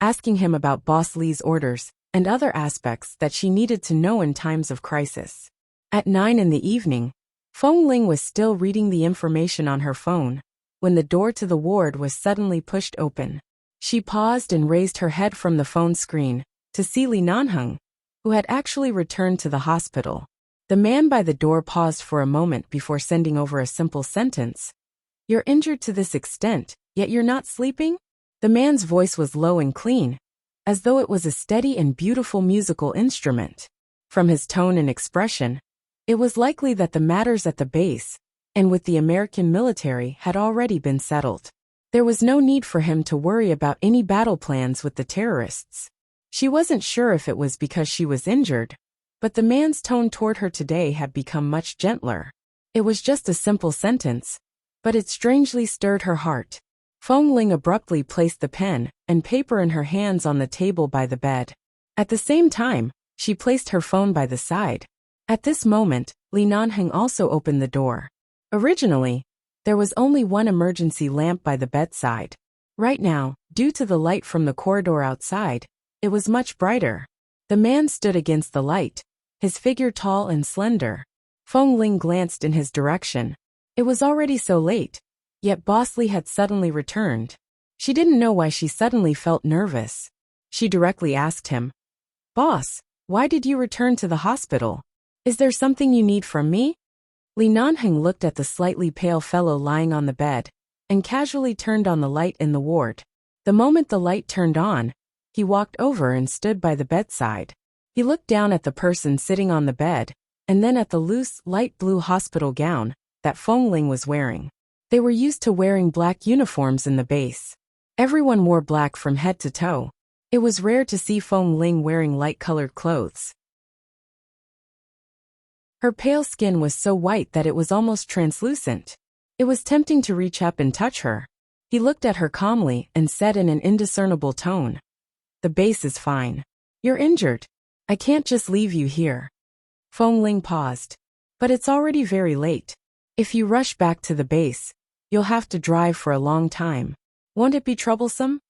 asking him about Boss Li's orders and other aspects that she needed to know in times of crisis. At 9 in the evening, Feng Ling was still reading the information on her phone when the door to the ward was suddenly pushed open. She paused and raised her head from the phone screen to see Li Nanheng, who had actually returned to the hospital. The man by the door paused for a moment before sending over a simple sentence. "You're injured to this extent, yet you're not sleeping?" The man's voice was low and clean, as though it was a steady and beautiful musical instrument. From his tone and expression, it was likely that the matters at the base and with the American military had already been settled. There was no need for him to worry about any battle plans with the terrorists. She wasn't sure if it was because she was injured, but the man's tone toward her today had become much gentler. It was just a simple sentence, but it strangely stirred her heart. Feng Ling abruptly placed the pen and paper in her hands on the table by the bed. At the same time, she placed her phone by the side. At this moment, Li Nanheng also opened the door. Originally, there was only one emergency lamp by the bedside. Right now, due to the light from the corridor outside, it was much brighter. The man stood against the light, his figure tall and slender. Feng Ling glanced in his direction. It was already so late, yet Boss Li had suddenly returned. She didn't know why she suddenly felt nervous. She directly asked him, "Boss, why did you return to the hospital? Is there something you need from me?" Li Nanheng looked at the slightly pale fellow lying on the bed and casually turned on the light in the ward. The moment the light turned on, he walked over and stood by the bedside. He looked down at the person sitting on the bed and then at the loose, light blue hospital gown that Feng Ling was wearing. They were used to wearing black uniforms in the base. Everyone wore black from head to toe. It was rare to see Feng Ling wearing light-colored clothes. Her pale skin was so white that it was almost translucent. It was tempting to reach up and touch her. He looked at her calmly and said in an indiscernible tone, "The base is fine. You're injured. I can't just leave you here." Feng Ling paused. "But it's already very late. If you rush back to the base, you'll have to drive for a long time. Won't it be troublesome?"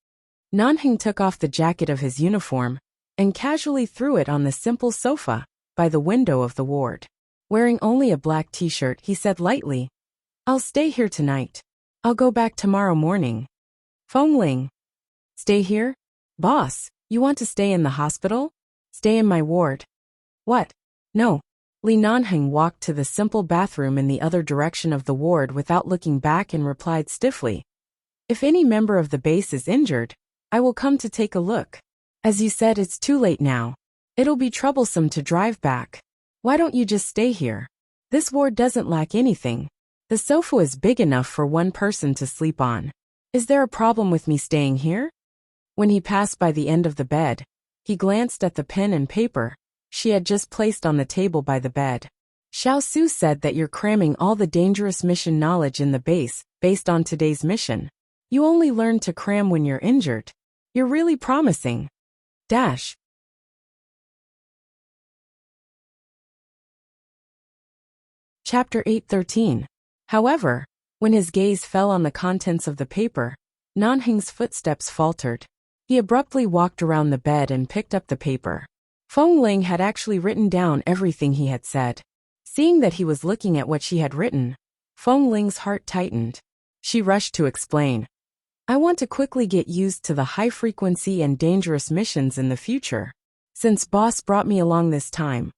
Nanheng took off the jacket of his uniform and casually threw it on the simple sofa by the window of the ward. Wearing only a black t-shirt, he said lightly, "I'll stay here tonight. I'll go back tomorrow morning." Feng Ling, "Stay here? Boss, you want to stay in the hospital? Stay in my ward." "What? No." Li Nanheng walked to the simple bathroom in the other direction of the ward without looking back and replied stiffly, "If any member of the base is injured, I will come to take a look. As you said, it's too late now. It'll be troublesome to drive back. Why don't you just stay here? This ward doesn't lack anything. The sofa is big enough for one person to sleep on." Is there a problem with me staying here? When he passed by the end of the bed, he glanced at the pen and paper she had just placed on the table by the bed. Xiao Su said that you're cramming all the dangerous mission knowledge in the base, based on today's mission. You only learn to cram when you're injured. You're really promising. Dash. Chapter 8:13. However, when his gaze fell on the contents of the paper, Nanheng's footsteps faltered. He abruptly walked around the bed and picked up the paper. Feng Ling had actually written down everything he had said. Seeing that he was looking at what she had written, Feng Ling's heart tightened. She rushed to explain. I want to quickly get used to the high-frequency and dangerous missions in the future. Since boss brought me along this time,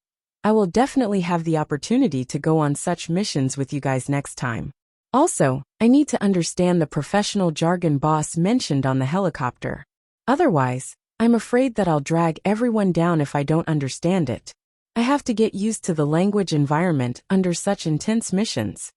I will definitely have the opportunity to go on such missions with you guys next time. Also, I need to understand the professional jargon boss mentioned on the helicopter. Otherwise, I'm afraid that I'll drag everyone down if I don't understand it. I have to get used to the language environment under such intense missions.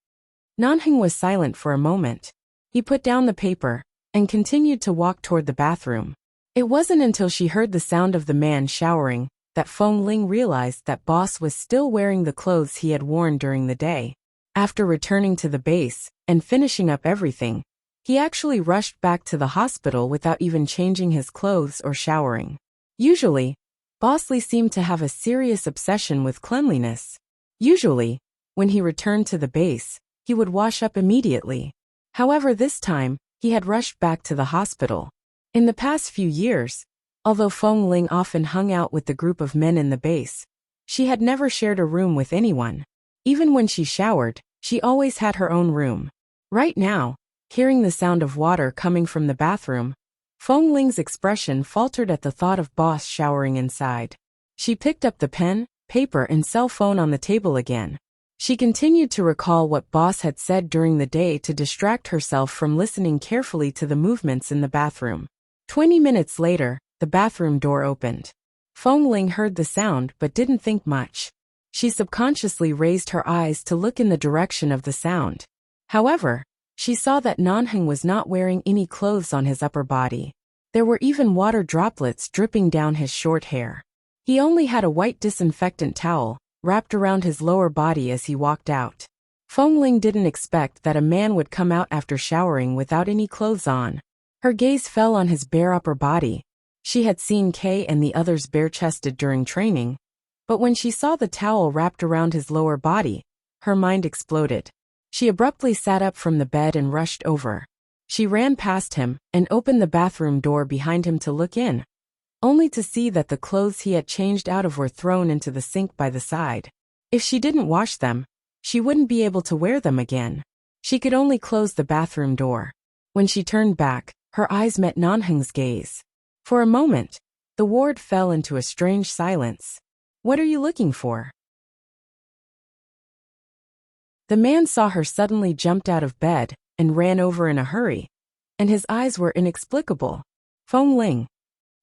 Nanheng was silent for a moment. He put down the paper and continued to walk toward the bathroom. It wasn't until she heard the sound of the man showering that Feng Ling realized that boss was still wearing the clothes he had worn during the day. After returning to the base and finishing up everything, he actually rushed back to the hospital without even changing his clothes or showering. Usually, Bosley seemed to have a serious obsession with cleanliness. Usually, when he returned to the base, he would wash up immediately. However, this time, he had rushed back to the hospital. In the past few years, although Feng Ling often hung out with the group of men in the base, she had never shared a room with anyone. Even when she showered, she always had her own room. Right now, hearing the sound of water coming from the bathroom, Feng Ling's expression faltered at the thought of boss showering inside. She picked up the pen, paper and cell phone on the table again. She continued to recall what boss had said during the day to distract herself from listening carefully to the movements in the bathroom. 20 minutes later, the bathroom door opened. Feng Ling heard the sound but didn't think much. She subconsciously raised her eyes to look in the direction of the sound. However, she saw that Nanheng was not wearing any clothes on his upper body. There were even water droplets dripping down his short hair. He only had a white disinfectant towel wrapped around his lower body as he walked out. Feng Ling didn't expect that a man would come out after showering without any clothes on. Her gaze fell on his bare upper body. She had seen Kay and the others bare-chested during training, but when she saw the towel wrapped around his lower body, her mind exploded. She abruptly sat up from the bed and rushed over. She ran past him and opened the bathroom door behind him to look in, only to see that the clothes he had changed out of were thrown into the sink by the side. If she didn't wash them, she wouldn't be able to wear them again. She could only close the bathroom door. When she turned back, her eyes met Nanheng's gaze. For a moment, the ward fell into a strange silence. What are you looking for? The man saw her suddenly jumped out of bed and ran over in a hurry, and his eyes were inexplicable. Feng Ling.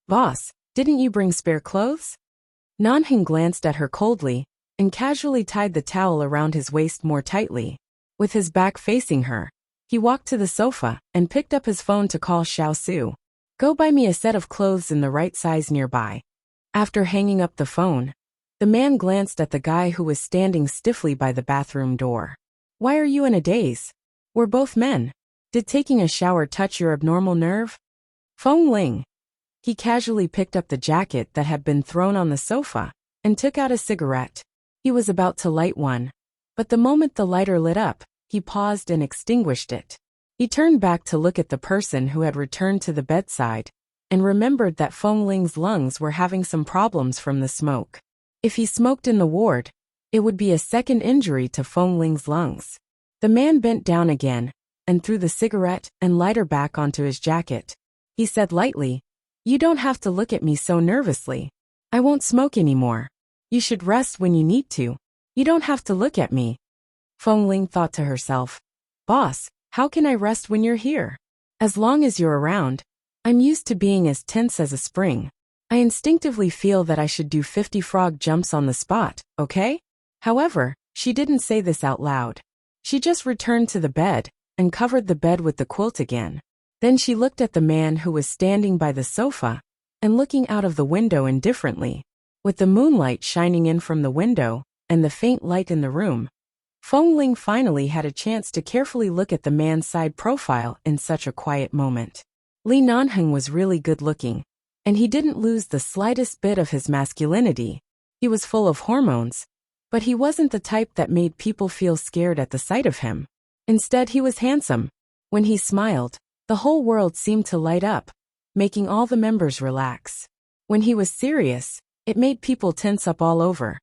Boss, didn't you bring spare clothes? Nanheng glanced at her coldly and casually tied the towel around his waist more tightly. With his back facing her, he walked to the sofa and picked up his phone to call Xiao Su. Go buy me a set of clothes in the right size nearby. After hanging up the phone, the man glanced at the guy who was standing stiffly by the bathroom door. Why are you in a daze? We're both men. Did taking a shower touch your abnormal nerve? Feng Ling. He casually picked up the jacket that had been thrown on the sofa and took out a cigarette. He was about to light one, but the moment the lighter lit up, he paused and extinguished it. He turned back to look at the person who had returned to the bedside and remembered that Feng Ling's lungs were having some problems from the smoke. If he smoked in the ward, it would be a second injury to Feng Ling's lungs. The man bent down again and threw the cigarette and lighter back onto his jacket. He said lightly, You don't have to look at me so nervously. I won't smoke anymore. You should rest when you need to. You don't have to look at me. Feng Ling thought to herself, Boss, how can I rest when you're here? As long as you're around, I'm used to being as tense as a spring. I instinctively feel that I should do 50 frog jumps on the spot, okay? However, she didn't say this out loud. She just returned to the bed and covered the bed with the quilt again. Then she looked at the man who was standing by the sofa and looking out of the window indifferently. With the moonlight shining in from the window and the faint light in the room, Feng Ling finally had a chance to carefully look at the man's side profile in such a quiet moment. Li Nanheng was really good-looking, and he didn't lose the slightest bit of his masculinity. He was full of hormones, but he wasn't the type that made people feel scared at the sight of him. Instead, he was handsome. When he smiled, the whole world seemed to light up, making all the members relax. When he was serious, it made people tense up all over.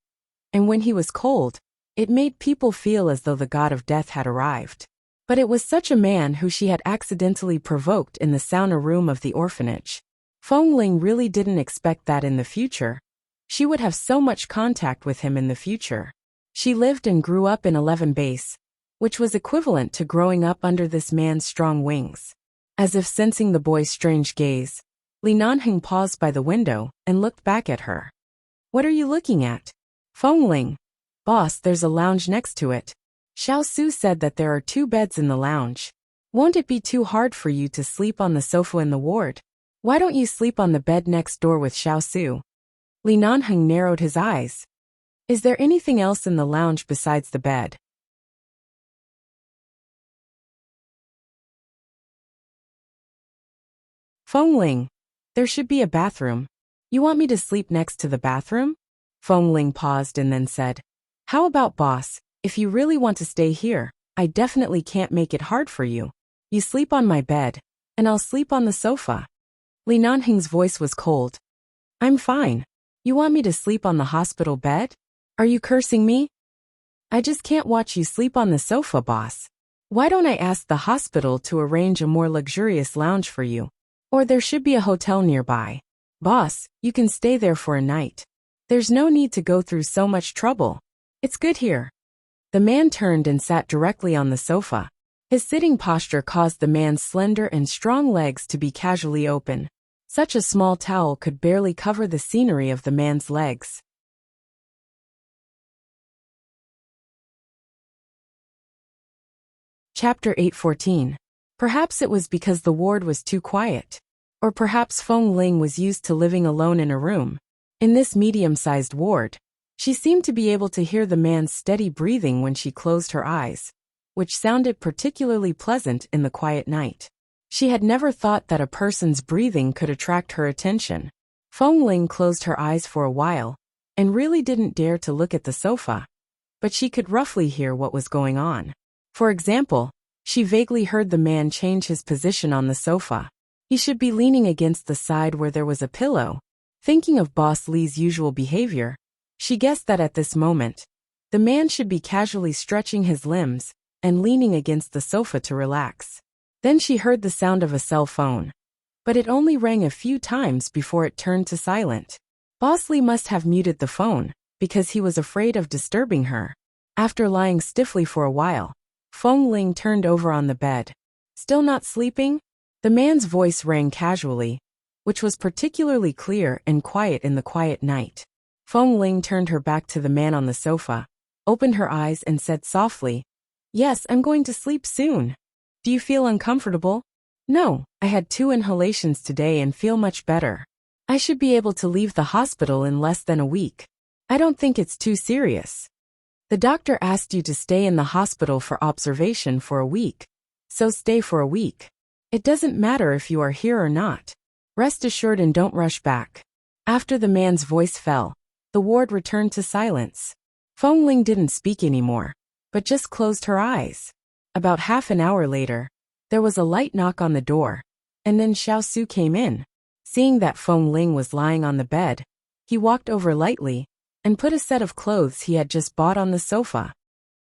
And when he was cold, it made people feel as though the god of death had arrived. But it was such a man who she had accidentally provoked in the sauna room of the orphanage. Feng Ling really didn't expect that in the future. She would have so much contact with him in the future. She lived and grew up in 11 base, which was equivalent to growing up under this man's strong wings. As if sensing the boy's strange gaze, Li Nanheng paused by the window and looked back at her. "What are you looking at?" "Feng Ling. Boss, there's a lounge next to it. Xiao Su said that there are 2 beds in the lounge. Won't it be too hard for you to sleep on the sofa in the ward? Why don't you sleep on the bed next door with Xiao Su?" Li Nanheng narrowed his eyes. "Is there anything else in the lounge besides the bed?" "Feng Ling, there should be a bathroom. You want me to sleep next to the bathroom?" Feng Ling paused and then said, "How about boss, if you really want to stay here, I definitely can't make it hard for you. You sleep on my bed, and I'll sleep on the sofa." Li Nanheng's voice was cold. "I'm fine. You want me to sleep on the hospital bed? Are you cursing me? I just can't watch you sleep on the sofa, boss. Why don't I ask the hospital to arrange a more luxurious lounge for you? Or there should be a hotel nearby. Boss, you can stay there for a night. There's no need to go through so much trouble. It's good here." The man turned and sat directly on the sofa. His sitting posture caused the man's slender and strong legs to be casually open. Such a small towel could barely cover the scenery of the man's legs. Chapter 8:14. Perhaps it was because the ward was too quiet. Or perhaps Feng Ling was used to living alone in a room. In this medium-sized ward, she seemed to be able to hear the man's steady breathing when she closed her eyes, which sounded particularly pleasant in the quiet night. She had never thought that a person's breathing could attract her attention. Feng Ling closed her eyes for a while, and really didn't dare to look at the sofa. But she could roughly hear what was going on. For example, she vaguely heard the man change his position on the sofa. He should be leaning against the side where there was a pillow. Thinking of Boss Li's usual behavior, she guessed that at this moment, the man should be casually stretching his limbs and leaning against the sofa to relax. Then she heard the sound of a cell phone. But it only rang a few times before it turned to silent. Boss Li must have muted the phone, because he was afraid of disturbing her. After lying stiffly for a while, Feng Ling turned over on the bed. "Still not sleeping?" The man's voice rang casually, which was particularly clear and quiet in the quiet night. Feng Ling turned her back to the man on the sofa, opened her eyes and said softly, "Yes, I'm going to sleep soon. Do you feel uncomfortable?" "No, I had 2 inhalations today and feel much better. I should be able to leave the hospital in less than a week. I don't think it's too serious." "The doctor asked you to stay in the hospital for observation for a week. So stay for a week. It doesn't matter if you are here or not. Rest assured and don't rush back." After the man's voice fell, the ward returned to silence. Feng Ling didn't speak anymore, but just closed her eyes. About half an hour later, there was a light knock on the door, and then Xiao Su came in. Seeing that Feng Ling was lying on the bed, he walked over lightly and put a set of clothes he had just bought on the sofa.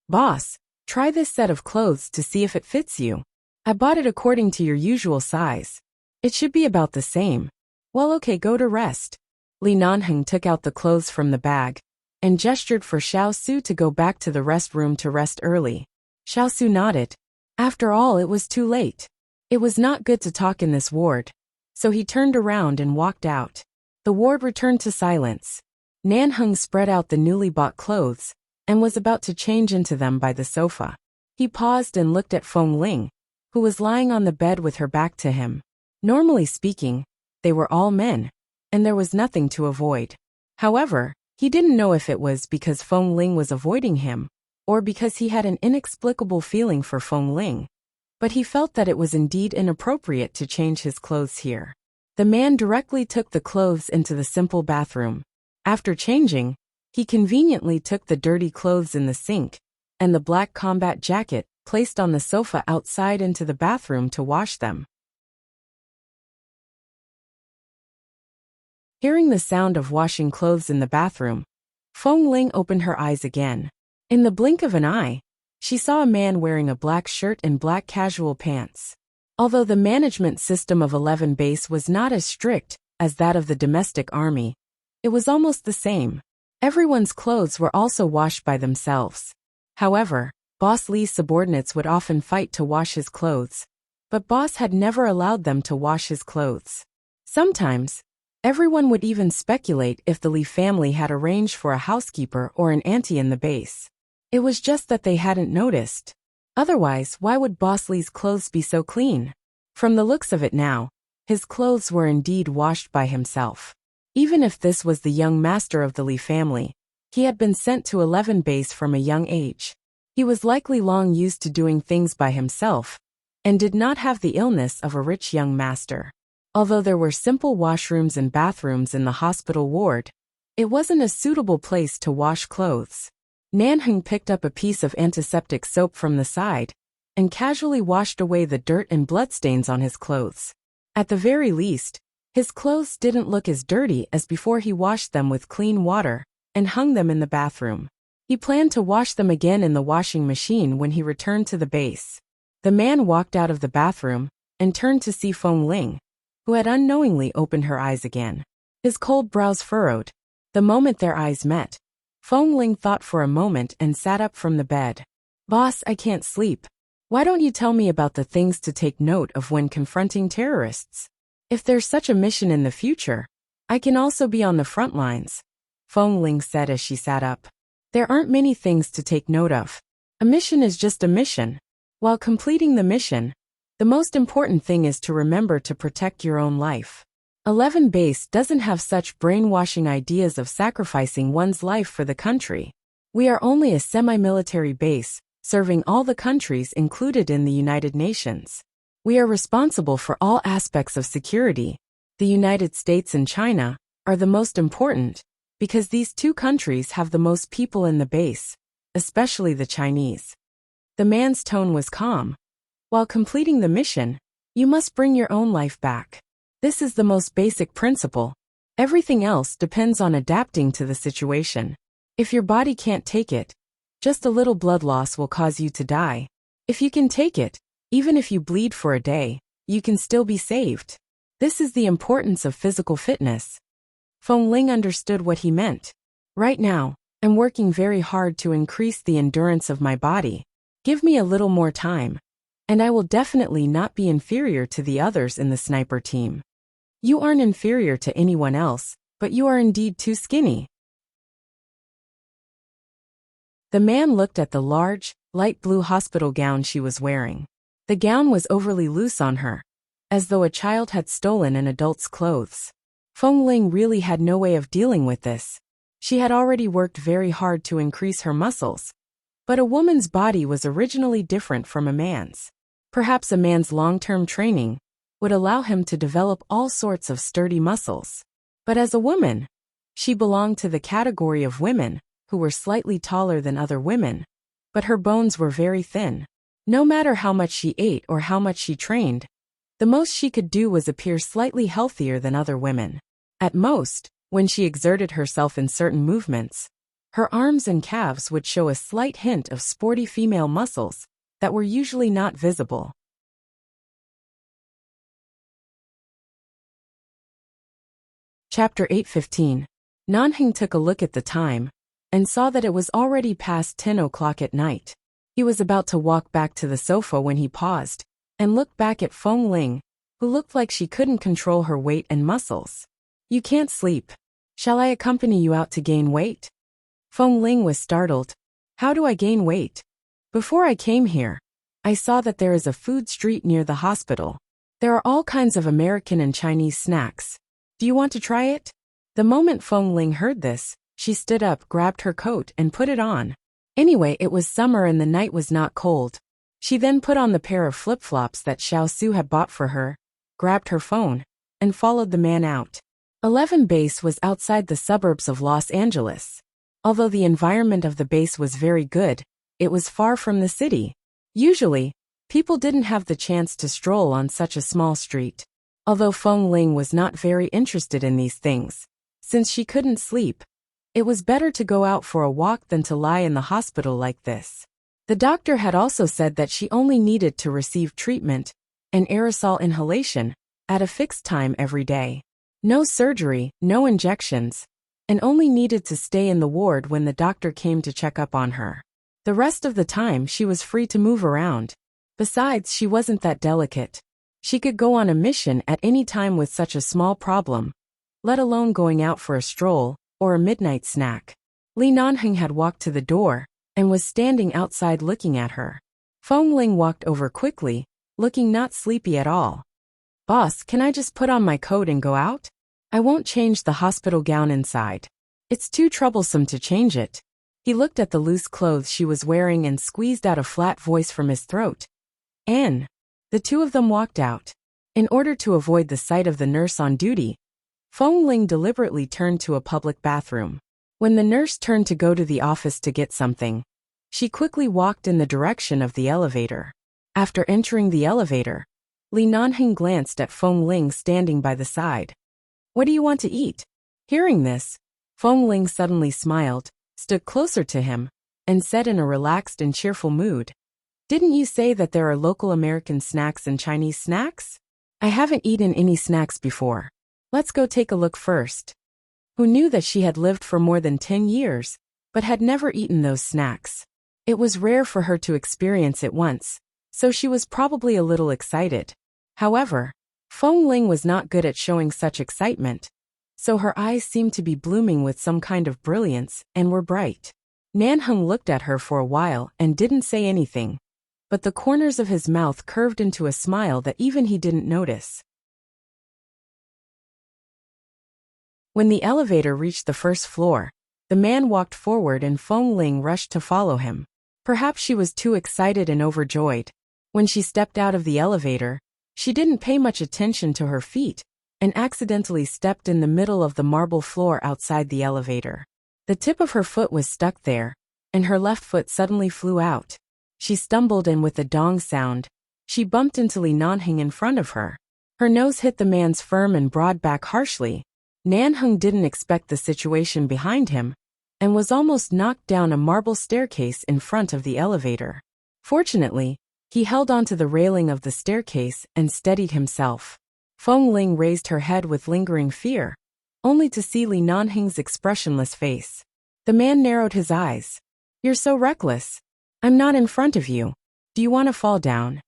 "Boss, try this set of clothes to see if it fits you. I bought it according to your usual size. It should be about the same." "Well, okay, go to rest." Li Nanheng took out the clothes from the bag and gestured for Xiao Su to go back to the rest room to rest early. Xiao Su nodded. After all, it was too late. It was not good to talk in this ward, so he turned around and walked out. The ward returned to silence. Nanheng spread out the newly bought clothes and was about to change into them by the sofa. He paused and looked at Feng Ling. who was lying on the bed with her back to him. Normally speaking, they were all men, and there was nothing to avoid. However, he didn't know if it was because Feng Ling was avoiding him, or because he had an inexplicable feeling for Feng Ling. But he felt that it was indeed inappropriate to change his clothes here. The man directly took the clothes into the simple bathroom. After changing, he conveniently took the dirty clothes in the sink and the black combat jacket placed on the sofa outside into the bathroom to wash them. Hearing the sound of washing clothes in the bathroom, Feng Ling opened her eyes again. In the blink of an eye, she saw a man wearing a black shirt and black casual pants. Although the management system of 11 Base was not as strict as that of the domestic army, it was almost the same. Everyone's clothes were also washed by themselves. However, Boss Lee's subordinates would often fight to wash his clothes, but Boss had never allowed them to wash his clothes. Sometimes, everyone would even speculate if the Lee family had arranged for a housekeeper or an auntie in the base. It was just that they hadn't noticed. Otherwise, why would Boss Lee's clothes be so clean? From the looks of it now, his clothes were indeed washed by himself. Even if this was the young master of the Lee family, he had been sent to 11 Base from a young age. He was likely long used to doing things by himself, and did not have the illness of a rich young master. Although there were simple washrooms and bathrooms in the hospital ward, it wasn't a suitable place to wash clothes. Nanheng picked up a piece of antiseptic soap from the side, and casually washed away the dirt and bloodstains on his clothes. At the very least, his clothes didn't look as dirty as before he washed them with clean water and hung them in the bathroom. He planned to wash them again in the washing machine when he returned to the base. The man walked out of the bathroom and turned to see Feng Ling, who had unknowingly opened her eyes again. His cold brows furrowed. The moment their eyes met, Feng Ling thought for a moment and sat up from the bed. "Boss, I can't sleep. Why don't you tell me about the things to take note of when confronting terrorists? If there's such a mission in the future, I can also be on the front lines," Feng Ling said as she sat up. "There aren't many things to take note of. A mission is just a mission. While completing the mission, the most important thing is to remember to protect your own life. 11 Base doesn't have such brainwashing ideas of sacrificing one's life for the country. We are only a semi-military base, serving all the countries included in the United Nations. We are responsible for all aspects of security. The United States and China are the most important, because these two countries have the most people in the base, especially the Chinese." The man's tone was calm. "While completing the mission, you must bring your own life back. This is the most basic principle. Everything else depends on adapting to the situation. If your body can't take it, just a little blood loss will cause you to die. If you can take it, even if you bleed for a day, you can still be saved. This is the importance of physical fitness." Feng Ling understood what he meant. "Right now, I'm working very hard to increase the endurance of my body. Give me a little more time, and I will definitely not be inferior to the others in the sniper team." "You aren't inferior to anyone else, but you are indeed too skinny." The man looked at the large, light blue hospital gown she was wearing. The gown was overly loose on her, as though a child had stolen an adult's clothes. Feng Ling really had no way of dealing with this. She had already worked very hard to increase her muscles, but a woman's body was originally different from a man's. Perhaps a man's long-term training would allow him to develop all sorts of sturdy muscles. But as a woman, she belonged to the category of women who were slightly taller than other women, but her bones were very thin. No matter how much she ate or how much she trained, the most she could do was appear slightly healthier than other women. At most, when she exerted herself in certain movements, her arms and calves would show a slight hint of sporty female muscles that were usually not visible. Chapter 8:15. Nanheng took a look at the time and saw that it was already past 10 o'clock at night. He was about to walk back to the sofa when he paused and looked back at Feng Ling, who looked like she couldn't control her weight and muscles. "You can't sleep. Shall I accompany you out to gain weight?" Feng Ling was startled. "How do I gain weight? Before I came here, I saw that there is a food street near the hospital. There are all kinds of American and Chinese snacks. Do you want to try it? The moment Feng Ling heard this, she stood up, grabbed her coat, and put it on. Anyway, it was summer and the night was not cold. She then put on the pair of flip-flops that Xiao Su had bought for her, grabbed her phone, and followed the man out. 11 Base was outside the suburbs of Los Angeles. Although the environment of the base was very good, it was far from the city. Usually, people didn't have the chance to stroll on such a small street. Although Feng Ling was not very interested in these things, since she couldn't sleep, it was better to go out for a walk than to lie in the hospital like this. The doctor had also said that she only needed to receive treatment, an aerosol inhalation, at a fixed time every day. No surgery, no injections, and only needed to stay in the ward when the doctor came to check up on her. The rest of the time she was free to move around. Besides, she wasn't that delicate. She could go on a mission at any time with such a small problem, let alone going out for a stroll or a midnight snack. Li Nanheng had walked to the door and was standing outside looking at her. Feng Ling walked over quickly, looking not sleepy at all. "Boss, can I just put on my coat and go out? I won't change the hospital gown inside. It's too troublesome to change it." He looked at the loose clothes she was wearing and squeezed out a flat voice from his throat. "Anne." The two of them walked out. In order to avoid the sight of the nurse on duty, Feng Ling deliberately turned to a public bathroom. When the nurse turned to go to the office to get something, she quickly walked in the direction of the elevator. After entering the elevator, Li Nanheng glanced at Feng Ling standing by the side. "What do you want to eat?" Hearing this, Feng Ling suddenly smiled, stood closer to him, and said in a relaxed and cheerful mood, "Didn't you say that there are local American snacks and Chinese snacks? I haven't eaten any snacks before. Let's go take a look first." Who knew that she had lived for more than 10 years, but had never eaten those snacks? It was rare for her to experience it once, so she was probably a little excited. However, Feng Ling was not good at showing such excitement, so her eyes seemed to be blooming with some kind of brilliance and were bright. Nanheng looked at her for a while and didn't say anything, but the corners of his mouth curved into a smile that even he didn't notice. When the elevator reached the first floor, the man walked forward and Feng Ling rushed to follow him. Perhaps she was too excited and overjoyed. When she stepped out of the elevator, she didn't pay much attention to her feet and accidentally stepped in the middle of the marble floor outside the elevator. The tip of her foot was stuck there, and her left foot suddenly flew out. She stumbled and with a dong sound, she bumped into Li Nanheng in front of her. Her nose hit the man's firm and broad back harshly. Nanheng didn't expect the situation behind him, and was almost knocked down a marble staircase in front of the elevator. Fortunately, he held onto the railing of the staircase and steadied himself. Feng Ling raised her head with lingering fear, only to see Li Nanheng's expressionless face. The man narrowed his eyes. "You're so reckless. I'm not in front of you. Do you want to fall down?"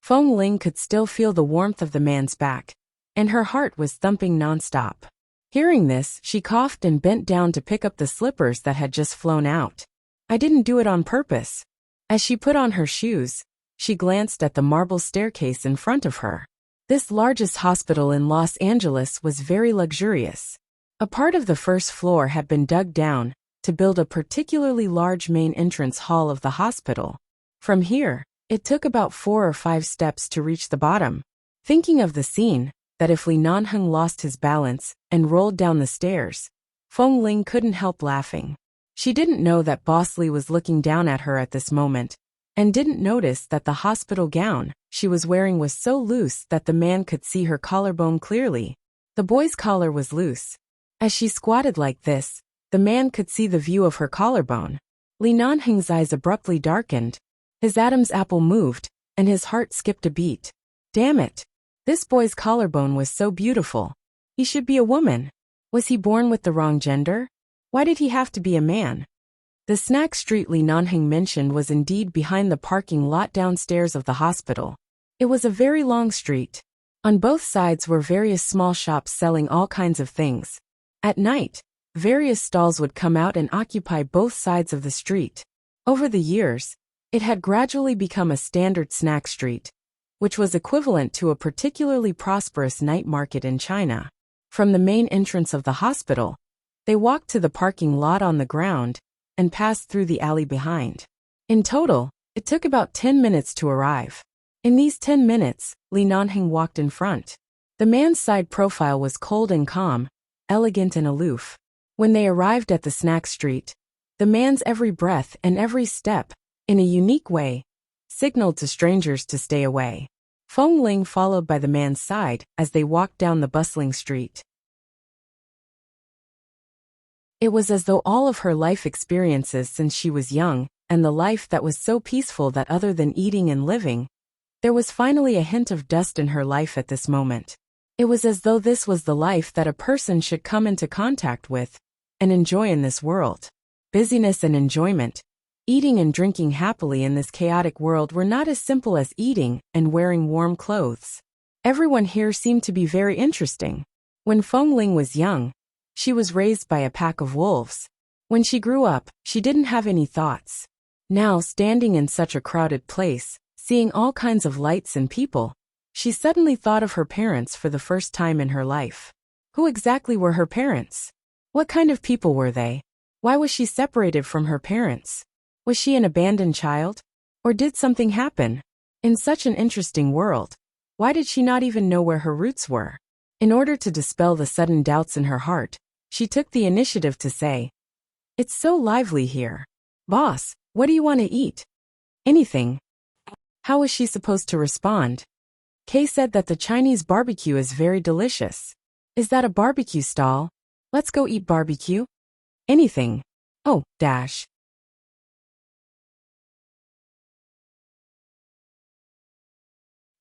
Feng Ling could still feel the warmth of the man's back, and her heart was thumping nonstop. Hearing this, she coughed and bent down to pick up the slippers that had just flown out. "I didn't do it on purpose." As she put on her shoes, she glanced at the marble staircase in front of her. This largest hospital in Los Angeles was very luxurious. A part of the first floor had been dug down to build a particularly large main entrance hall of the hospital. From here, it took about 4 or 5 steps to reach the bottom. Thinking of the scene, that if Li Nanheng lost his balance and rolled down the stairs, Feng Ling couldn't help laughing. She didn't know that Boss Li was looking down at her at this moment, and didn't notice that the hospital gown she was wearing was so loose that the man could see her collarbone clearly. The boy's collar was loose. As she squatted like this, the man could see the view of her collarbone. Li Nanheng's eyes abruptly darkened. His Adam's apple moved, and his heart skipped a beat. Damn it! This boy's collarbone was so beautiful. He should be a woman. Was he born with the wrong gender? Why did he have to be a man? The snack street Li Nanheng mentioned was indeed behind the parking lot downstairs of the hospital. It was a very long street. On both sides were various small shops selling all kinds of things. At night, various stalls would come out and occupy both sides of the street. Over the years, It had gradually become a standard snack street, which was equivalent to a particularly prosperous night market in China. From the main entrance of the hospital, they walked to the parking lot on the ground and passed through the alley behind. In total, it took about 10 minutes to arrive. In these 10 minutes, Li Nanheng walked in front. The man's side profile was cold and calm, elegant and aloof. When they arrived at the snack street, the man's every breath and every step, in a unique way, signaled to strangers to stay away. Feng Ling followed by the man's side as they walked down the bustling street. It was as though all of her life experiences since she was young, and the life that was so peaceful that other than eating and living, there was finally a hint of dust in her life at this moment. It was as though this was the life that a person should come into contact with and enjoy in this world. Busyness and enjoyment, eating and drinking happily in this chaotic world were not as simple as eating and wearing warm clothes. Everyone here seemed to be very interesting. When Feng Ling was young, she was raised by a pack of wolves. When she grew up, she didn't have any thoughts. Now, standing in such a crowded place, seeing all kinds of lights and people, she suddenly thought of her parents for the first time in her life. Who exactly were her parents? What kind of people were they? Why was she separated from her parents? Was she an abandoned child? Or did something happen? In such an interesting world, why did she not even know where her roots were? In order to dispel the sudden doubts in her heart, she took the initiative to say, "It's so lively here. Boss, what do you want to eat?" "Anything." How was she supposed to respond? Kay said that the Chinese barbecue is very delicious. "Is that a barbecue stall? Let's go eat barbecue." "Anything." "Oh, dash."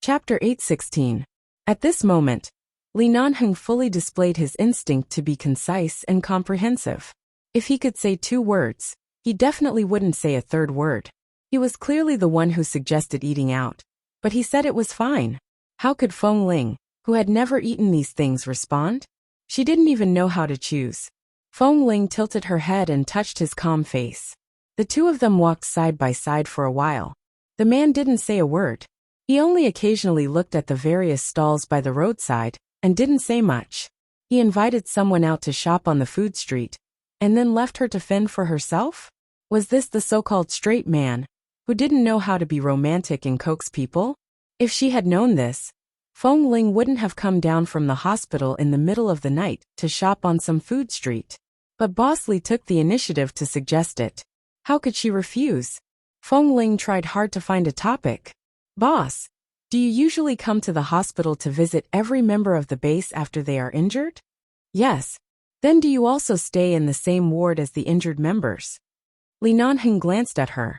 Chapter 8:16. At this moment, Li Nanheng fully displayed his instinct to be concise and comprehensive. If he could say 2 words, he definitely wouldn't say a third word. He was clearly the one who suggested eating out, but he said it was fine. How could Feng Ling, who had never eaten these things, respond? She didn't even know how to choose. Feng Ling tilted her head and touched his calm face. The two of them walked side by side for a while. The man didn't say a word. He only occasionally looked at the various stalls by the roadside and didn't say much. He invited someone out to shop on the food street and then left her to fend for herself? Was this the so-called straight man who didn't know how to be romantic and coax people? If she had known this, Feng Ling wouldn't have come down from the hospital in the middle of the night to shop on some food street. But Boss Li took the initiative to suggest it. How could she refuse? Feng Ling tried hard to find a topic. "Boss, do you usually come to the hospital to visit every member of the base after they are injured?" "Yes." "Then do you also stay in the same ward as the injured members?" Li Nanheng glanced at her.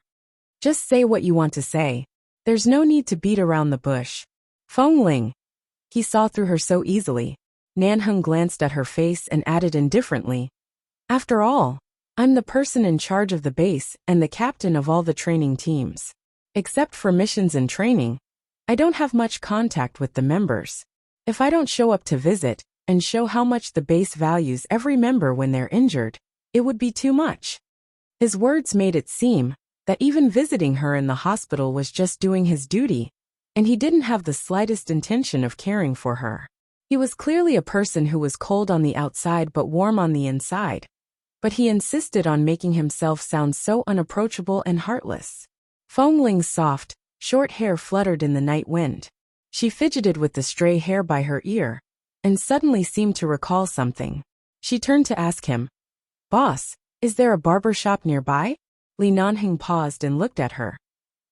"Just say what you want to say. There's no need to beat around the bush." Feng Ling. He saw through her so easily. Nanheng glanced at her face and added indifferently, "After all, I'm the person in charge of the base and the captain of all the training teams. Except for missions and training, I don't have much contact with the members. If I don't show up to visit and show how much the base values every member when they're injured, it would be too much." His words made it seem that even visiting her in the hospital was just doing his duty, and he didn't have the slightest intention of caring for her. He was clearly a person who was cold on the outside but warm on the inside. But he insisted on making himself sound so unapproachable and heartless. Feng Ling's soft, short hair fluttered in the night wind. She fidgeted with the stray hair by her ear, and suddenly seemed to recall something. She turned to ask him, "Boss, is there a barber shop nearby?" Li Nanheng paused and looked at her.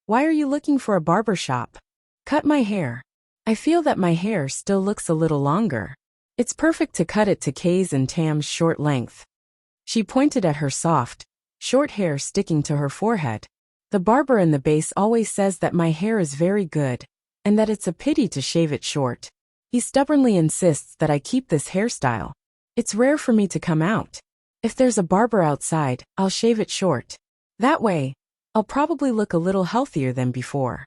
"Why are you looking for a barber shop?" "Cut my hair. I feel that my hair still looks a little longer. It's perfect to cut it to Kay's and Tam's short length." She pointed at her soft, short hair sticking to her forehead. "The barber in the base always says that my hair is very good, and that it's a pity to shave it short. He stubbornly insists that I keep this hairstyle. It's rare for me to come out. If there's a barber outside, I'll shave it short. That way, I'll probably look a little healthier than before."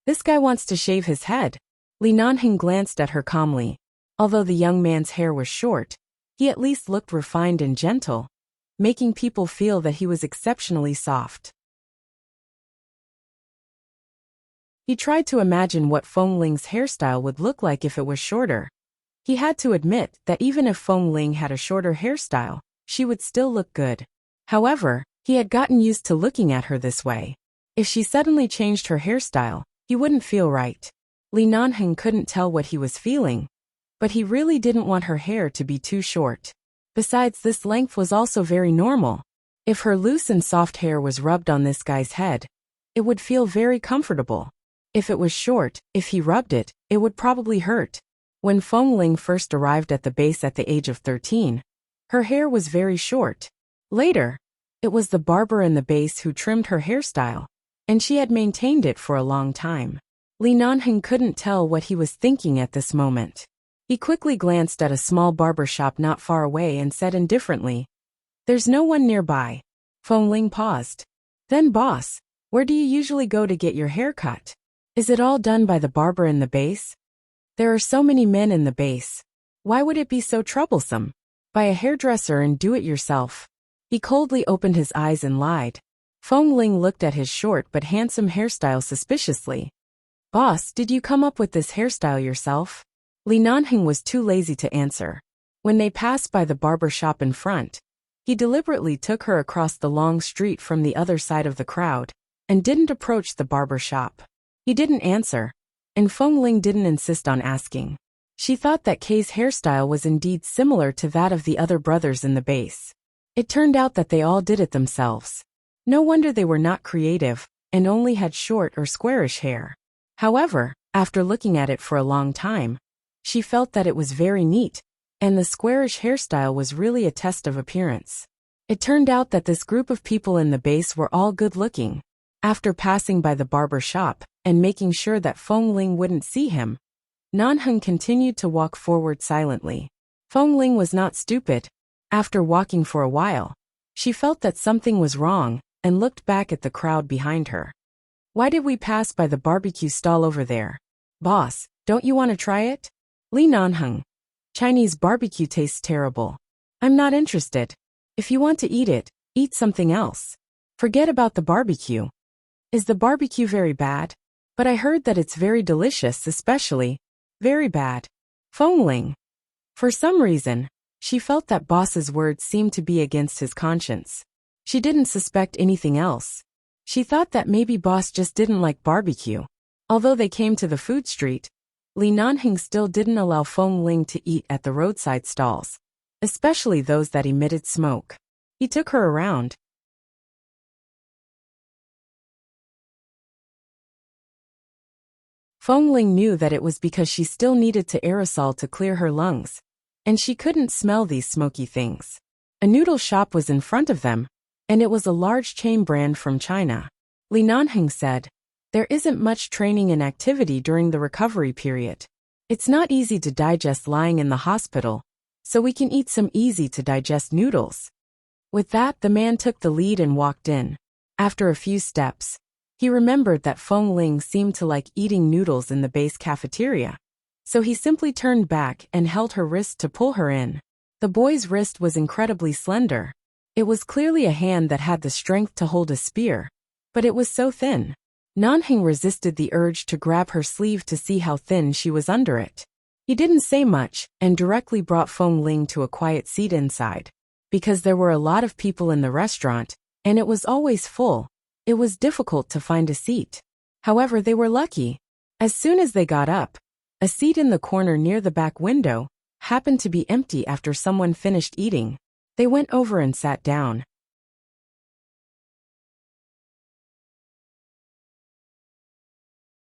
"This guy wants to shave his head." Li Nanheng glanced at her calmly. Although the young man's hair was short, he at least looked refined and gentle, making people feel that he was exceptionally soft. He tried to imagine what Feng Ling's hairstyle would look like if it was shorter. He had to admit that even if Feng Ling had a shorter hairstyle, she would still look good. However, he had gotten used to looking at her this way. If she suddenly changed her hairstyle, he wouldn't feel right. Li Nanheng couldn't tell what he was feeling, but he really didn't want her hair to be too short. Besides, this length was also very normal. If her loose and soft hair was rubbed on this guy's head, it would feel very comfortable. If it was short, if he rubbed it, it would probably hurt. When Feng Ling first arrived at the base at the age of 13, her hair was very short. Later, it was the barber in the base who trimmed her hairstyle, and she had maintained it for a long time. Li Nanheng couldn't tell what he was thinking at this moment. He quickly glanced at a small barber shop not far away and said indifferently, "There's no one nearby." Feng Ling paused. "Then boss, where do you usually go to get your hair cut? Is it all done by the barber in the base? There are so many men in the base. Why would it be so troublesome? Buy a hairdresser and do it yourself." He coldly opened his eyes and lied. Feng Ling looked at his short but handsome hairstyle suspiciously. "Boss, did you come up with this hairstyle yourself?" Li Nanheng was too lazy to answer. When they passed by the barber shop in front, he deliberately took her across the long street from the other side of the crowd, and didn't approach the barber shop. He didn't answer, and Feng Ling didn't insist on asking. She thought that Kay's hairstyle was indeed similar to that of the other brothers in the base. It turned out that they all did it themselves. No wonder they were not creative, and only had short or squarish hair. However, after looking at it for a long time, she felt that it was very neat, and the squarish hairstyle was really a test of appearance. It turned out that this group of people in the base were all good-looking. After passing by the barber shop, and making sure that Feng Ling wouldn't see him, Nanheng continued to walk forward silently. Feng Ling was not stupid. After walking for a while, she felt that something was wrong, and looked back at the crowd behind her. "Why did we pass by the barbecue stall over there? Boss, don't you want to try it?" "Li Nanheng, Chinese barbecue tastes terrible. I'm not interested. If you want to eat it, eat something else. Forget about the barbecue." "Is the barbecue very bad? But I heard that it's very delicious, especially." "Very bad." Feng Ling. For some reason, she felt that boss's words seemed to be against his conscience. She didn't suspect anything else. She thought that maybe boss just didn't like barbecue. Although they came to the food street, Li Nanheng still didn't allow Feng Ling to eat at the roadside stalls, especially those that emitted smoke. He took her around. Feng Ling knew that it was because she still needed to aerosol to clear her lungs, and she couldn't smell these smoky things. A noodle shop was in front of them, and it was a large chain brand from China. Li Nanheng said, "There isn't much training and activity during the recovery period. It's not easy to digest lying in the hospital, so we can eat some easy-to-digest noodles." With that, the man took the lead and walked in. After a few steps, he remembered that Feng Ling seemed to like eating noodles in the base cafeteria, so he simply turned back and held her wrist to pull her in. The boy's wrist was incredibly slender. It was clearly a hand that had the strength to hold a spear, but it was so thin. Nanheng resisted the urge to grab her sleeve to see how thin she was under it. He didn't say much and directly brought Feng Ling to a quiet seat inside. Because there were a lot of people in the restaurant, and it was always full, it was difficult to find a seat. However, they were lucky. As soon as they got up, a seat in the corner near the back window happened to be empty after someone finished eating. They went over and sat down.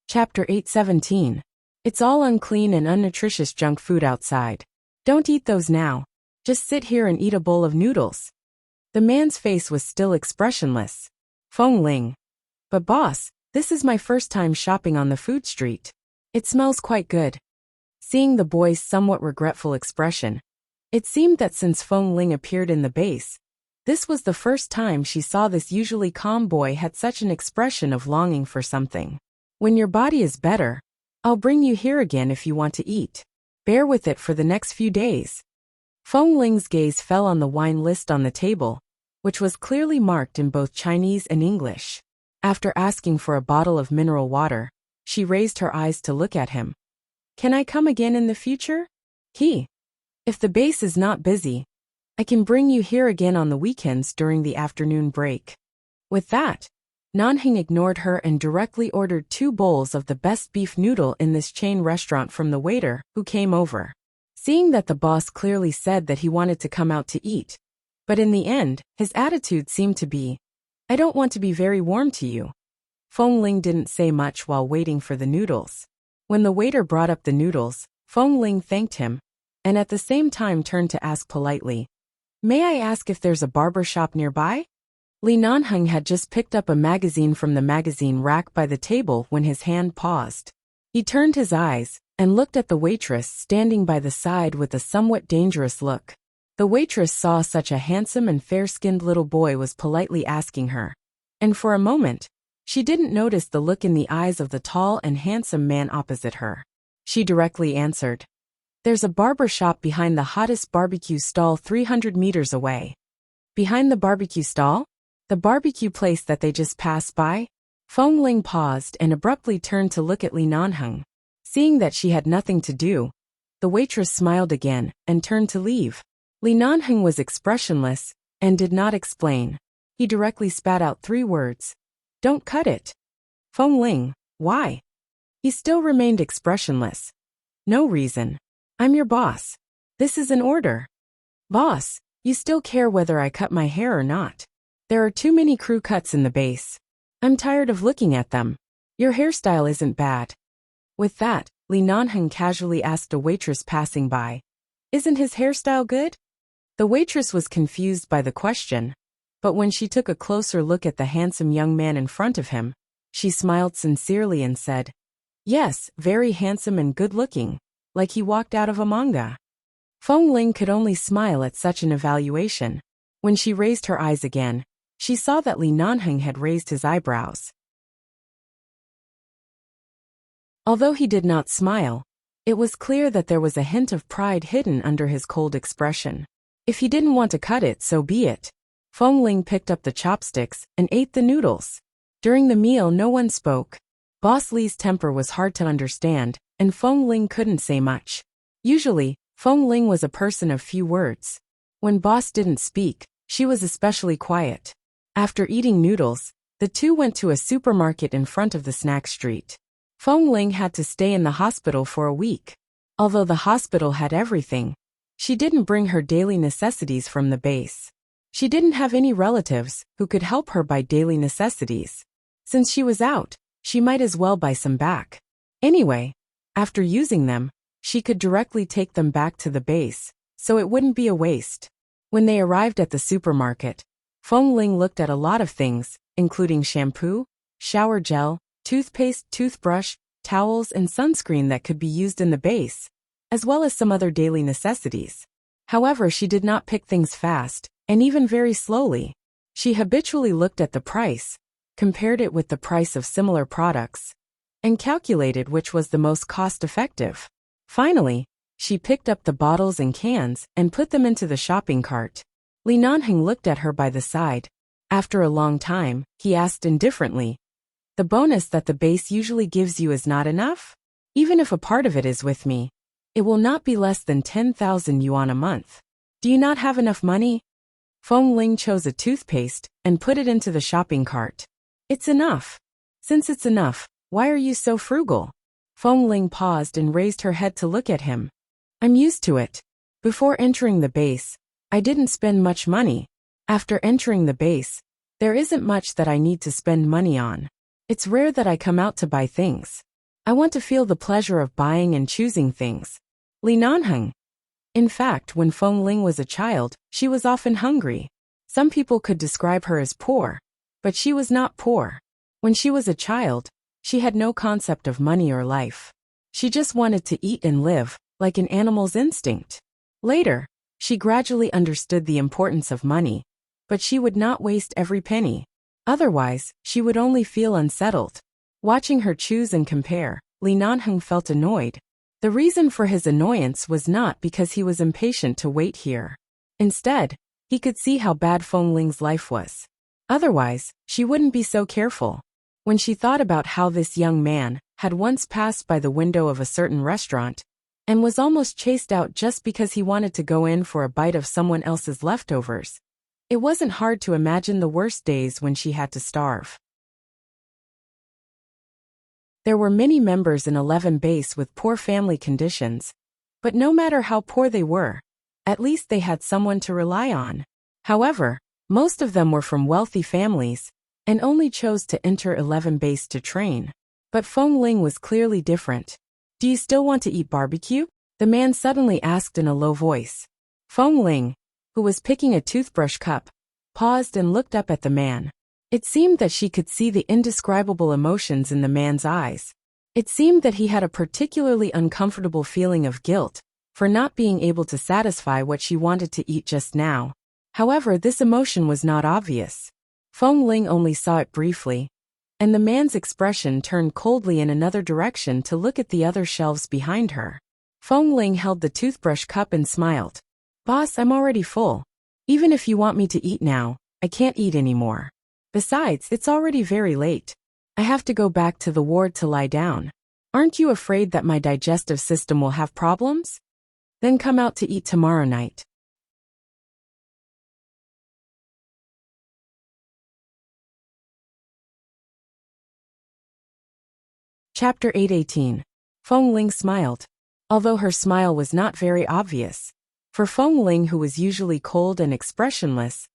Chapter 8:17. It's all unclean and unnutritious junk food outside. Don't eat those now. Just sit here and eat a bowl of noodles. The man's face was still expressionless. Feng Ling. But boss, this is my first time shopping on the food street. It smells quite good. Seeing the boy's somewhat regretful expression, it seemed that since Feng Ling appeared in the base, this was the first time she saw this usually calm boy had such an expression of longing for something. When your body is better, I'll bring you here again if you want to eat. Bear with it for the next few days. Feng Ling's gaze fell on the wine list on the table, which was clearly marked in both Chinese and English. After asking for a bottle of mineral water, She raised her eyes to look at him. Can I come again in the future? If the base is not busy, I can bring you here again on the weekends during the afternoon break. With that, Nanhing ignored her and directly ordered 2 bowls of the best beef noodle in this chain restaurant from the waiter, who came over. Seeing that the boss clearly said that he wanted to come out to eat, but in the end, his attitude seemed to be, I don't want to be very warm to you. Feng Ling didn't say much while waiting for the noodles. When the waiter brought up the noodles, Feng Ling thanked him, and at the same time turned to ask politely, May I ask if there's a barber shop nearby? Li Nanheng had just picked up a magazine from the magazine rack by the table when his hand paused. He turned his eyes and looked at the waitress standing by the side with a somewhat dangerous look. The waitress saw such a handsome and fair-skinned little boy was politely asking her, and for a moment, she didn't notice the look in the eyes of the tall and handsome man opposite her. She directly answered, There's a barber shop behind the hottest barbecue stall 300 meters away. Behind the barbecue stall? The barbecue place that they just passed by? Feng Ling paused and abruptly turned to look at Li Nanheng. Seeing that she had nothing to do, the waitress smiled again and turned to leave. Li Nanheng was expressionless and did not explain. He directly spat out 3 words. Don't cut it. Feng Ling, why? He still remained expressionless. No reason. I'm your boss. This is an order. Boss, you still care whether I cut my hair or not. There are too many crew cuts in the base. I'm tired of looking at them. Your hairstyle isn't bad. With that, Li Nanheng casually asked a waitress passing by, Isn't his hairstyle good? The waitress was confused by the question, but when she took a closer look at the handsome young man in front of him, she smiled sincerely and said, Yes, very handsome and good-looking, like he walked out of a manga. Feng Ling could only smile at such an evaluation. When she raised her eyes again, she saw that Li Nanheng had raised his eyebrows. Although he did not smile, it was clear that there was a hint of pride hidden under his cold expression. If he didn't want to cut it, so be it. Feng Ling picked up the chopsticks and ate the noodles. During the meal, no one spoke. Boss Li's temper was hard to understand, and Feng Ling couldn't say much. Usually, Feng Ling was a person of few words. When boss didn't speak, she was especially quiet. After eating noodles, the two went to a supermarket in front of the snack street. Feng Ling had to stay in the hospital for a week. Although the hospital had everything, she didn't bring her daily necessities from the base. She didn't have any relatives who could help her buy daily necessities. Since she was out, she might as well buy some back. Anyway, after using them, she could directly take them back to the base, so it wouldn't be a waste. When they arrived at the supermarket, Feng Ling looked at a lot of things, including shampoo, shower gel, toothpaste, toothbrush, towels, and sunscreen that could be used in the base, as well as some other daily necessities. However, she did not pick things fast, and even very slowly. She habitually looked at the price, compared it with the price of similar products, and calculated which was the most cost-effective. Finally, she picked up the bottles and cans and put them into the shopping cart. Li Nanheng looked at her by the side. After a long time, he asked indifferently, The bonus that the base usually gives you is not enough? Even if a part of it is with me, it will not be less than 10,000 yuan a month. Do you not have enough money? Feng Ling chose a toothpaste and put it into the shopping cart. It's enough. Since it's enough, why are you so frugal? Feng Ling paused and raised her head to look at him. I'm used to it. Before entering the base, I didn't spend much money. After entering the base, there isn't much that I need to spend money on. It's rare that I come out to buy things. I want to feel the pleasure of buying and choosing things. Li Nanheng. In fact, when Feng Ling was a child, she was often hungry. Some people could describe her as poor, but she was not poor. When she was a child, she had no concept of money or life. She just wanted to eat and live, like an animal's instinct. Later, she gradually understood the importance of money, but she would not waste every penny. Otherwise, she would only feel unsettled. Watching her choose and compare, Li Nanheng felt annoyed. The reason for his annoyance was not because he was impatient to wait here. Instead, he could see how bad Feng Ling's life was. Otherwise, she wouldn't be so careful. When she thought about how this young man had once passed by the window of a certain restaurant and was almost chased out just because he wanted to go in for a bite of someone else's leftovers. It wasn't hard to imagine the worst days when she had to starve. There were many members in 11 Base with poor family conditions, but no matter how poor they were, at least they had someone to rely on. However, most of them were from wealthy families and only chose to enter 11 Base to train. But Feng Ling was clearly different. "Do you still want to eat barbecue?" the man suddenly asked in a low voice. Feng Ling, who was picking a toothbrush cup, paused and looked up at the man. It seemed that she could see the indescribable emotions in the man's eyes. It seemed that he had a particularly uncomfortable feeling of guilt for not being able to satisfy what she wanted to eat just now. However, this emotion was not obvious. Feng Ling only saw it briefly, and the man's expression turned coldly in another direction to look at the other shelves behind her. Feng Ling held the toothbrush cup and smiled. "Boss, I'm already full. Even if you want me to eat now, I can't eat anymore. Besides, it's already very late. I have to go back to the ward to lie down. Aren't you afraid that my digestive system will have problems? Then come out to eat tomorrow night." Chapter 8:18. Feng Ling smiled. Although her smile was not very obvious, for Feng Ling, who was usually cold and expressionless,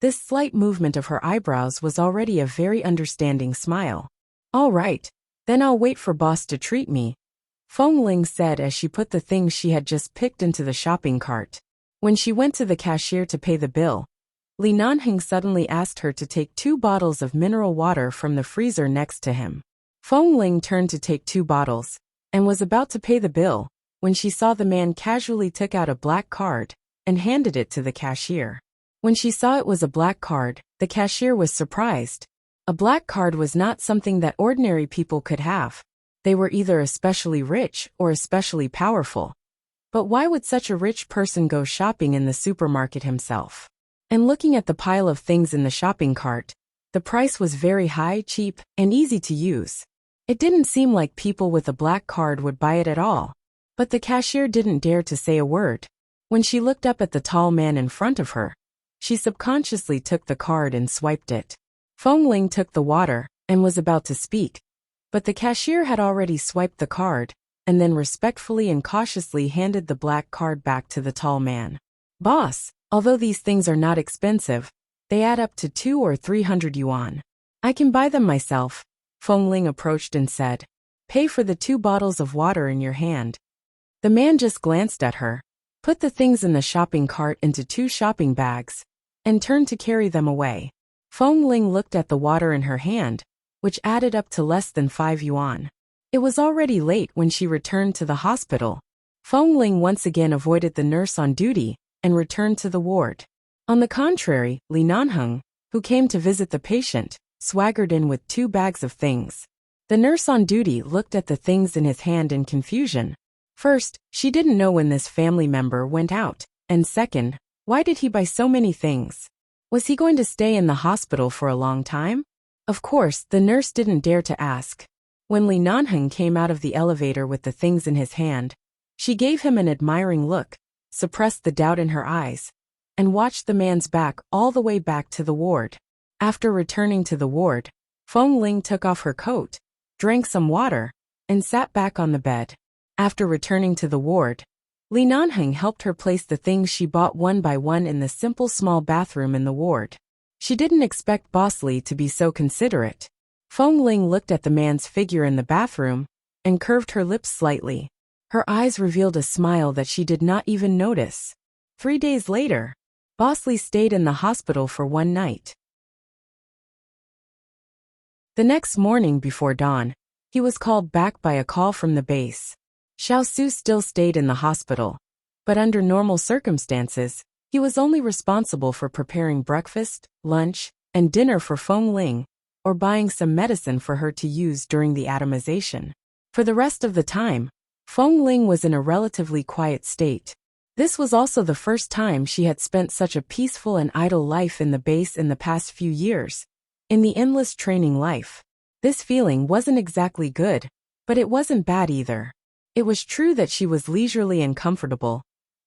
this slight movement of her eyebrows was already a very understanding smile. "All right, then I'll wait for boss to treat me," Feng Ling said as she put the things she had just picked into the shopping cart. When she went to the cashier to pay the bill, Li Nanheng suddenly asked her to take 2 bottles of mineral water from the freezer next to him. Feng Ling turned to take 2 bottles and was about to pay the bill when she saw the man casually took out a black card and handed it to the cashier. When she saw it was a black card, the cashier was surprised. A black card was not something that ordinary people could have. They were either especially rich or especially powerful. But why would such a rich person go shopping in the supermarket himself? And looking at the pile of things in the shopping cart, the price was very high, cheap, and easy to use. It didn't seem like people with a black card would buy it at all. But the cashier didn't dare to say a word. When she looked up at the tall man in front of her, she subconsciously took the card and swiped it. Feng Ling took the water and was about to speak, but the cashier had already swiped the card and then respectfully and cautiously handed the black card back to the tall man. "Boss, although these things are not expensive, they add up to 200 or 300 yuan. I can buy them myself," Feng Ling approached and said. "Pay for the 2 bottles of water in your hand." The man just glanced at her, put the things in the shopping cart into 2 shopping bags, and turned to carry them away. Feng Ling looked at the water in her hand, which added up to less than 5 yuan. It was already late when she returned to the hospital. Feng Ling once again avoided the nurse on duty and returned to the ward. On the contrary, Li Nanheng, who came to visit the patient, swaggered in with 2 bags of things. The nurse on duty looked at the things in his hand in confusion. First, she didn't know when this family member went out, and second, why did he buy so many things? Was he going to stay in the hospital for a long time? Of course, the nurse didn't dare to ask. When Li Nanheng came out of the elevator with the things in his hand, she gave him an admiring look, suppressed the doubt in her eyes, and watched the man's back all the way back to the ward. After returning to the ward, Feng Ling took off her coat, drank some water, and sat back on the bed. After returning to the ward, Li Nanheng helped her place the things she bought one by one in the simple small bathroom in the ward. She didn't expect Boss Li to be so considerate. Feng Ling looked at the man's figure in the bathroom and curved her lips slightly. Her eyes revealed a smile that she did not even notice. 3 days later, Boss Li stayed in the hospital for 1 night. The next morning before dawn, he was called back by a call from the base. Xiao Su still stayed in the hospital, but under normal circumstances, he was only responsible for preparing breakfast, lunch, and dinner for Feng Ling, or buying some medicine for her to use during the atomization. For the rest of the time, Feng Ling was in a relatively quiet state. This was also the first time she had spent such a peaceful and idle life in the base in the past few years. In the endless training life, this feeling wasn't exactly good, But it wasn't bad either. It was true that she was leisurely and comfortable,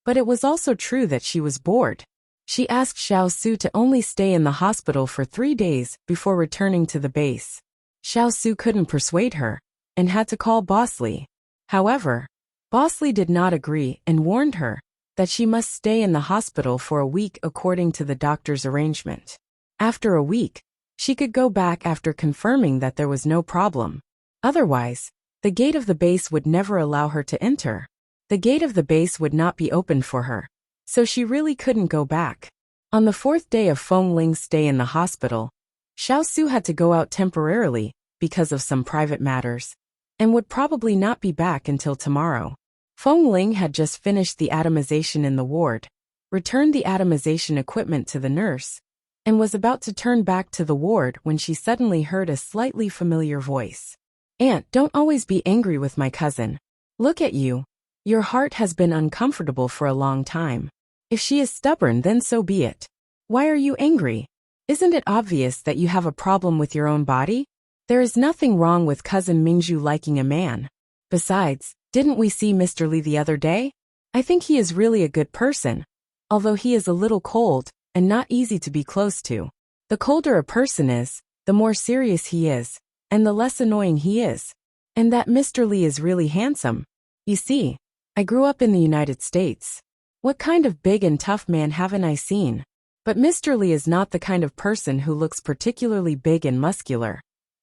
but it was also true that she was bored. She asked Xiao Su to only stay in the hospital for 3 days before returning to the base. Xiao Su couldn't persuade her, and had to call Boss Li. However, Boss Li did not agree and warned her that she must stay in the hospital for a week according to the doctor's arrangement. After a week, she could go back after confirming that there was no problem. Otherwise, the gate of the base would never allow her to enter. The gate of the base would not be opened for her, so she really couldn't go back. On the 4th day of Feng Ling's stay in the hospital, Xiao Su had to go out temporarily because of some private matters, and would probably not be back until tomorrow. Feng Ling had just finished the atomization in the ward, returned the atomization equipment to the nurse, and was about to turn back to the ward when she suddenly heard a slightly familiar voice. "Aunt, don't always be angry with my cousin. Look at you. Your heart has been uncomfortable for a long time. If she is stubborn, then so be it. Why are you angry? Isn't it obvious that you have a problem with your own body? There is nothing wrong with cousin Mingzhu liking a man. Besides, didn't we see Mr. Li the other day? I think he is really a good person, although he is a little cold and not easy to be close to. The colder a person is, the more serious he is, and the less annoying he is. And that Mr. Li is really handsome. You see, I grew up in the United States. What kind of big and tough man haven't I seen? But Mr. Li is not the kind of person who looks particularly big and muscular.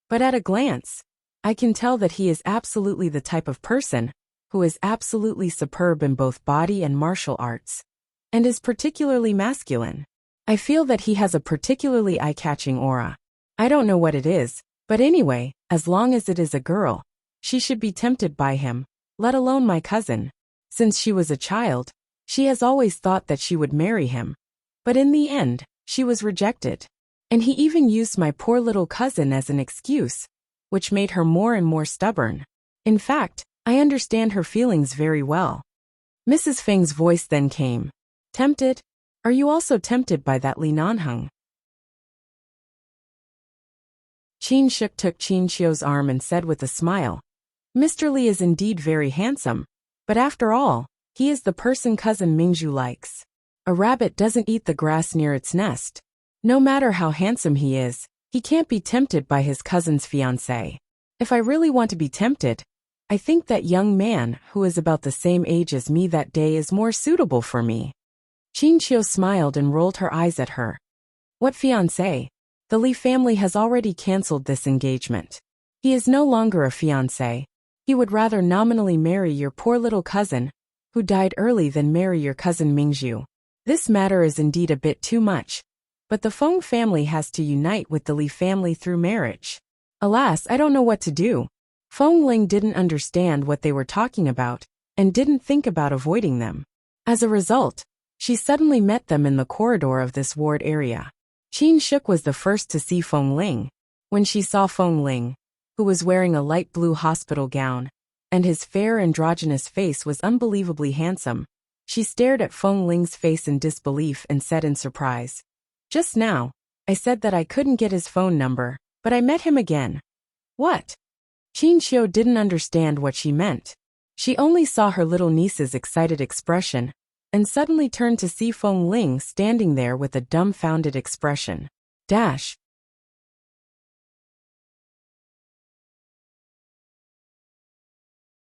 But at a glance, I can tell that he is absolutely the type of person who is absolutely superb in both body and martial arts, and is particularly masculine. I feel that he has a particularly eye-catching aura. I don't know what it is, but anyway, as long as it is a girl, she should be tempted by him, let alone my cousin. Since she was a child, she has always thought that she would marry him. But in the end, she was rejected. And he even used my poor little cousin as an excuse, which made her more and more stubborn. In fact, I understand her feelings very well." Mrs. Feng's voice then came. "Tempted? Are you also tempted by that Li Nanheng?" Qin Shuk took Qin Xiu's arm and said with a smile, "Mr. Li is indeed very handsome, but after all, he is the person cousin Mingzhu likes. A rabbit doesn't eat the grass near its nest. No matter how handsome he is, he can't be tempted by his cousin's fiancée. If I really want to be tempted, I think that young man who is about the same age as me that day is more suitable for me." Qin Xiu smiled and rolled her eyes at her. "What fiancé? The Li family has already cancelled this engagement. He is no longer a fiancé. He would rather nominally marry your poor little cousin, who died early, than marry your cousin Mingzhu. This matter is indeed a bit too much, but the Feng family has to unite with the Li family through marriage. Alas, I don't know what to do." Feng Ling didn't understand what they were talking about, and didn't think about avoiding them. As a result, she suddenly met them in the corridor of this ward area. Qin Shuk was the first to see Feng Ling. When she saw Feng Ling, who was wearing a light blue hospital gown, and his fair androgynous face was unbelievably handsome, she stared at Feng Ling's face in disbelief and said in surprise, "Just now, I said that I couldn't get his phone number, but I met him again." "What?" Qin Xiu didn't understand what she meant. She only saw her little niece's excited expression, and suddenly turned to see Feng Ling standing there with a dumbfounded expression.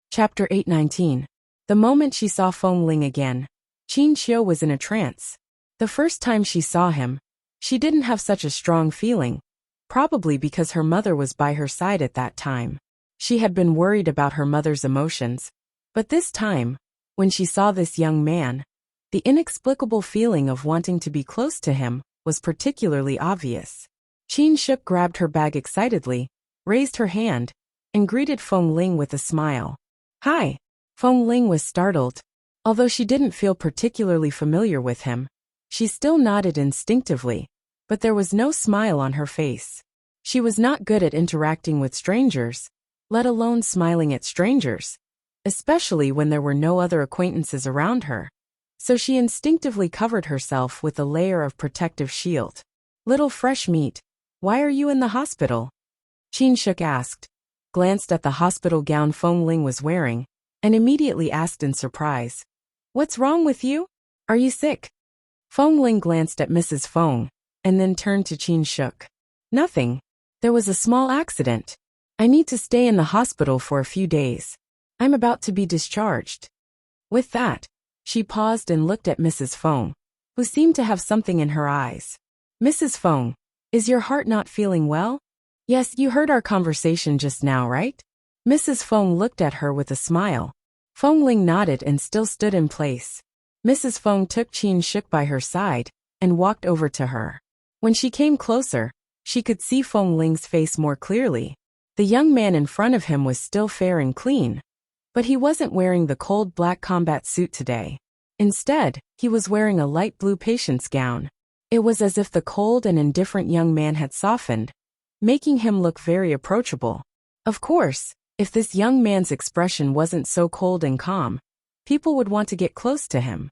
Chapter 819. The moment she saw Feng Ling again, Qin Xiu was in a trance. The first time she saw him, she didn't have such a strong feeling, probably because her mother was by her side at that time. She had been worried about her mother's emotions, but this time, when she saw this young man, the inexplicable feeling of wanting to be close to him was particularly obvious. Qin Shuk grabbed her bag excitedly, raised her hand, and greeted Feng Ling with a smile. "Hi." Feng Ling was startled. Although she didn't feel particularly familiar with him, she still nodded instinctively, but there was no smile on her face. She was not good at interacting with strangers, let alone smiling at strangers, especially when there were no other acquaintances around her. So she instinctively covered herself with a layer of protective shield. "Little fresh meat, why are you in the hospital?" Qin Shuk asked. glanced at the hospital gown Feng Ling was wearing, and immediately asked in surprise, "What's wrong with you? Are you sick?" Feng Ling glanced at Mrs. Feng, and then turned to Qin Shuk. "Nothing. There was a small accident. I need to stay in the hospital for a few days. I'm about to be discharged." With that, she paused and looked at Mrs. Feng, who seemed to have something in her eyes. "Mrs. Feng, is your heart not feeling well?" "Yes, you heard our conversation just now, right?" Mrs. Feng looked at her with a smile. Feng Ling nodded and still stood in place. Mrs. Feng took Qin Shuk by her side and walked over to her. When she came closer, she could see Feng Ling's face more clearly. The young man in front of him was still fair and clean, but he wasn't wearing the cold black combat suit today. Instead, he was wearing a light blue patient's gown. It was as if the cold and indifferent young man had softened, making him look very approachable. Of course, if this young man's expression wasn't so cold and calm, people would want to get close to him.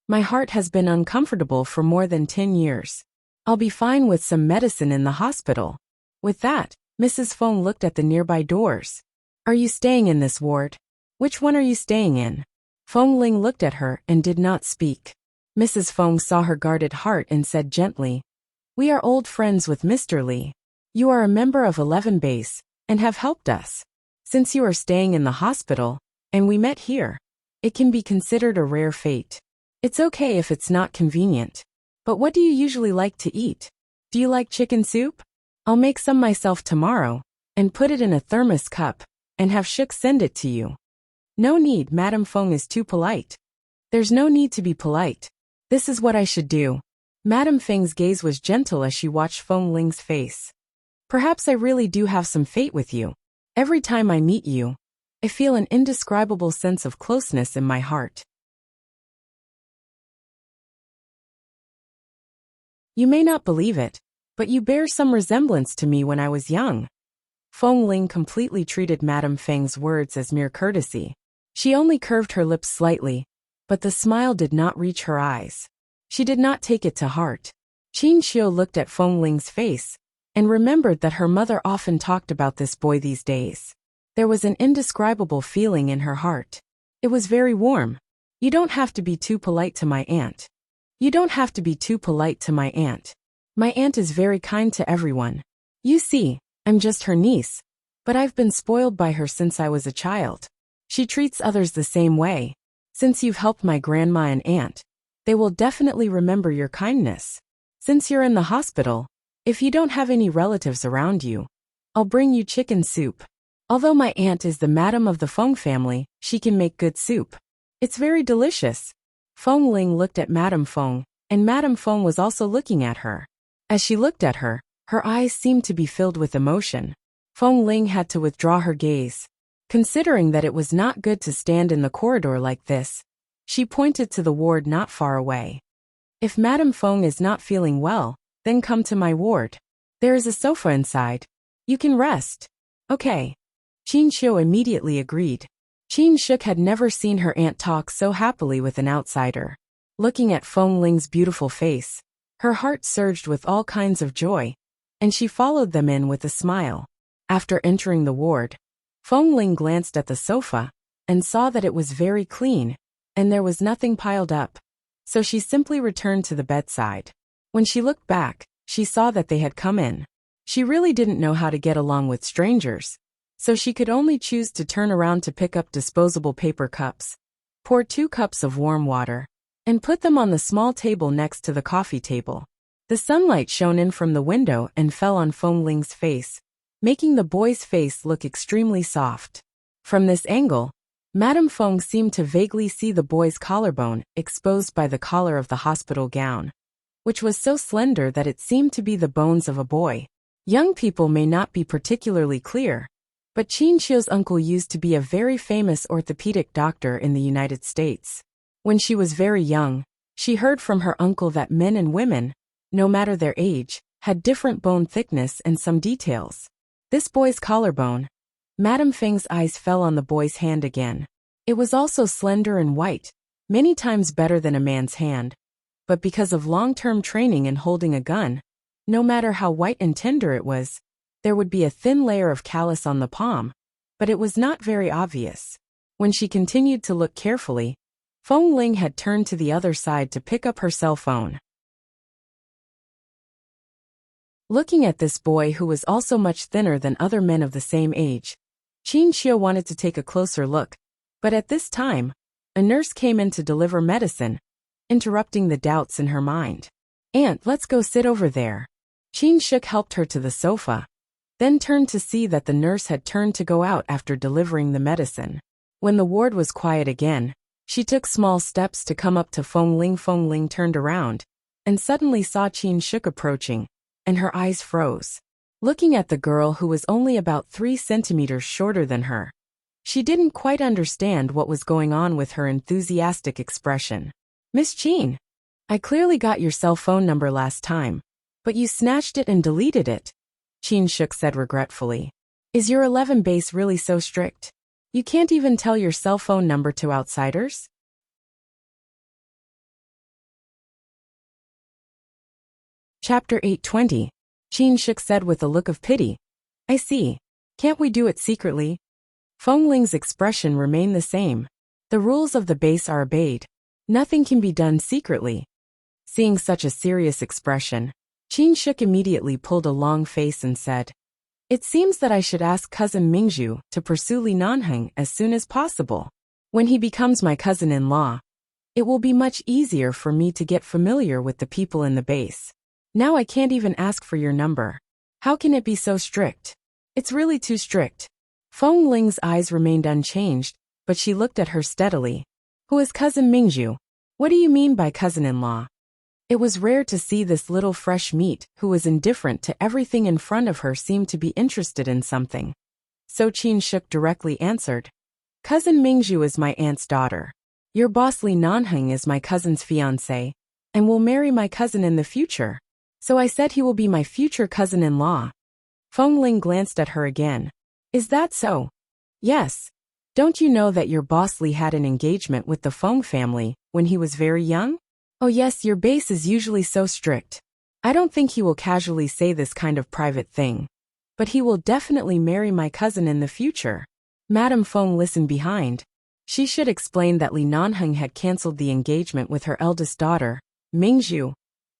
"My heart has been uncomfortable for more than 10 years. I'll be fine with some medicine in the hospital." With that, Mrs. Feng looked at the nearby doors. "Are you staying in this ward? Which one are you staying in?" Feng Ling looked at her and did not speak. Mrs. Feng saw her guarded heart and said gently, "We are old friends with Mr. Li. You are a member of 11 Base, and have helped us. Since you are staying in the hospital, and we met here, it can be considered a rare fate. It's okay if it's not convenient. But what do you usually like to eat? Do you like chicken soup? I'll make some myself tomorrow, and put it in a thermos cup, and have Shuk send it to you." "No need, Madame Feng is too polite." "There's no need to be polite. This is what I should do." Madame Feng's gaze was gentle as she watched Feng Ling's face. "Perhaps I really do have some fate with you. Every time I meet you, I feel an indescribable sense of closeness in my heart. You may not believe it, but you bear some resemblance to me when I was young." Feng Ling completely treated Madame Feng's words as mere courtesy. She only curved her lips slightly, but the smile did not reach her eyes. She did not take it to heart. Qin Xiu looked at Feng Ling's face and remembered that her mother often talked about this boy these days. There was an indescribable feeling in her heart. It was very warm. "You don't have to be too polite to my aunt. You don't have to be too polite to my aunt. My aunt is very kind to everyone. You see, I'm just her niece, but I've been spoiled by her since I was a child. She treats others the same way. Since you've helped my grandma and aunt, they will definitely remember your kindness. Since you're in the hospital, if you don't have any relatives around you, I'll bring you chicken soup. Although my aunt is the madam of the Feng family, she can make good soup. It's very delicious." Feng Ling looked at Madame Feng, and Madame Feng was also looking at her. As she looked at her, her eyes seemed to be filled with emotion. Feng Ling had to withdraw her gaze. Considering that it was not good to stand in the corridor like this, she pointed to the ward not far away. "If Madame Feng is not feeling well, then come to my ward. There is a sofa inside. You can rest." "Okay." Qin Xiu immediately agreed. Qin Shuk had never seen her aunt talk so happily with an outsider. Looking at Feng Ling's beautiful face, her heart surged with all kinds of joy, and she followed them in with a smile. After entering the ward, Feng Ling glanced at the sofa and saw that it was very clean, and there was nothing piled up, so she simply returned to the bedside. When she looked back, she saw that they had come in. She really didn't know how to get along with strangers, so she could only choose to turn around to pick up disposable paper cups, pour 2 cups of warm water, and put them on the small table next to the coffee table. The sunlight shone in from the window and fell on Feng Ling's face, making the boy's face look extremely soft. From this angle, Madame Feng seemed to vaguely see the boy's collarbone exposed by the collar of the hospital gown, which was so slender that it seemed to be the bones of a boy. Young people may not be particularly clear, but Qin Xiu's uncle used to be a very famous orthopedic doctor in the United States. When she was very young, she heard from her uncle that men and women, no matter their age, had different bone thickness and some details. This boy's collarbone. Madame Feng's eyes fell on the boy's hand again. It was also slender and white, many times better than a man's hand. But because of long-term training in holding a gun, no matter how white and tender it was, there would be a thin layer of callus on the palm, but it was not very obvious. When she continued to look carefully, Feng Ling had turned to the other side to pick up her cell phone. Looking at this boy who was also much thinner than other men of the same age, Qin Xiu wanted to take a closer look, but at this time, a nurse came in to deliver medicine, interrupting the doubts in her mind. "Aunt, let's go sit over there." Qin Shuk helped her to the sofa, then turned to see that the nurse had turned to go out after delivering the medicine. When the ward was quiet again, she took small steps to come up to Feng Ling. Feng Ling turned around and suddenly saw Qin Shuk approaching, and her eyes froze. Looking at the girl who was only about 3 centimeters shorter than her, she didn't quite understand what was going on with her enthusiastic expression. "Miss Qin, I clearly got your cell phone number last time, but you snatched it and deleted it," Qin Shuk said regretfully. "Is your 11 base really so strict? You can't even tell your cell phone number to outsiders?" Chapter 820. Qin Shuk said with a look of pity. "I see. Can't we do it secretly?" Feng Ling's expression remained the same. The rules of the base are obeyed. Nothing can be done secretly. Seeing such a serious expression, Qin Shuk immediately pulled a long face and said, "It seems that I should ask cousin Mingzhu to pursue Li Nanheng as soon as possible. When he becomes my cousin-in-law, it will be much easier for me to get familiar with the people in the base. Now I can't even ask for your number. How can it be so strict? It's really too strict." Feng Ling's eyes remained unchanged, but she looked at her steadily. "Who is cousin Mingzhu? What do you mean by cousin-in-law?" It was rare to see this little fresh meat who was indifferent to everything in front of her seem to be interested in something. So Qin Shuk directly answered, "Cousin Mingzhu is my aunt's daughter. Your boss Li Nanheng is my cousin's fiancé, and will marry my cousin in the future. So I said he will be my future cousin-in-law." Feng Ling glanced at her again. "Is that so?" "Yes. Don't you know that your boss Li had an engagement with the Feng family when he was very young?" "Oh yes, your base is usually so strict. I don't think he will casually say this kind of private thing. But he will definitely marry my cousin in the future." Madame Feng listened behind. She should explain that Li Nanheng had cancelled the engagement with her eldest daughter, Mingzhu.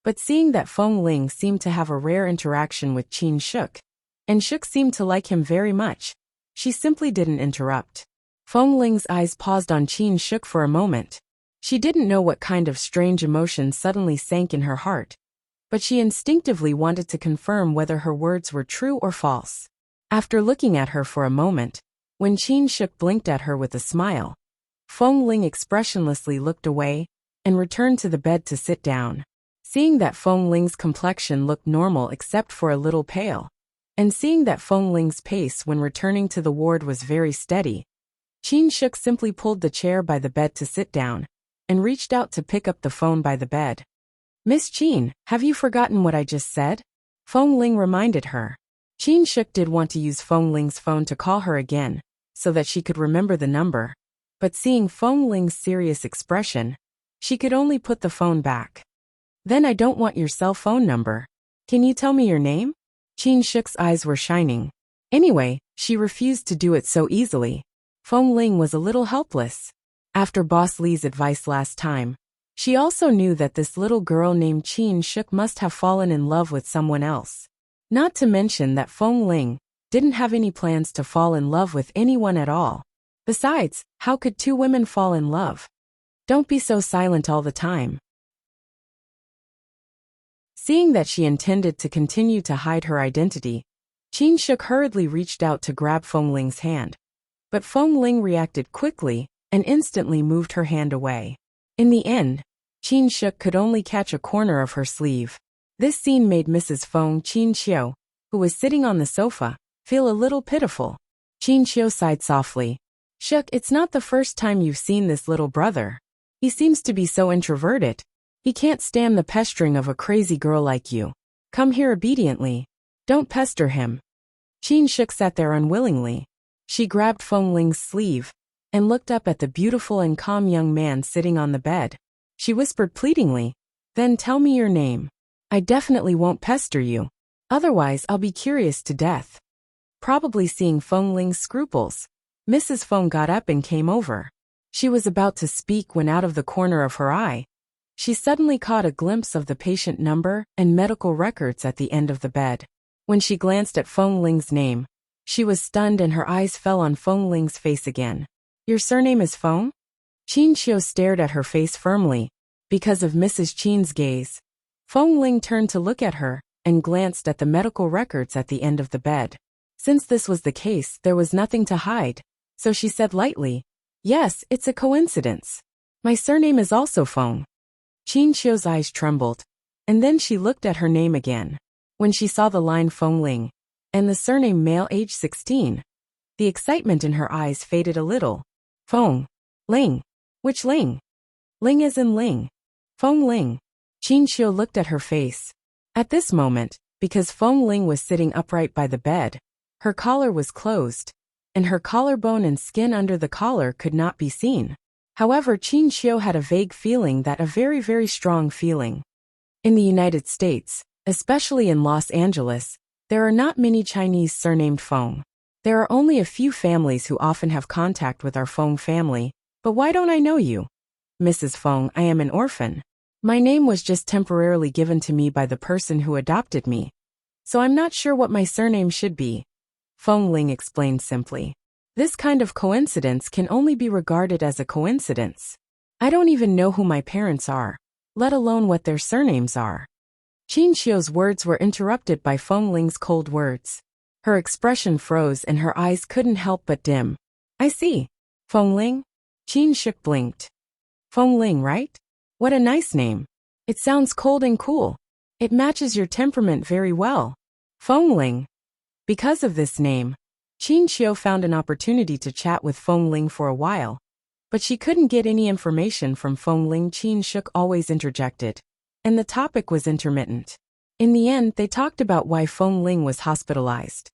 But seeing that Feng Ling seemed to have a rare interaction with Qin Shuk, and Shuk seemed to like him very much, she simply didn't interrupt. Feng Ling's eyes paused on Qin Shuk for a moment. She didn't know what kind of strange emotion suddenly sank in her heart, but she instinctively wanted to confirm whether her words were true or false. After looking at her for a moment, when Qin Shuk blinked at her with a smile, Feng Ling expressionlessly looked away and returned to the bed to sit down. Seeing that Feng Ling's complexion looked normal except for a little pale, and seeing that Feng Ling's pace when returning to the ward was very steady, Qin Shuk simply pulled the chair by the bed to sit down, and reached out to pick up the phone by the bed. "Miss Qin, have you forgotten what I just said?" Feng Ling reminded her. Qin Shuk did want to use Feng Ling's phone to call her again, so that she could remember the number, but seeing Feng Ling's serious expression, she could only put the phone back. "Then I don't want your cell phone number. Can you tell me your name?" Qin Shuk's eyes were shining. Anyway, she refused to do it so easily. Feng Ling was a little helpless. After Boss Li's advice last time, she also knew that this little girl named Qin Shuk must have fallen in love with someone else. Not to mention that Feng Ling didn't have any plans to fall in love with anyone at all. Besides, how could 2 women fall in love? Don't be so silent all the time. Seeing that she intended to continue to hide her identity, Qin Shuk hurriedly reached out to grab Feng Ling's hand. But Feng Ling reacted quickly and instantly moved her hand away. In the end, Qin Shuk could only catch a corner of her sleeve. This scene made Mrs. Feng Qin Xiu, who was sitting on the sofa, feel a little pitiful. Qin Xiu sighed softly. "Shuk, it's not the first time you've seen this little brother. He seems to be so introverted. He can't stand the pestering of a crazy girl like you. Come here obediently. Don't pester him." Qin Shuk sat there unwillingly. She grabbed Feng Ling's sleeve and looked up at the beautiful and calm young man sitting on the bed. She whispered pleadingly, "Then tell me your name. I definitely won't pester you. Otherwise I'll be curious to death." Probably seeing Feng Ling's scruples, Mrs. Feng got up and came over. She was about to speak when out of the corner of her eye, she suddenly caught a glimpse of the patient number and medical records at the end of the bed. When she glanced at Feng Ling's name, she was stunned and her eyes fell on Feng Ling's face again. Your surname is Feng? Qin Xiu stared at her face firmly, because of Mrs. Qin's gaze. Feng Ling turned to look at her, and glanced at the medical records at the end of the bed. Since this was the case, there was nothing to hide, so she said lightly, yes, it's a coincidence. My surname is also Feng. Qin Xiu's eyes trembled, and then she looked at her name again. When she saw the line Feng Ling, and the surname male age 16, the excitement in her eyes faded a little. Feng Ling. Which Ling? Ling as in Ling. Feng Ling. Qin Xiu looked at her face. At this moment, because Feng Ling was sitting upright by the bed, her collar was closed, and her collarbone and skin under the collar could not be seen. However, Qin Xiu had a vague feeling that a very, very strong feeling. In the United States, especially in Los Angeles, there are not many Chinese surnamed Feng. There are only a few families who often have contact with our Feng family, but why don't I know you? Mrs. Feng, I am an orphan. My name was just temporarily given to me by the person who adopted me, so I'm not sure what my surname should be. Feng Ling explained simply. This kind of coincidence can only be regarded as a coincidence. I don't even know who my parents are, let alone what their surnames are. Qin Xiu's words were interrupted by Feng Ling's cold words. Her expression froze and her eyes couldn't help but dim. I see. Feng Ling? Qin Xiu blinked. Feng Ling, right? What a nice name. It sounds cold and cool. It matches your temperament very well. Feng Ling. Because of this name, Qin Xiu found an opportunity to chat with Feng Ling for a while, but she couldn't get any information from Feng Ling. Qin Xiu always interjected, and the topic was intermittent. In the end, they talked about why Feng Ling was hospitalized.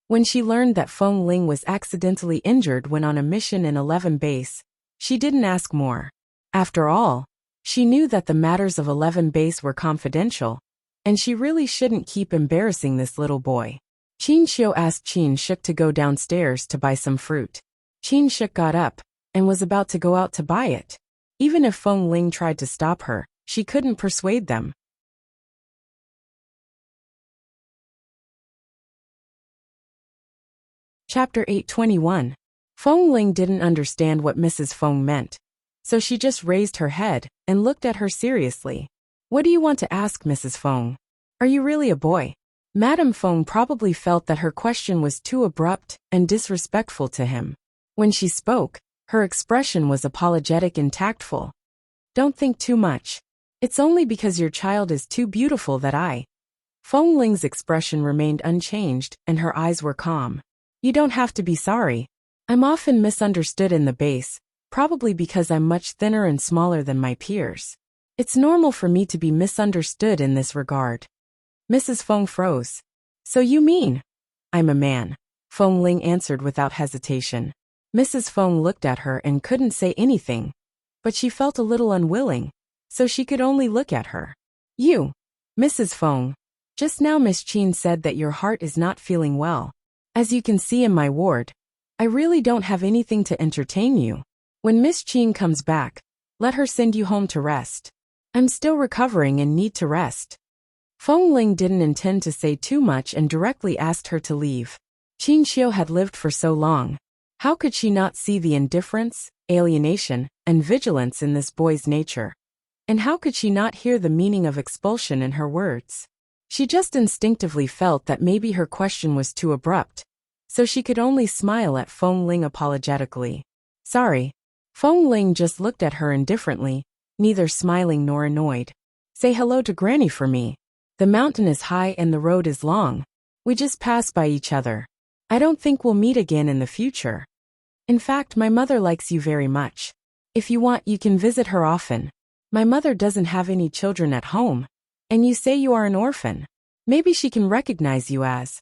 When she learned that Feng Ling was accidentally injured when on a mission in 11 base, she didn't ask more. After all, she knew that the matters of 11 base were confidential, and she really shouldn't keep embarrassing this little boy. Qin Xiu asked Qin Xiu to go downstairs to buy some fruit. Qin Xiu got up and was about to go out to buy it. Even if Feng Ling tried to stop her, she couldn't persuade them. Chapter 821. Feng Ling didn't understand what Mrs. Feng meant, so she just raised her head and looked at her seriously. What do you want to ask, Mrs. Feng? Are you really a boy? Madame Feng probably felt that her question was too abrupt and disrespectful to him. When she spoke, her expression was apologetic and tactful. Don't think too much. It's only because your child is too beautiful that I. Feng Ling's expression remained unchanged and her eyes were calm. You don't have to be sorry. I'm often misunderstood in the base, probably because I'm much thinner and smaller than my peers. It's normal for me to be misunderstood in this regard. Mrs. Feng froze. So you mean? I'm a man. Feng Ling answered without hesitation. Mrs. Feng looked at her and couldn't say anything, but she felt a little unwilling, so she could only look at her. You, Mrs. Feng, just now Miss Qin said that your heart is not feeling well. As you can see in my ward, I really don't have anything to entertain you. When Miss Qin comes back, let her send you home to rest. I'm still recovering and need to rest. Feng Ling didn't intend to say too much and directly asked her to leave. Qin Xiu had lived for so long. How could she not see the indifference, alienation, and vigilance in this boy's nature? And how could she not hear the meaning of expulsion in her words? She just instinctively felt that maybe her question was too abrupt, so she could only smile at Feng Ling apologetically. Sorry. Feng Ling just looked at her indifferently, neither smiling nor annoyed. Say hello to Granny for me. The mountain is high and the road is long. We just pass by each other. I don't think we'll meet again in the future. In fact, my mother likes you very much. If you want, you can visit her often. My mother doesn't have any children at home, and you say you are an orphan. Maybe she can recognize you as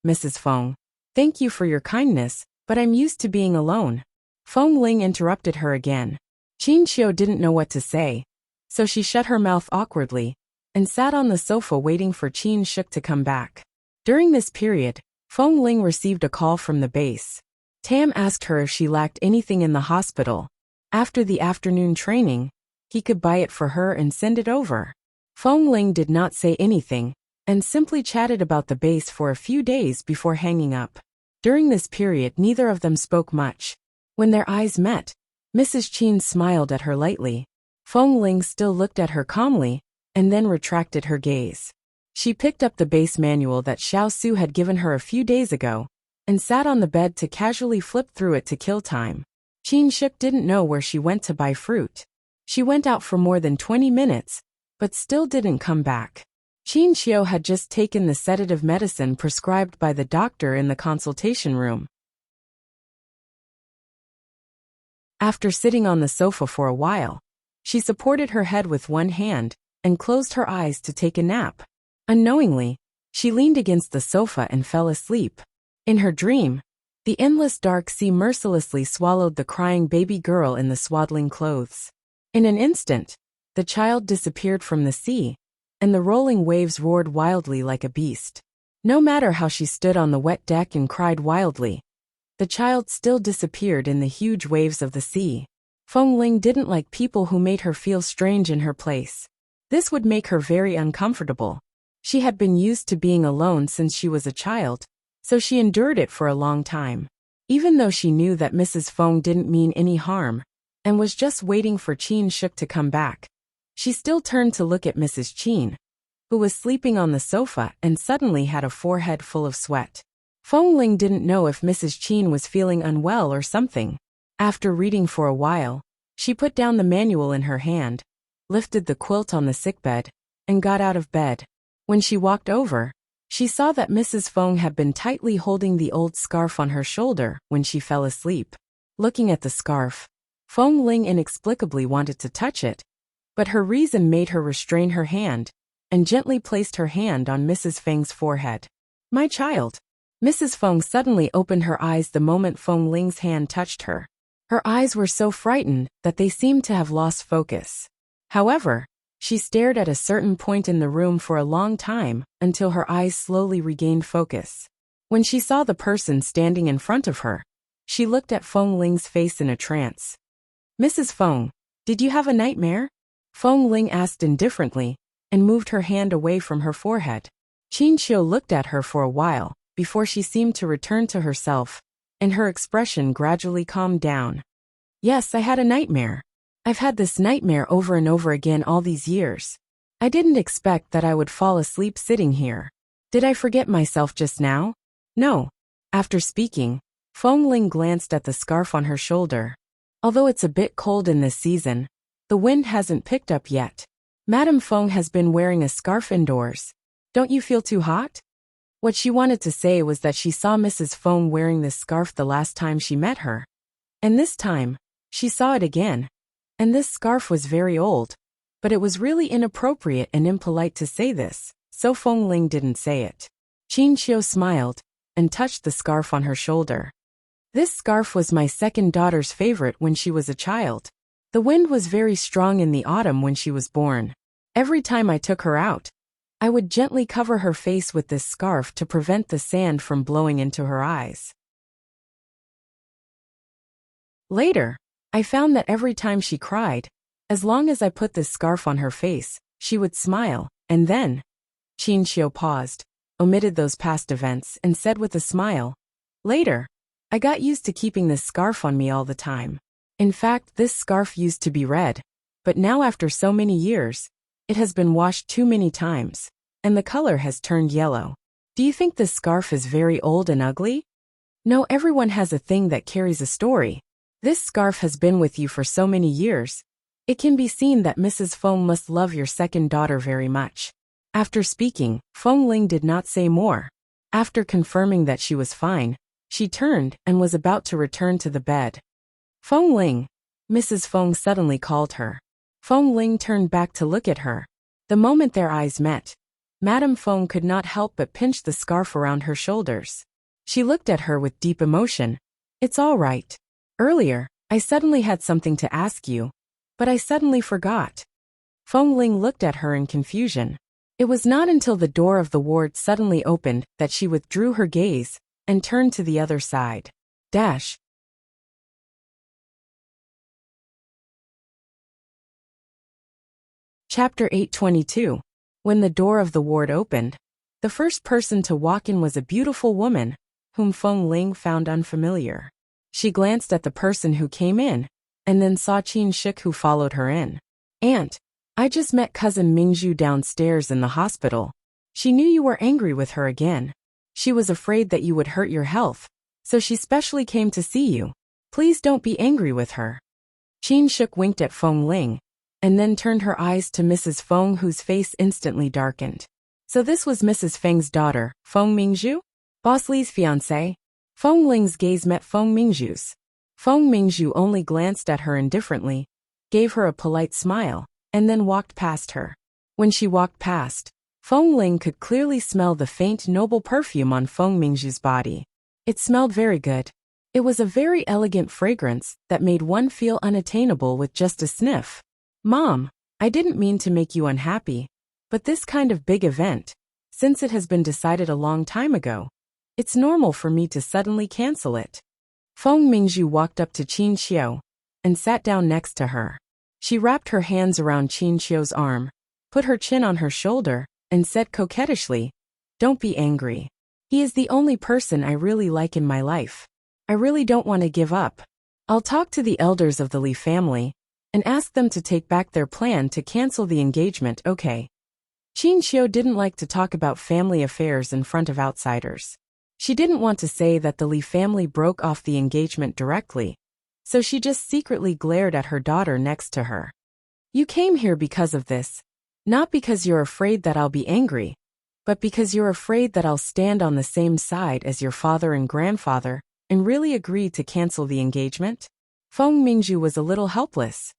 Mrs. Feng. Thank you for your kindness, but I'm used to being alone. Feng Ling interrupted her again. Qin Xiu didn't know what to say, so she shut her mouth awkwardly and sat on the sofa waiting for Qin Xiu to come back. During this period, Feng Ling received a call from the base. Tam asked her if she lacked anything in the hospital. After the afternoon training, he could buy it for her and send it over. Feng Ling did not say anything, and simply chatted about the base for a few days before hanging up. During this period, neither of them spoke much. When their eyes met, Mrs. Qin smiled at her lightly. Feng Ling still looked at her calmly, and then retracted her gaze. She picked up the base manual that Xiao Su had given her a few days ago, and sat on the bed to casually flip through it to kill time. Qin Shik didn't know where she went to buy fruit. She went out for more than 20 minutes, but still didn't come back. Qin Xiu had just taken the sedative medicine prescribed by the doctor in the consultation room. After sitting on the sofa for a while, she supported her head with one hand and closed her eyes to take a nap. Unknowingly, she leaned against the sofa and fell asleep. In her dream, the endless dark sea mercilessly swallowed the crying baby girl in the swaddling clothes. In an instant, the child disappeared from the sea, and the rolling waves roared wildly like a beast. No matter how she stood on the wet deck and cried wildly, the child still disappeared in the huge waves of the sea. Feng Ling didn't like people who made her feel strange in her place. This would make her very uncomfortable. She had been used to being alone since she was a child, so she endured it for a long time. Even though she knew that Mrs. Feng didn't mean any harm, and was just waiting for Qin Shuk to come back, she still turned to look at Mrs. Qin, who was sleeping on the sofa and suddenly had a forehead full of sweat. Feng Ling didn't know if Mrs. Qin was feeling unwell or something. After reading for a while, she put down the manual in her hand, lifted the quilt on the sickbed, and got out of bed. When she walked over, she saw that Mrs. Feng had been tightly holding the old scarf on her shoulder when she fell asleep. Looking at the scarf, Feng Ling inexplicably wanted to touch it, but her reason made her restrain her hand, and gently placed her hand on Mrs. Feng's forehead. "My child." Mrs. Feng suddenly opened her eyes the moment Feng Ling's hand touched her. Her eyes were so frightened that they seemed to have lost focus. However, she stared at a certain point in the room for a long time until her eyes slowly regained focus. When she saw the person standing in front of her, she looked at Feng Ling's face in a trance. "Mrs. Feng, did you have a nightmare?" Feng Ling asked indifferently, and moved her hand away from her forehead. Qin Xiu looked at her for a while, before she seemed to return to herself, and her expression gradually calmed down. "Yes, I had a nightmare. I've had this nightmare over and over again all these years. I didn't expect that I would fall asleep sitting here. Did I forget myself just now? No." After speaking, Feng Ling glanced at the scarf on her shoulder. "Although it's a bit cold in this season, the wind hasn't picked up yet. Madame Feng has been wearing a scarf indoors. Don't you feel too hot?" What she wanted to say was that she saw Mrs. Feng wearing this scarf the last time she met her. And this time, she saw it again. And this scarf was very old. But it was really inappropriate and impolite to say this, so Feng Ling didn't say it. Qin Xiu smiled, and touched the scarf on her shoulder. "This scarf was my second daughter's favorite when she was a child. The wind was very strong in the autumn when she was born. Every time I took her out, I would gently cover her face with this scarf to prevent the sand from blowing into her eyes. Later, I found that every time she cried, as long as I put this scarf on her face, she would smile, and then..." Qin Xiu paused, omitted those past events, and said with a smile, "Later, I got used to keeping this scarf on me all the time. In fact, this scarf used to be red, but now after so many years, it has been washed too many times, and the color has turned yellow. Do you think this scarf is very old and ugly? No, everyone has a thing that carries a story. This scarf has been with you for so many years. It can be seen that Mrs. Feng must love your second daughter very much." After speaking, Feng Ling did not say more. After confirming that she was fine, she turned and was about to return to the bed. "Feng Ling," Mrs. Feng suddenly called her. Feng Ling turned back to look at her. The moment their eyes met, Madame Feng could not help but pinch the scarf around her shoulders. She looked at her with deep emotion. "It's all right. Earlier, I suddenly had something to ask you, but I suddenly forgot." Feng Ling looked at her in confusion. It was not until the door of the ward suddenly opened that she withdrew her gaze and turned to the other side. Dash. Chapter 822. When the door of the ward opened, the first person to walk in was a beautiful woman, whom Feng Ling found unfamiliar. She glanced at the person who came in, and then saw Qin Shik who followed her in. Aunt, I just met cousin Mingzhu downstairs in the hospital. She knew you were angry with her again. She was afraid that you would hurt your health, so she specially came to see you. Please don't be angry with her. Qin Shik winked at Feng Ling, and then turned her eyes to Mrs. Feng, whose face instantly darkened. So this was Mrs. Feng's daughter, Feng Mingzhu? Boss Li's fiancée? Feng Ling's gaze met Feng Mingzhu's. Feng Mingzhu only glanced at her indifferently, gave her a polite smile, and then walked past her. When she walked past, Feng Ling could clearly smell the faint noble perfume on Feng Mingzhu's body. It smelled very good. It was a very elegant fragrance that made one feel unattainable with just a sniff. Mom, I didn't mean to make you unhappy, but this kind of big event, since it has been decided a long time ago, it's normal for me to suddenly cancel it. Feng Mingzhu walked up to Qin Xiu and sat down next to her. She wrapped her hands around Qin Xiu's arm, put her chin on her shoulder, and said coquettishly, "Don't be angry. He is the only person I really like in my life. I really don't want to give up. I'll talk to the elders of the Li family and ask them to take back their plan to cancel the engagement, okay?" Qin Xiu didn't like to talk about family affairs in front of outsiders. She didn't want to say that the Li family broke off the engagement directly, so she just secretly glared at her daughter next to her. You came here because of this, not because you're afraid that I'll be angry, but because you're afraid that I'll stand on the same side as your father and grandfather and really agree to cancel the engagement? Feng Mingzhu was a little helpless.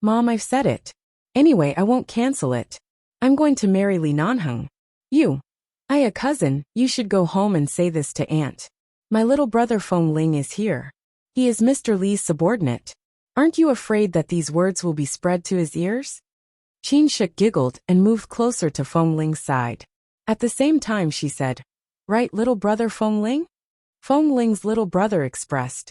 Mom, I've said it. Anyway, I won't cancel it. I'm going to marry Li Nanheng. A cousin, you should go home and say this to Aunt. My little brother Feng Ling is here. He is Mr. Li's subordinate. Aren't you afraid that these words will be spread to his ears? Qin Shik giggled and moved closer to Feng Ling's side. At the same time she said, "Right, little brother Feng Ling?" Feng Ling's little brother expressed,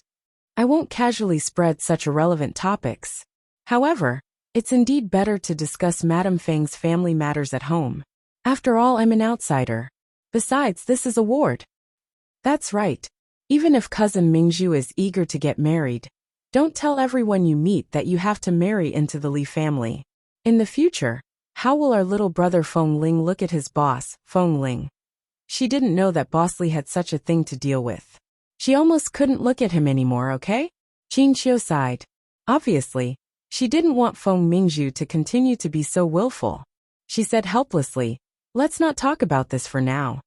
"I won't casually spread such irrelevant topics. However, it's indeed better to discuss Madame Feng's family matters at home. After all, I'm an outsider. Besides, this is a ward." That's right. Even if cousin Mingzhu is eager to get married, don't tell everyone you meet that you have to marry into the Li family. In the future, how will our little brother Feng Ling look at his boss, Feng Ling? She didn't know that Boss Li had such a thing to deal with. She almost couldn't look at him anymore, okay? Qin Xiu sighed. Obviously, she didn't want Feng Mingzhu to continue to be so willful. She said helplessly, "Let's not talk about this for now."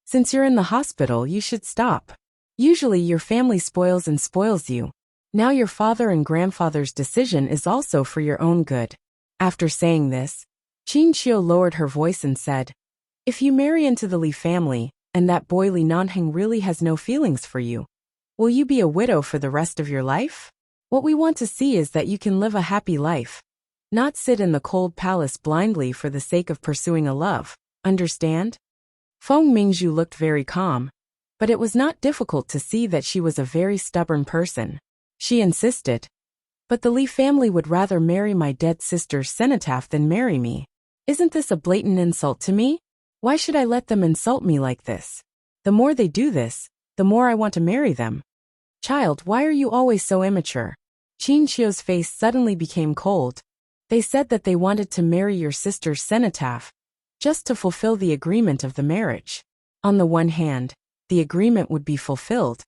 Since you're in the hospital, you should stop. Usually your family spoils and spoils you. Now your father and grandfather's decision is also for your own good. After saying this, Qin Xiu lowered her voice and said, "If you marry into the Li family, and that boy Li Nanheng really has no feelings for you, will you be a widow for the rest of your life? What we want to see is that you can live a happy life, not sit in the cold palace blindly for the sake of pursuing a love, understand?" Feng Mingzhu looked very calm, but it was not difficult to see that she was a very stubborn person. She insisted, "But the Li family would rather marry my dead sister's cenotaph than marry me. Isn't this a blatant insult to me? Why should I let them insult me like this? The more they do this, the more I want to marry them." "Child, why are you always so immature?" Qin Xiu's face suddenly became cold. "They said that they wanted to marry your sister's cenotaph, just to fulfill the agreement of the marriage. On the one hand, the agreement would be fulfilled,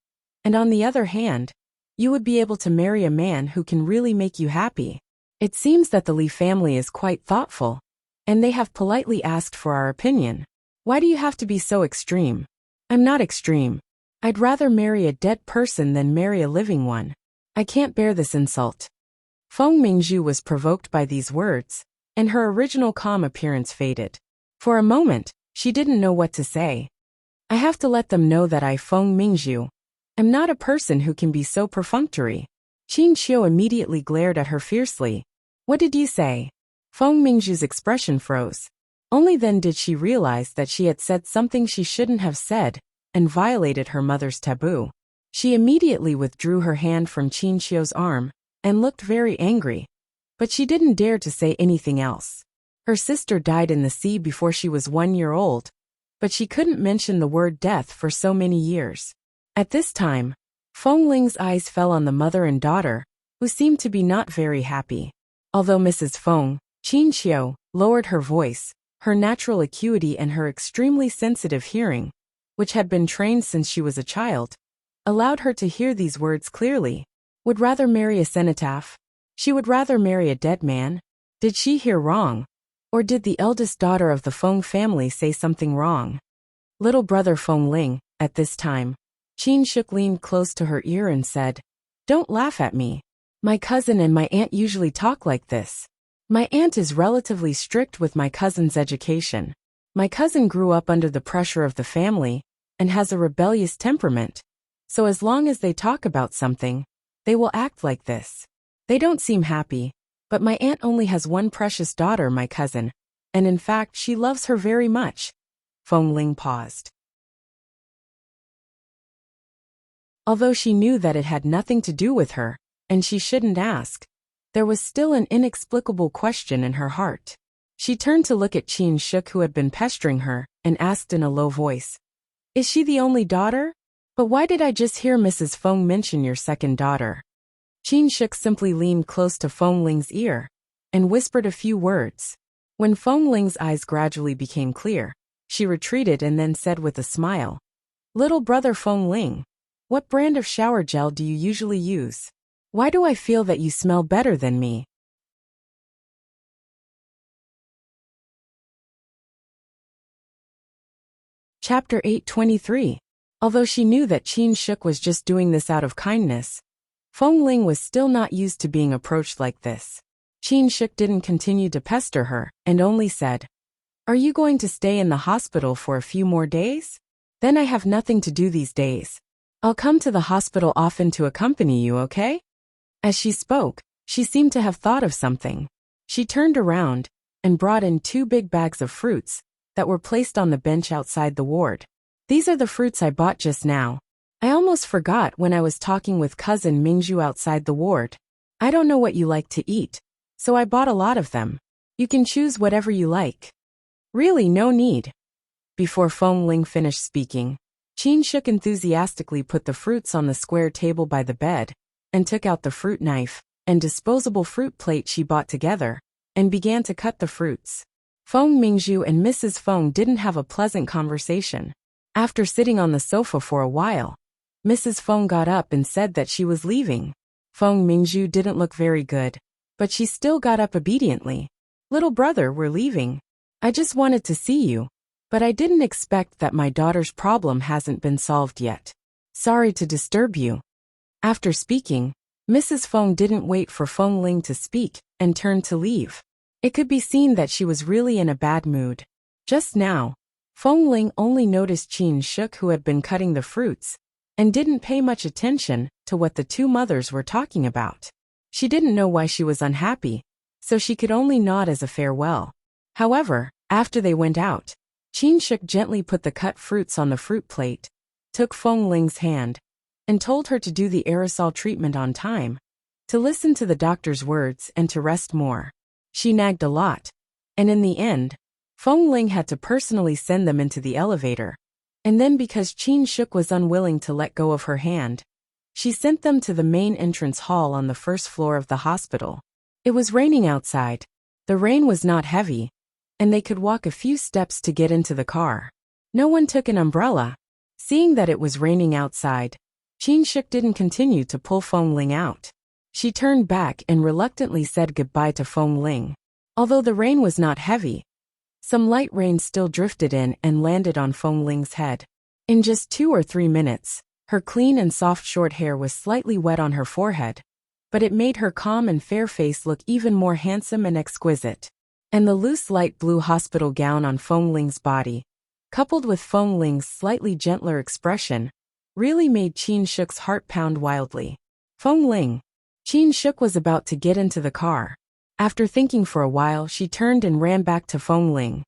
and on the other hand, you would be able to marry a man who can really make you happy. It seems that the Li family is quite thoughtful, and they have politely asked for our opinion. Why do you have to be so extreme?" "I'm not extreme. I'd rather marry a dead person than marry a living one. I can't bear this insult." Feng Mingzhu was provoked by these words, and her original calm appearance faded. For a moment, she didn't know what to say. "I have to let them know that I, Feng Mingzhu, am not a person who can be so perfunctory." Qin Xiu immediately glared at her fiercely. What did you say? Feng Mingzhu's expression froze. Only then did she realize that she had said something she shouldn't have said and violated her mother's taboo. She immediately withdrew her hand from Qin Xiu's arm and looked very angry, but she didn't dare to say anything else. Her sister died in the sea before she was 1 year old, but she couldn't mention the word death for so many years. At this time, Feng Ling's eyes fell on the mother and daughter, who seemed to be not very happy. Although Mrs. Feng, Qin Xiu, lowered her voice, her natural acuity and her extremely sensitive hearing, which had been trained since she was a child, allowed her to hear these words clearly. Would rather marry a cenotaph? She would rather marry a dead man? Did she hear wrong? Or did the eldest daughter of the Feng family say something wrong? Little brother Feng Ling, at this time, Qin Shuk leaned close to her ear and said, "Don't laugh at me. My cousin and my aunt usually talk like this. My aunt is relatively strict with my cousin's education. My cousin grew up under the pressure of the family and has a rebellious temperament. So as long as they talk about something, they will act like this. They don't seem happy, but my aunt only has one precious daughter, my cousin, and in fact she loves her very much." Feng Ling paused. Although she knew that it had nothing to do with her, and she shouldn't ask, there was still an inexplicable question in her heart. She turned to look at Qin Shuk, who had been pestering her, and asked in a low voice, "Is she the only daughter? But why did I just hear Mrs. Feng mention your second daughter?" Qin Shuk simply leaned close to Feng Ling's ear and whispered a few words. When Feng Ling's eyes gradually became clear, she retreated and then said with a smile, "Little brother Feng Ling, what brand of shower gel do you usually use? Why do I feel that you smell better than me?" Chapter 823. Although she knew that Qin Shuk was just doing this out of kindness, Feng Ling was still not used to being approached like this. Qin Shuk didn't continue to pester her and only said, "Are you going to stay in the hospital for a few more days? Then I have nothing to do these days. I'll come to the hospital often to accompany you, okay?" As she spoke, she seemed to have thought of something. She turned around and brought in 2 big bags of fruits that were placed on the bench outside the ward. "These are the fruits I bought just now. I almost forgot when I was talking with cousin Mingzhu outside the ward. I don't know what you like to eat, so I bought a lot of them. You can choose whatever you like." "Really, no need." Before Feng Ling finished speaking, Qin Shuk enthusiastically put the fruits on the square table by the bed and took out the fruit knife and disposable fruit plate she bought together and began to cut the fruits. Feng Mingzhu and Mrs. Feng didn't have a pleasant conversation. After sitting on the sofa for a while, Mrs. Feng got up and said that she was leaving. Feng Mingzhu didn't look very good, but she still got up obediently. "Little brother, we're leaving. I just wanted to see you, but I didn't expect that my daughter's problem hasn't been solved yet. Sorry to disturb you." After speaking, Mrs. Feng didn't wait for Feng Ling to speak and turned to leave. It could be seen that she was really in a bad mood. Just now, Feng Ling only noticed Qin Shuk, who had been cutting the fruits, and didn't pay much attention to what the 2 mothers were talking about. She didn't know why she was unhappy, so she could only nod as a farewell. However, after they went out, Qin Shuk gently put the cut fruits on the fruit plate, took Feng Ling's hand, and told her to do the aerosol treatment on time, to listen to the doctor's words and to rest more. She nagged a lot, and in the end, Feng Ling had to personally send them into the elevator, and then because Qin Shuk was unwilling to let go of her hand, she sent them to the main entrance hall on the 1st floor of the hospital. It was raining outside. The rain was not heavy, and they could walk a few steps to get into the car. No one took an umbrella. Seeing that it was raining outside, Qin Shuk didn't continue to pull Feng Ling out. She turned back and reluctantly said goodbye to Feng Ling. Although the rain was not heavy, some light rain still drifted in and landed on Feng Ling's head. In just 2 or 3 minutes, her clean and soft short hair was slightly wet on her forehead, but it made her calm and fair face look even more handsome and exquisite. And the loose light blue hospital gown on Feng Ling's body, coupled with Feng Ling's slightly gentler expression, really made Qin Shuk's heart pound wildly. "Feng Ling." Qin Shuk was about to get into the car. After thinking for a while, she turned and ran back to Feng Ling.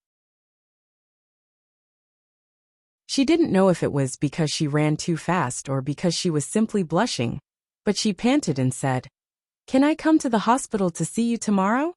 She didn't know if it was because she ran too fast or because she was simply blushing, but she panted and said, "Can I come to the hospital to see you tomorrow?"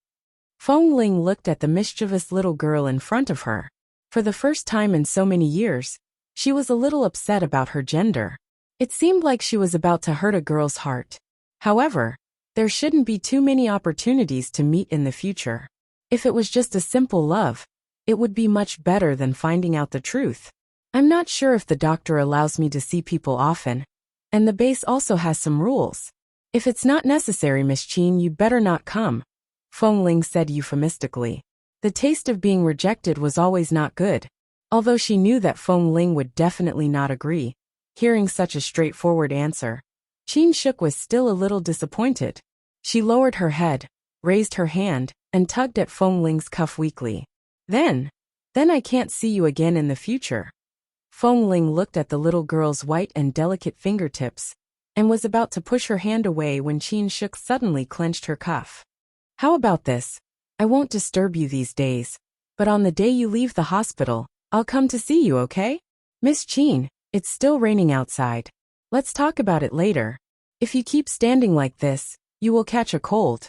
Feng Ling looked at the mischievous little girl in front of her. For the first time in so many years, she was a little upset about her gender. It seemed like she was about to hurt a girl's heart. However, there shouldn't be too many opportunities to meet in the future. If it was just a simple love, it would be much better than finding out the truth. I'm not sure if the doctor allows me to see people often, and the base also has some rules. If it's not necessary, Miss Qin, you'd better not come, Feng Ling said euphemistically. The taste of being rejected was always not good. Although she knew that Feng Ling would definitely not agree, hearing such a straightforward answer, Qin Shuk was still a little disappointed. She lowered her head, raised her hand, and tugged at Feng Ling's cuff weakly. Then I can't see you again in the future. Feng Ling looked at the little girl's white and delicate fingertips, and was about to push her hand away when Qin Shuk suddenly clenched her cuff. How about this? I won't disturb you these days, but on the day you leave the hospital, I'll come to see you, okay? Miss Qin, it's still raining outside. Let's talk about it later. If you keep standing like this, you will catch a cold.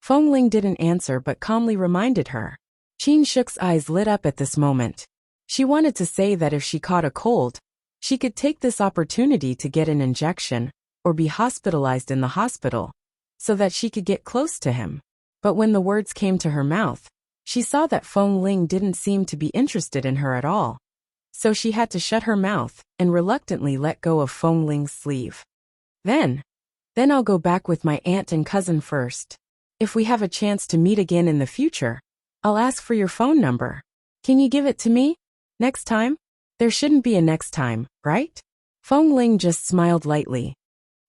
Feng Ling didn't answer but calmly reminded her. Qin Shuk's eyes lit up at this moment. She wanted to say that if she caught a cold, she could take this opportunity to get an injection or be hospitalized in the hospital so that she could get close to him. But when the words came to her mouth, she saw that Feng Ling didn't seem to be interested in her at all. So she had to shut her mouth and reluctantly let go of Feng Ling's sleeve. Then I'll go back with my aunt and cousin first. If we have a chance to meet again in the future, I'll ask for your phone number. Can you give it to me? Next time? There shouldn't be a next time, right? Feng Ling just smiled lightly.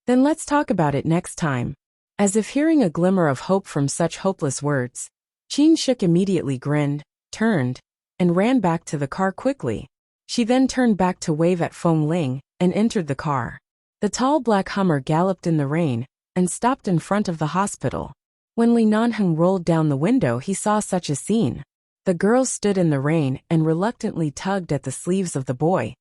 Then let's talk about it next time. As if hearing a glimmer of hope from such hopeless words, Qin Shuk immediately grinned, turned, and ran back to the car quickly. She then turned back to wave at Feng Ling and entered the car. The tall black Hummer galloped in the rain and stopped in front of the hospital. When Li Nanheng rolled down the window, he saw such a scene. The girl stood in the rain and reluctantly tugged at the sleeves of the boy.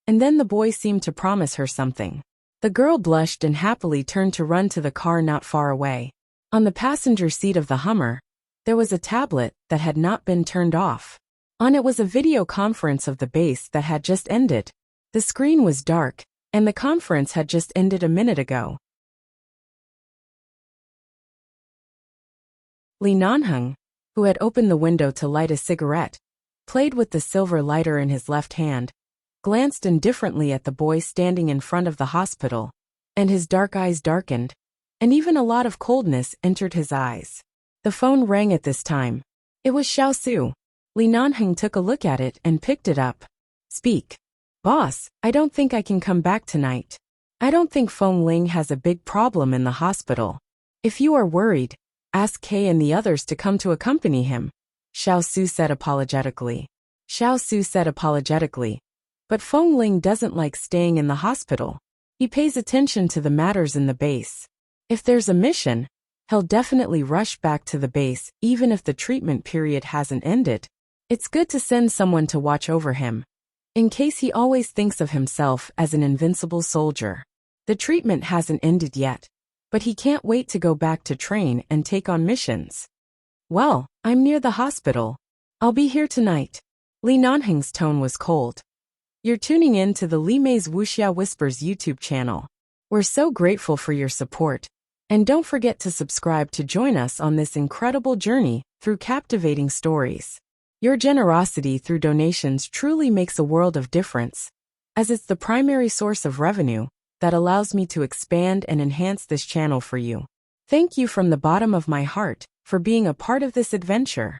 And then the boy seemed to promise her something. The girl blushed and happily turned to run to the car not far away. On the passenger seat of the Hummer, there was a tablet that had not been turned off. On it was a video conference of the base that had just ended. The screen was dark, and the conference had just ended a minute ago. Li Nanheng, who had opened the window to light a cigarette, played with the silver lighter in his left hand, glanced indifferently at the boy standing in front of the hospital, and his dark eyes darkened, and even a lot of coldness entered his eyes. The phone rang at this time. It was Xiao Su. Li Nanheng took a look at it and picked it up. Speak. Boss, I don't think I can come back tonight. I don't think Feng Ling has a big problem in the hospital. If you are worried, ask Kay and the others to come to accompany him, Xiao Su said apologetically. But Feng Ling doesn't like staying in the hospital. He pays attention to the matters in the base. If there's a mission, he'll definitely rush back to the base even if the treatment period hasn't ended. It's good to send someone to watch over him, in case he always thinks of himself as an invincible soldier. The treatment hasn't ended yet, but he can't wait to go back to train and take on missions. Well, I'm near the hospital. I'll be here tonight. Li Nanheng's tone was cold. You're tuning in to the Li Mei's Wuxia Whispers YouTube channel. We're so grateful for your support. And don't forget to subscribe to join us on this incredible journey through captivating stories. Your generosity through donations truly makes a world of difference, as it's the primary source of revenue that allows me to expand and enhance this channel for you. Thank you from the bottom of my heart for being a part of this adventure.